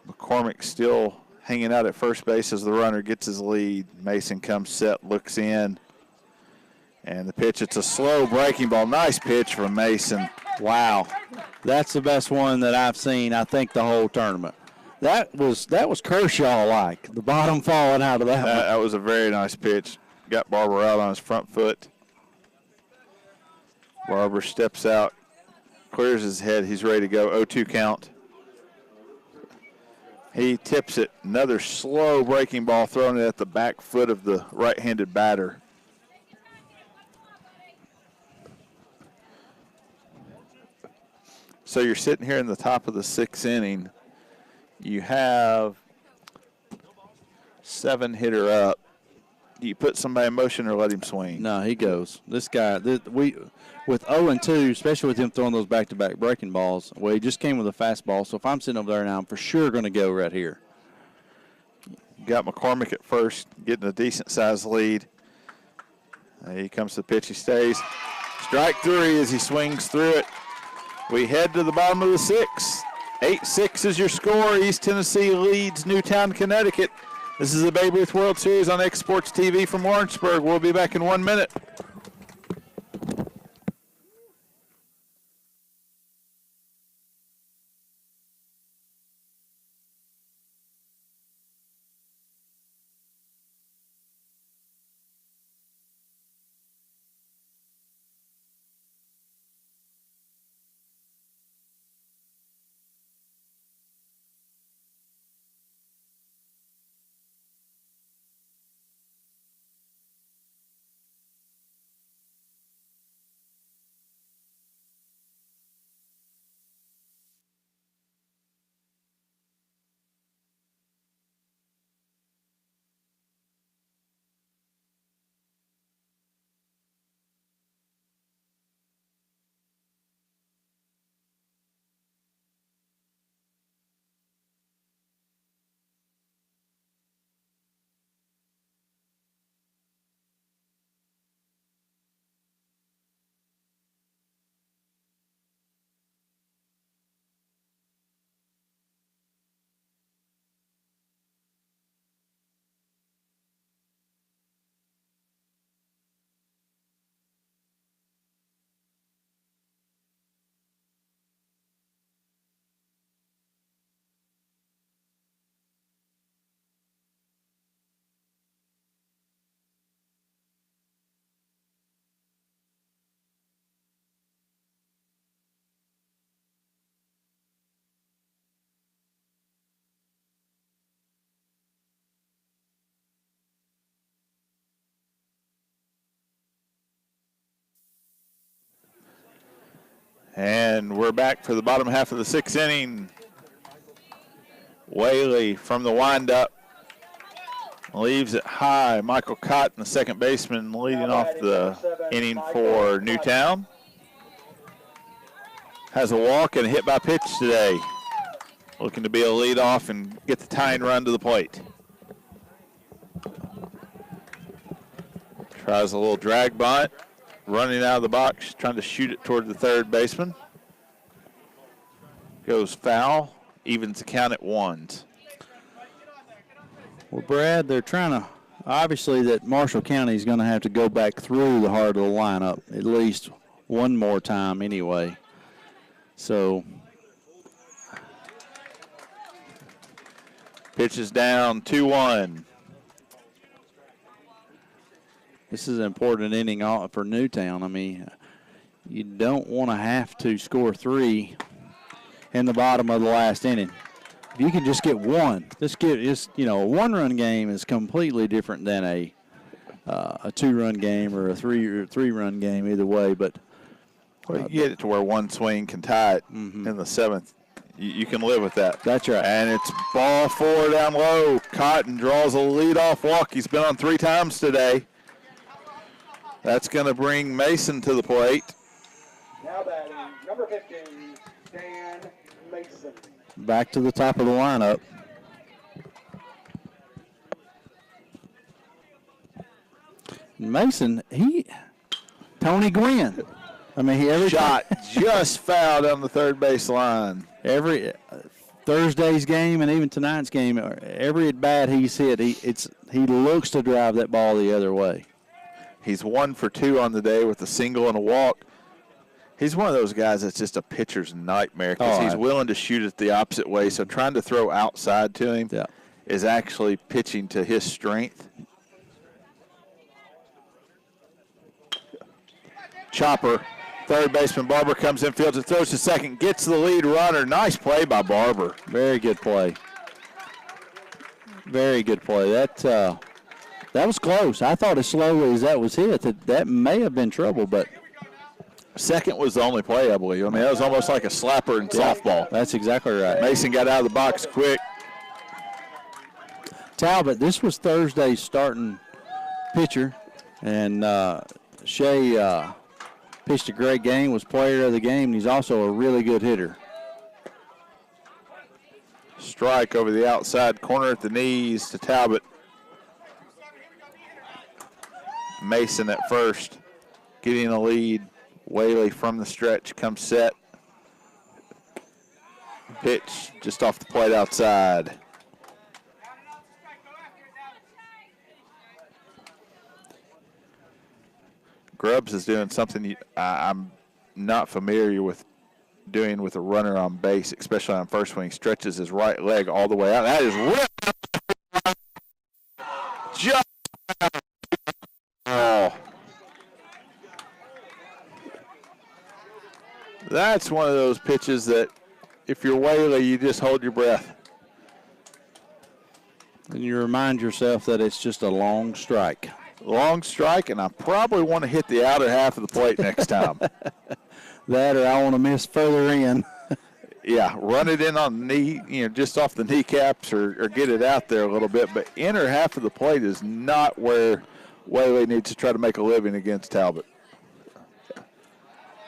McCormick still hanging out at first base as the runner gets his lead. Mason comes set, looks in. And the pitch, it's a slow breaking ball. Nice pitch from Mason.
Wow. That's the best one that I've seen, I think, the whole tournament. That was Kershaw-like, the bottom falling out of that one.
That was a very nice pitch. Got Barber out on his front foot. Barber steps out, clears his head. He's ready to go. 0-2 count. He tips it. Another slow breaking ball thrown at the back foot of the right-handed batter. So you're sitting here in the top of the 6th inning. You have 7 hitter up. Do you put somebody in motion or let him swing?
No, he goes. This guy, with 0-2, especially with him throwing those back-to-back breaking balls, well, he just came with a fastball. So if I'm sitting over there now, I'm for sure going to go right here.
Got McCormick at first, getting a decent-sized lead. He comes to the pitch. He stays. Strike 3 as he swings through it. We head to the bottom of the 6th. 8-6 is your score. East Tennessee leads Newtown, Connecticut. This is the Babe Ruth World Series on X Sports TV from Lawrenceburg. We'll be back in 1 minute. And we're back for the bottom half of the 6th inning. Whaley from the windup leaves it high. Michael Cotton, the second baseman, leading off the inning for Newtown. Has a walk and a hit by pitch today. Looking to be a leadoff and get the tying run to the plate. Tries a little drag bunt. Running out of the box, trying to shoot it toward the third baseman. Goes foul, evens the count at 1.
Well, Brad, they're trying to, obviously that Marshall County is going to have to go back through the heart of the lineup at least one more time anyway. So.
Pitch is down, 2-1.
This is an important inning for Newtown. I mean, you don't want to have to score 3 in the bottom of the last inning. If you can just get one, a one-run game is completely different than a 2-run game or a three-run game either way. But
well, you get it to where one swing can tie it in the 7th. You can live with that.
That's right.
And it's ball 4 down low. Cotton draws a leadoff walk. He's been on 3 times today. That's going to bring Mason to the plate.
Now batting, number 15, Dan Mason.
Back to the top of the lineup. Mason, Tony Gwynn. I mean, every
shot just fouled on the third base line.
Every Thursday's game and even tonight's game, every at bat he's hit, he looks to drive that ball the other way.
He's 1 for 2 on the day with a single and a walk. He's one of those guys that's just a pitcher's nightmare because he's willing to shoot it the opposite way. So trying to throw outside to him is actually pitching to his strength. Chopper, third baseman Barber comes in, fields it, throws to second, gets the lead runner. Nice play by Barber.
Very good play. Very good play. That was close. I thought as slowly as that was hit, that may have been trouble, but
second was the only play, I believe. I mean, that was almost like a slapper in softball.
That's exactly right.
Mason got out of the box quick.
Talbot, this was Thursday's starting pitcher, and Shea pitched a great game, was player of the game, and he's also a really good hitter.
Strike over the outside corner at the knees to Talbot. Mason at first, getting a lead. Whaley from the stretch comes set. Pitch just off the plate outside. Grubbs is doing something I'm not familiar with doing with a runner on base, especially on first swing. Stretches his right leg all the way out. That is ripped. Just that's one of those pitches that if you're Whaley, you just hold your breath.
And you remind yourself that it's just a long strike.
Long strike, and I probably want to hit the outer half of the plate next time.
That or I want to miss further in.
Yeah, run it in on the knee, just off the kneecaps or get it out there a little bit. But inner half of the plate is not where Whaley needs to try to make a living against Talbot.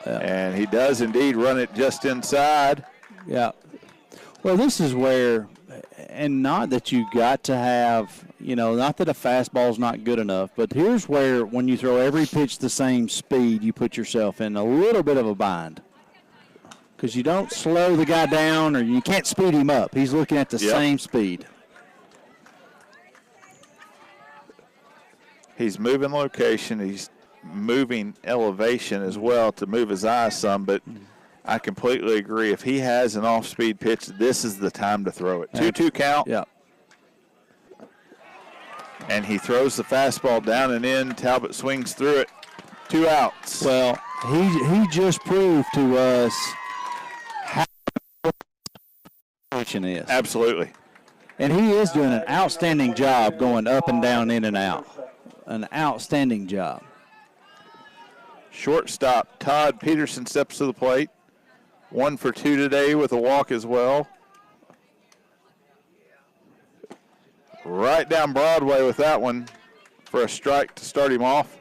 Yeah. And he does indeed run it just inside.
Yeah. Well, this is where, and not that you got to have, not that a fastball's not good enough, but here's where when you throw every pitch the same speed, you put yourself in a little bit of a bind. Because you don't slow the guy down or you can't speed him up. He's looking at the same speed.
He's moving location. He's moving elevation as well to move his eyes some, but I completely agree. If he has an off-speed pitch, this is the time to throw it. 2-2 count.
Yeah.
And he throws the fastball down and in. Talbot swings through it. 2 outs.
Well, he just proved to us how pitching is.
Absolutely.
And he is doing an outstanding job going up and down, in and out. An outstanding job.
Shortstop Todd Peterson steps to the plate. 1 for 2 today with a walk as well. Right down Broadway with that one for a strike to start him off.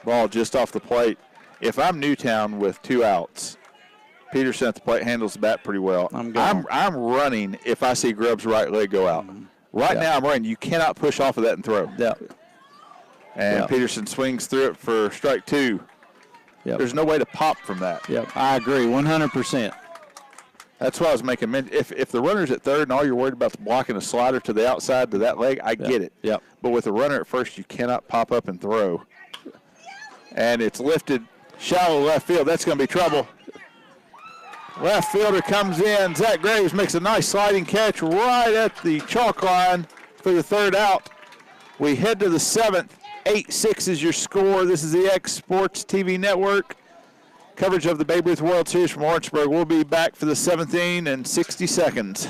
Ball just off the plate. If I'm Newtown with 2 outs, Peterson at the plate handles the bat pretty well. I'm running if I see Grubb's right leg go out. Right now I'm running. You cannot push off of that and throw. And Peterson swings through it for strike 2. There's no way to pop from that.
I agree 100%.
That's why I was making mention. If the runner's at third and all you're worried about is blocking a slider to the outside to that leg, I get it. But with a runner at first, you cannot pop up and throw. And it's lifted shallow left field. That's going to be trouble. Left fielder comes in. Zach Graves makes a nice sliding catch right at the chalk line for the 3rd out. We head to the 7th. 8-6 is your score. This is the X Sports TV Network. Coverage of the Babe Ruth World Series from Orangeburg. We'll be back for the 7th inning in 60 seconds.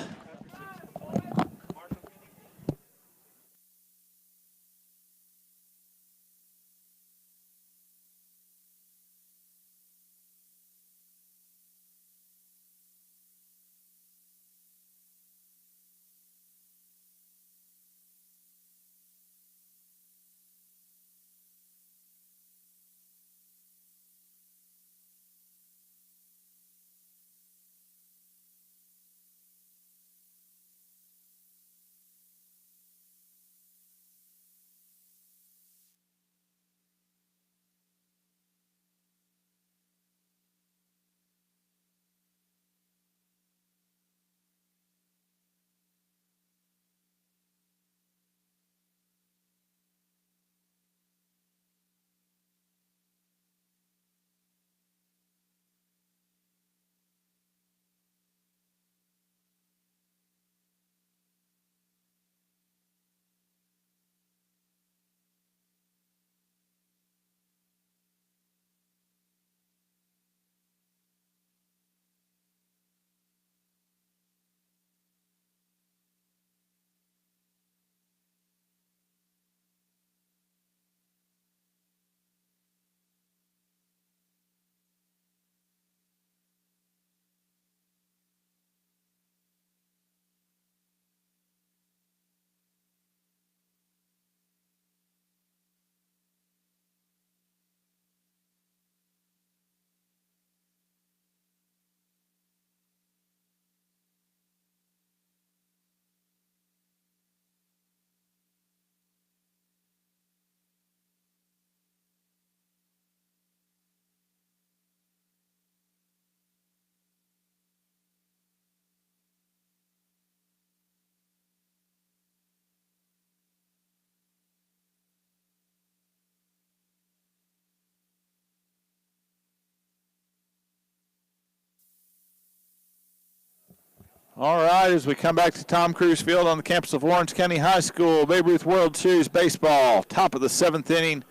All right, as we come back to Tom Cruise Field on the campus of Lawrence County High School, Babe Ruth World Series Baseball, top of the 7th inning.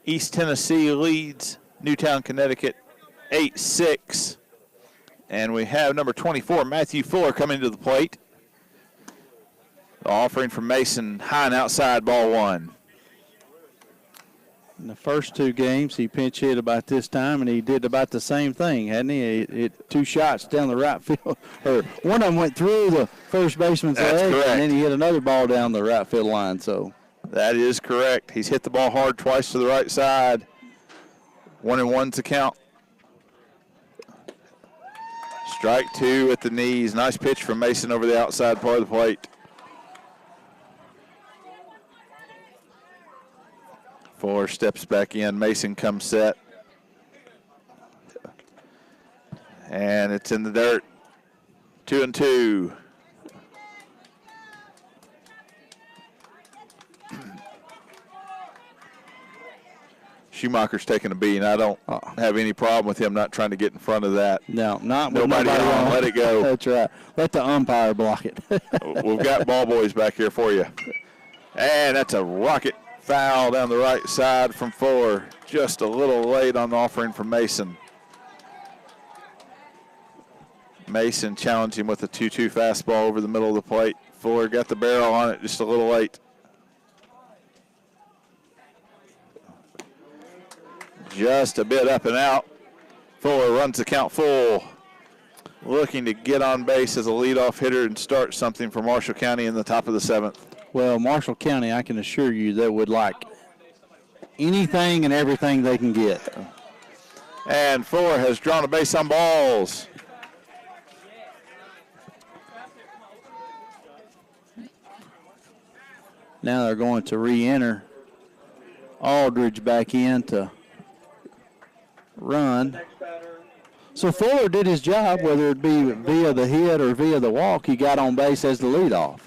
East Tennessee leads Newtown, Connecticut, 8-6. And we have number 24, Matthew Fuller, coming to the plate. The offering from Mason, high and outside, ball 1.
In the first 2 games, he pinch hit about this time, and he did about the same thing, hadn't he? He hit 2 shots down the right field. Or one of them went through the first baseman's leg,
correct.
And then he hit another ball down the right field line. So
that is correct. He's hit the ball hard twice to the right side. 1-1's the count. Strike 2 at the knees. Nice pitch from Mason over the outside part of the plate. Fuller steps back in. Mason comes set. And it's in the dirt. 2-2. Schumacher's taking a beating. I don't have any problem with him not trying to get in front of that.
No, not with
nobody on. Let it go.
That's right. Let the umpire block it.
We've got ball boys back here for you. And that's a rocket foul down the right side from Fuller. Just a little late on the offering from Mason. Mason challenged him with a 2-2 fastball over the middle of the plate. Fuller got the barrel on it just a little late. Just a bit up and out. Fuller runs the count full. Looking to get on base as a leadoff hitter and start something for Marshall County in the top of the 7th.
Well, Marshall County, I can assure you, they would like anything and everything they can get.
And Fuller has drawn a base on balls.
Now they're going to re-enter Aldridge back in to run. So Fuller did his job, whether it be via the hit or via the walk. He got on base as the leadoff.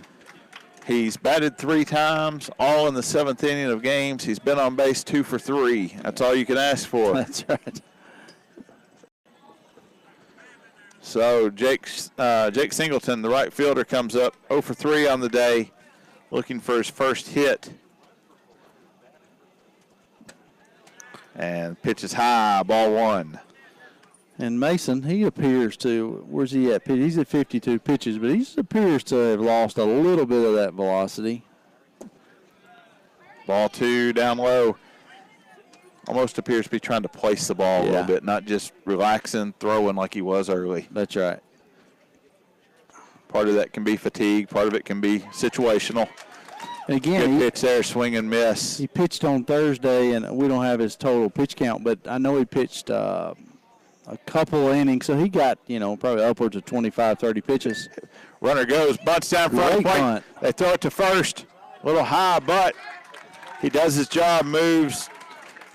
He's batted 3 times, all in the 7th inning of games. He's been on base 2 for 3. That's all you can ask for.
That's right.
So Jake Singleton, the right fielder, comes up 0 for 3 on the day, looking for his first hit. And pitches high, ball 1.
And Mason, he appears to, where's he at? He's at 52 pitches, but he appears to have lost a little bit of that velocity.
Ball 2 down low. Almost appears to be trying to place the ball a little bit, not just relaxing, throwing like he was early.
That's right.
Part of that can be fatigue. Part of it can be situational.
And again,
good pitch there, swing and miss.
He pitched on Thursday, and we don't have his total pitch count, but I know he pitched a couple innings, so he got, probably upwards of 25, 30 pitches.
Runner goes, bunts down front of the plate.
Bunt.
They throw it to first. A little high, but he does his job, moves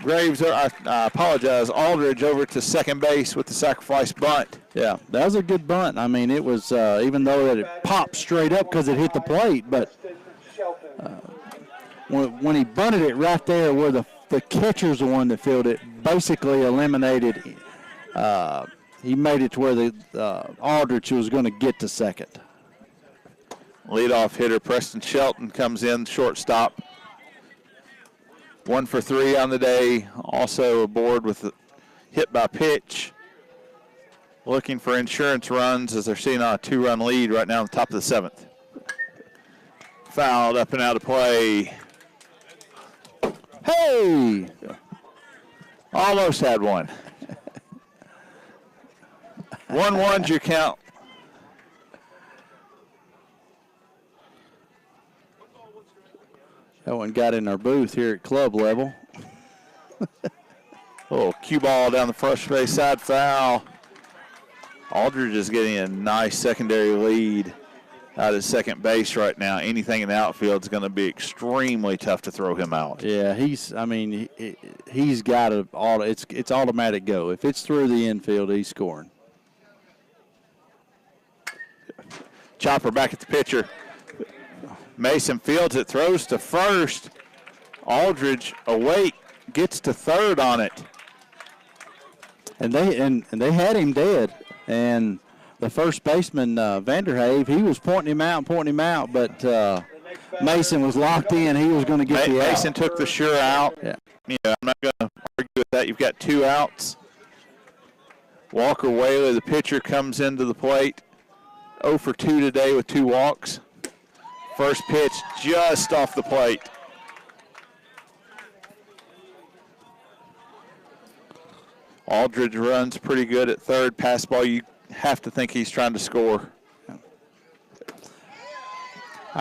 Graves, I apologize, Aldridge over to second base with the sacrifice bunt.
Yeah, that was a good bunt. I mean, it was, even though it popped straight up because it hit the plate, but when he bunted it right there where the catcher's the one that fielded it, basically eliminated, he made it to where the Aldridge was going to get to second.
Leadoff hitter Preston Shelton comes in, shortstop. 1 for 3 on the day, also aboard with a hit by pitch. Looking for insurance runs as they're sitting on a 2-run lead right now on the top of the 7th. Fouled up and out of play.
Hey!
Almost had one. 1-1's your count.
That one got in our booth here at club level.
Little cue ball down the first base side, foul. Aldridge is getting a nice secondary lead out at second base right now. Anything in the outfield is going to be extremely tough to throw him out.
Yeah, he's got it's automatic go. If it's through the infield, he's scoring.
Chopper back at the pitcher. Mason fields it, throws to first. Aldridge awake, gets to third on it.
And they had him dead. And the first baseman, Vanderhave, he was pointing him out, but Mason was locked in. He was going to get the out.
Mason took the sure out.
Yeah.
I'm not going to argue with that. You've got 2 outs. Walker Whaley, the pitcher, comes into the plate. 0 for 2 today with 2 walks. First pitch just off the plate. Aldridge runs pretty good at third. Pass ball, you have to think he's trying to score.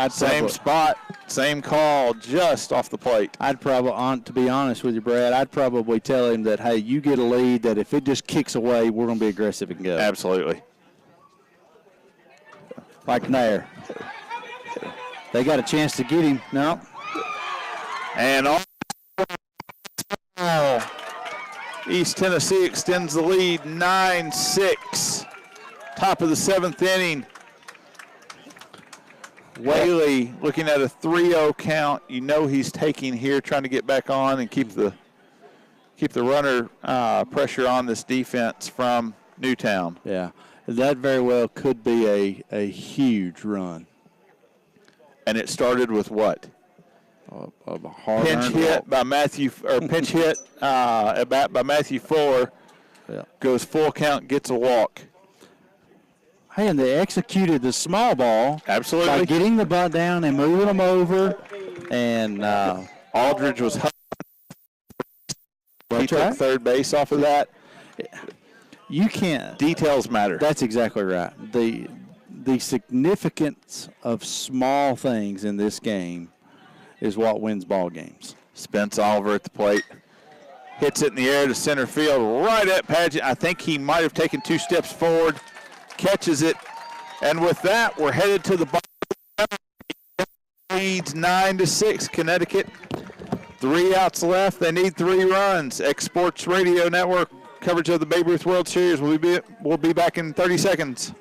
Same spot, same call, just off the plate.
I'd probably, to be honest with you, Brad, I'd probably tell him that, hey, you get a lead, that if it just kicks away, we're going to be aggressive and go.
Absolutely.
Like Nair. They got a chance to get him. No.
And East Tennessee extends the lead 9-6. Top of the 7th inning. Whaley looking at a 3-0 count. You know he's taking here, trying to get back on and keep the runner pressure on this defense from Newtown.
Yeah, that very well could be a huge run.
And it started with what?
A hard
pinch hit by Matthew, or pinch hit at bat by Matthew Fuller.
Yeah.
Goes full count, gets a walk.
Hey, and they executed the small ball
Absolutely.
by getting the bunt down and moving them over. And
Aldridge was he
that's
took
right.
third base off of that.
You can't.
Details matter.
That's exactly right. The significance of small things in this game is what wins ball games.
Spence Oliver at the plate. Hits it in the air to center field, right at Paget. I think he might have taken 2 steps forward. Catches it. And with that, we're headed to the bottom. Leads 9-6, Connecticut. 3 outs left. They need 3 runs. Exports Radio Network coverage of the Babe Ruth World Series. We'll be back in 30 seconds.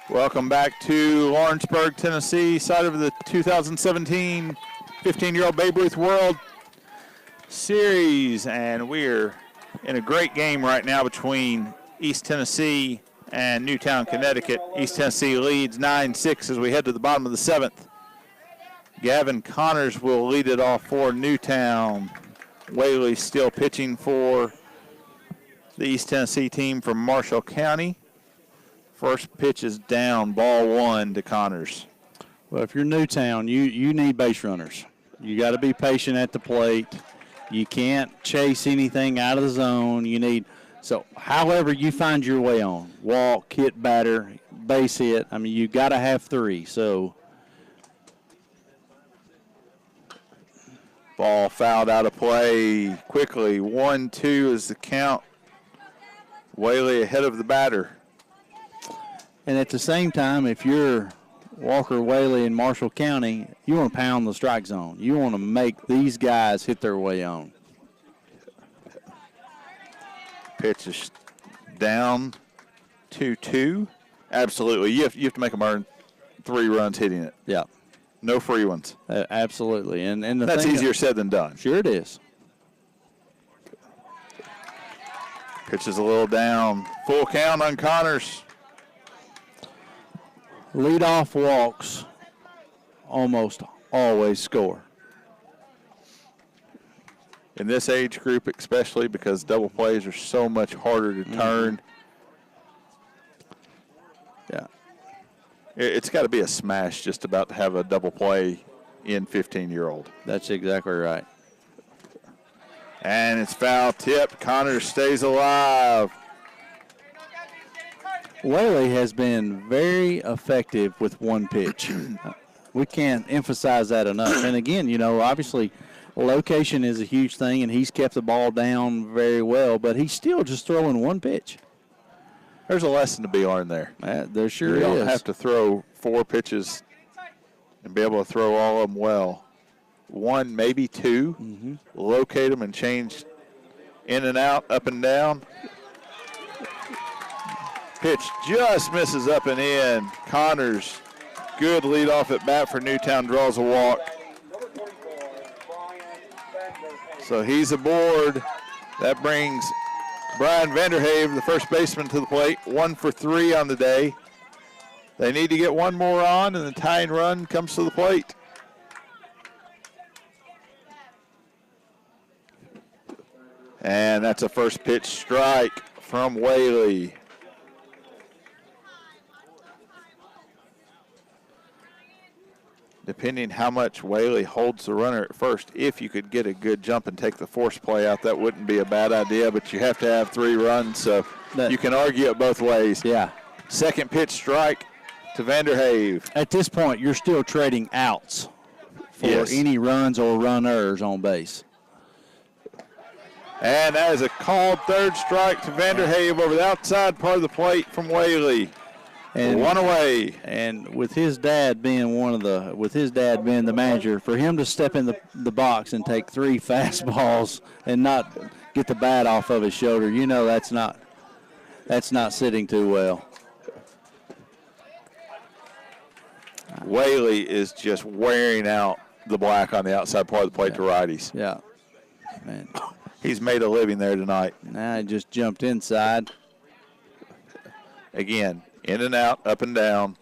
Welcome back to Lawrenceburg, Tennessee, side of the 2017 15-year-old Babe Ruth World Series. And we're in a great game right now between East Tennessee and Newtown, Connecticut. East Tennessee leads 9-6 as we head to the bottom of the 7th. Gavin Connors will lead it off for Newtown. Whaley still pitching for the East Tennessee team from Marshall County. First pitch is down, ball 1 to Connors.
Well, if you're Newtown, you need base runners. You got to be patient at the plate. You can't chase anything out of the zone. So however you find your way on, walk, hit batter, base hit, I mean, you got to have 3. So
Ball fouled out of play quickly. 1-2 is the count. Whaley ahead of the batter.
and at the same time, if you're Walker, Whaley, and Marshall County, you want to pound the strike zone. You want to make these guys hit their way on.
Pitch is down 2-2. Absolutely. You have to make them earn 3 runs hitting it.
Yeah.
No free ones.
Absolutely. And
that's easier said than done.
Sure it is.
Pitch is a little down. Full count on Connors.
Leadoff walks almost always score.
In this age group especially, because double plays are so much harder to turn.
Yeah.
It's got to be a smash just about to have a double play in 15-year-old.
That's exactly right.
And it's foul tip. Connors stays alive.
Whaley has been very effective with one pitch. We can't emphasize that enough. And again, obviously location is a huge thing, and he's kept the ball down very well, but he's still just throwing one pitch.
There's a lesson to be learned there.
There sure
You
is.
don't have to throw 4 pitches and be able to throw all of them well. 1, maybe 2. Locate them and change in and out, up and down. Pitch just misses up and in. Connors good leadoff at bat for Newtown, draws a walk.
Number 24, Brian Vanderhage.
So he's aboard. That brings Brian Vanderhave, the first baseman, to the plate. 1 for 3 on the day. They need to get one more on, and the tying run comes to the plate. And that's a first pitch strike from Whaley. Depending how much Whaley holds the runner at first, if you could get a good jump and take the force play out, that wouldn't be a bad idea, but you have to have 3 runs, so you can argue it both ways.
Yeah.
Second pitch strike to Vanderhave.
At this point, you're still trading outs for any runs or runners on base.
And that is a called third strike to Vanderhave over the outside part of the plate from Whaley. And 1 away.
And with his dad being the manager, for him to step in the box and take 3 fastballs and not get the bat off of his shoulder, you know that's not sitting too well.
Whaley is just wearing out the black on the outside part of the plate to righties.
Yeah. Man.
He's made a living there tonight.
Now he just jumped inside.
Again, in and out, up and down.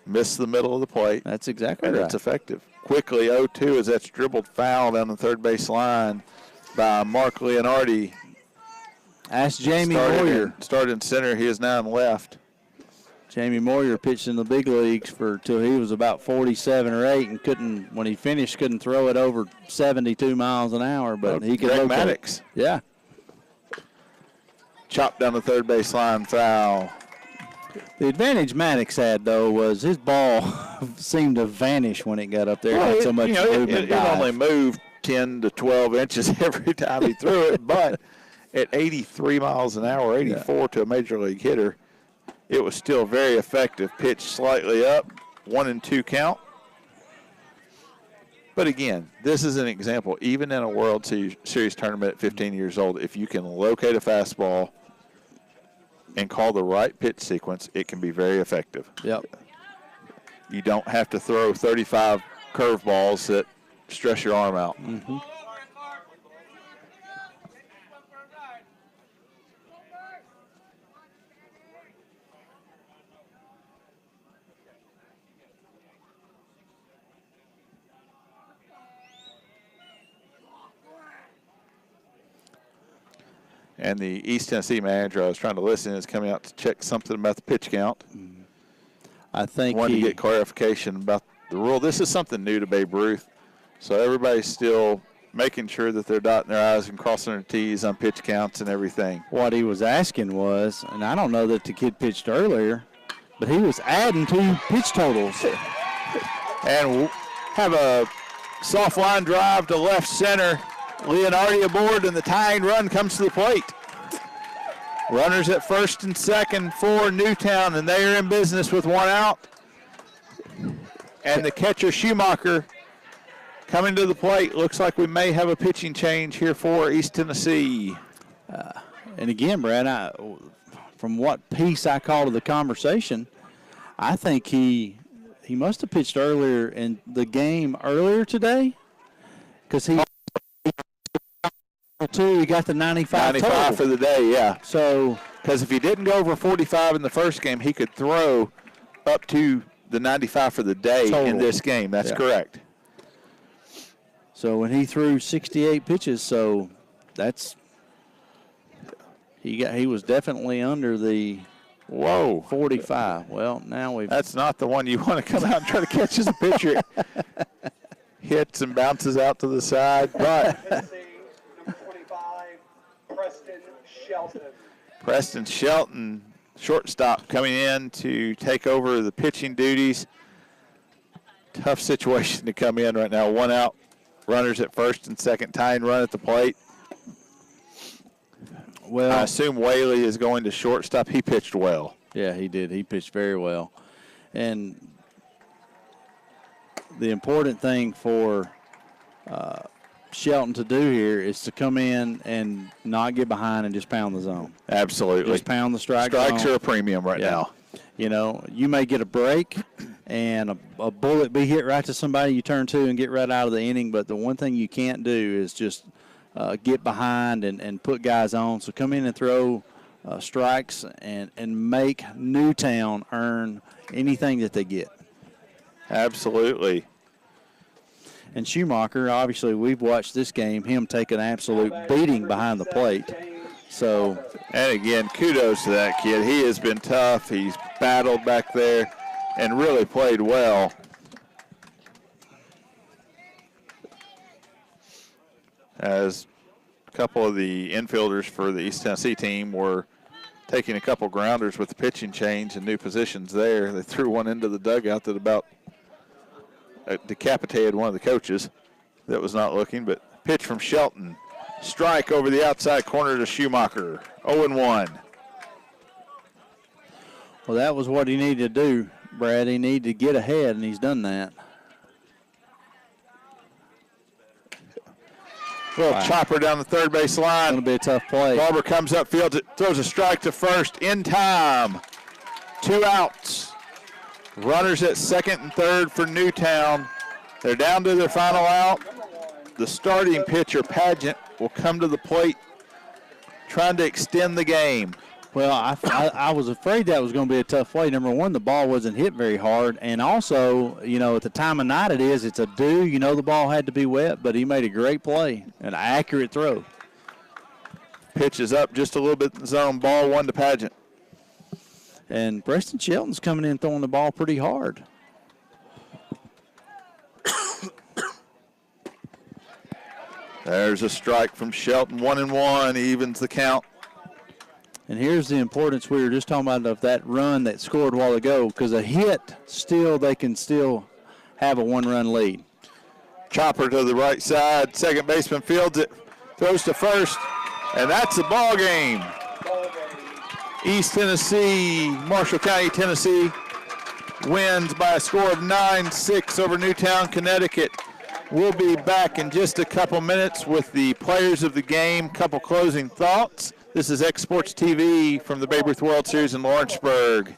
Missed the middle of the plate.
That's exactly
and
right.
That's effective. Quickly, 0-2 as that's dribbled foul down the third base line by Mark Leonardi.
Ask Jamie Moyer.
Started in center. He is now in left.
Jamie Moyer pitched in the big leagues till he was about 47 or 8 and when he finished, couldn't throw it over 72 miles an hour, but he could.
Greg Maddox.
Yeah.
Chopped down the third base line, foul.
The advantage Maddox had, though, was his ball seemed to vanish when it got up there.
Well,
so much movement.
It only moved 10 to 12 inches every time he threw it, but at 83 miles an hour, 84 to a major league hitter, it was still very effective. Pitch slightly up, 1-2 count. But again, this is an example, even in a World Series tournament at 15 years old, if you can locate a fastball and call the right pitch sequence, it can be very effective.
Yep.
You don't have to throw 35 curveballs that stress your arm out.
Mm-hmm.
And the East Tennessee manager I was trying to listen is coming out to check something about the pitch count.
I think
wanted to get clarification about the rule. This is something new to Babe Ruth, so everybody's still making sure that they're dotting their I's and crossing their T's on pitch counts and everything.
What he was asking was, and I don't know that the kid pitched earlier, but he was adding 2 pitch totals.
And we'll have a soft line drive to left center. Leonardi aboard, and the tying run comes to the plate. Runners at first and second for Newtown, and they are in business with 1 out. And the catcher, Schumacher, coming to the plate. Looks like we may have a pitching change here for East Tennessee.
And again, Brad, from what piece I called of the conversation, I think he must have pitched earlier in the game earlier today, because he got the 95 total.
For the day, yeah.
So,
because if he didn't go over 45 in the first game, he could throw up to the 95 for the day
total
in this game. That's correct.
So when he threw 68 pitches, so that's he was definitely under the 45. Well, now we've.
That's not the one you want to come out and try to catch as a pitcher. Hits and bounces out to the side, but.
Number 25, Preston Shelton.
Preston Shelton, shortstop, coming in to take over the pitching duties. Tough situation to come in right now. 1 out, runners at first and second, tying run at the plate. Well, I assume Whaley is going to shortstop. He pitched well.
Yeah, he did. He pitched very well. And the important thing for Shelton to do here is to come in and not get behind and just pound the zone.
Absolutely.
Just pound the strike
Strikes
zone.
are a premium right now.
You know, you may get a break and a bullet be hit right to somebody you turn to and get right out of the inning, but the one thing you can't do is just get behind and put guys on. So come in and throw strikes and make Newtown earn anything that they get.
Absolutely.
And Schumacher, obviously, we've watched this game, him take an absolute beating behind the plate. So,
and again, kudos to that kid. He has been tough. He's battled back there and really played well. As a couple of the infielders for the East Tennessee team were taking a couple grounders with the pitching change and new positions there. They threw one into the dugout that about decapitated one of the coaches that was not looking, but pitch from Shelton. Strike over the outside corner to Schumacher. 0-1.
Well, that was what he needed to do, Brad. He needed to get ahead, and he's done that.
Little chopper down the third base line.
Going to be a tough play.
Barber comes upfield, throws a strike to first in time. 2 outs. Runners at second and third for Newtown. They're down to their final out. The starting pitcher, Pageant, will come to the plate trying to extend the game.
Well, I was afraid that was going to be a tough play. Number one, the ball wasn't hit very hard. And also, you know, at the time of night it's a dew. You know the ball had to be wet, but he made a great play, an accurate throw.
Pitch is up just a little bit in the zone. Ball 1 to Pageant.
And Preston Shelton's coming in throwing the ball pretty hard.
There's a strike from Shelton. 1-1 evens the count.
And here's the importance we were just talking about of that run that scored a while ago, because a hit, they can still have a 1-run lead.
Chopper to the right side. Second baseman fields it. Throws to first. And that's the ball game. East Tennessee, Marshall County, Tennessee wins by a score of 9-6 over Newtown, Connecticut. We'll be back in just a couple minutes with the players of the game, couple closing thoughts. This is X Sports TV from the Babe Ruth World Series in Lawrenceburg.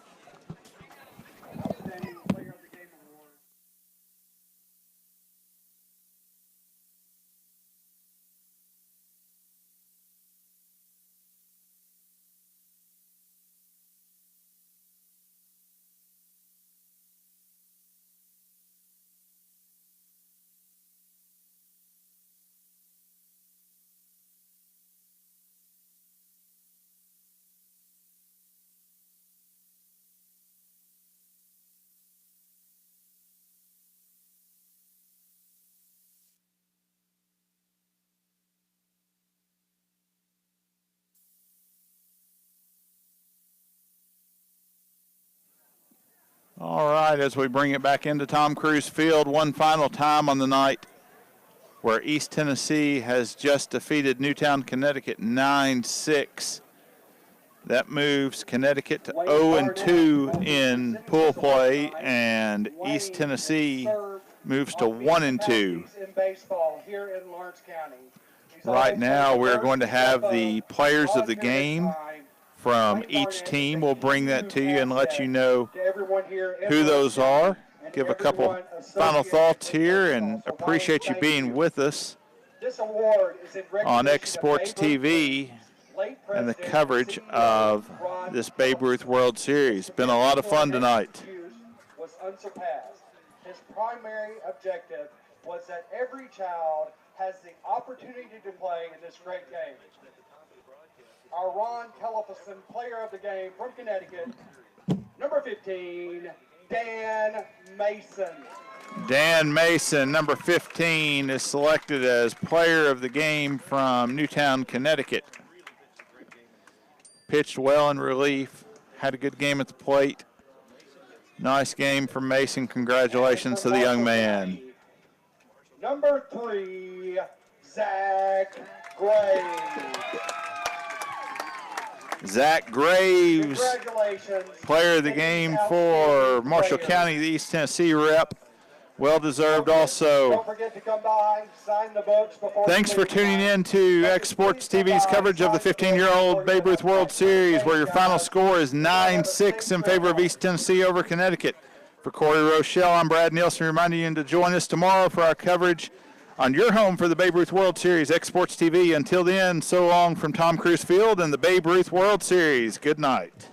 All right, as we bring it back into Tom Cruise Field, one final time on the night where East Tennessee has just defeated Newtown, Connecticut 9-6. That moves Connecticut to 0-2 in pool play, and East Tennessee moves to 1-2. Right now, we're going to have the players of the game from each team. We'll bring that to you and let you know who those are. Give a couple final thoughts here and appreciate you being with us on X Sports TV and the coverage of this Babe Ruth World Series. Been a lot of fun tonight.
Was unsurpassed. His primary objective was that every child has the opportunity to play in this great game. Our Ron Telephison, player of the game from Connecticut, number 15, Dan Mason.
Dan Mason, number 15, is selected as player of the game from Newtown, Connecticut. Pitched well in relief, had a good game at the plate. Nice game from Mason. Congratulations to the young man.
Number 3, Zach Graves.
Zach Graves, player of the game for Marshall County, the East Tennessee rep. Well deserved also.
Don't forget to come by, sign the books before.
Thanks for tuning in to X Sports TV's coverage of the 15-year-old Babe Ruth World Series, where your final score is 9-6 in favor of East Tennessee over Connecticut. For Corey Rochelle, I'm Brad Nielsen, reminding you to join us tomorrow for our coverage on your home for the Babe Ruth World Series, X Sports TV. Until then, so long from Tom Cruise Field and the Babe Ruth World Series. Good night.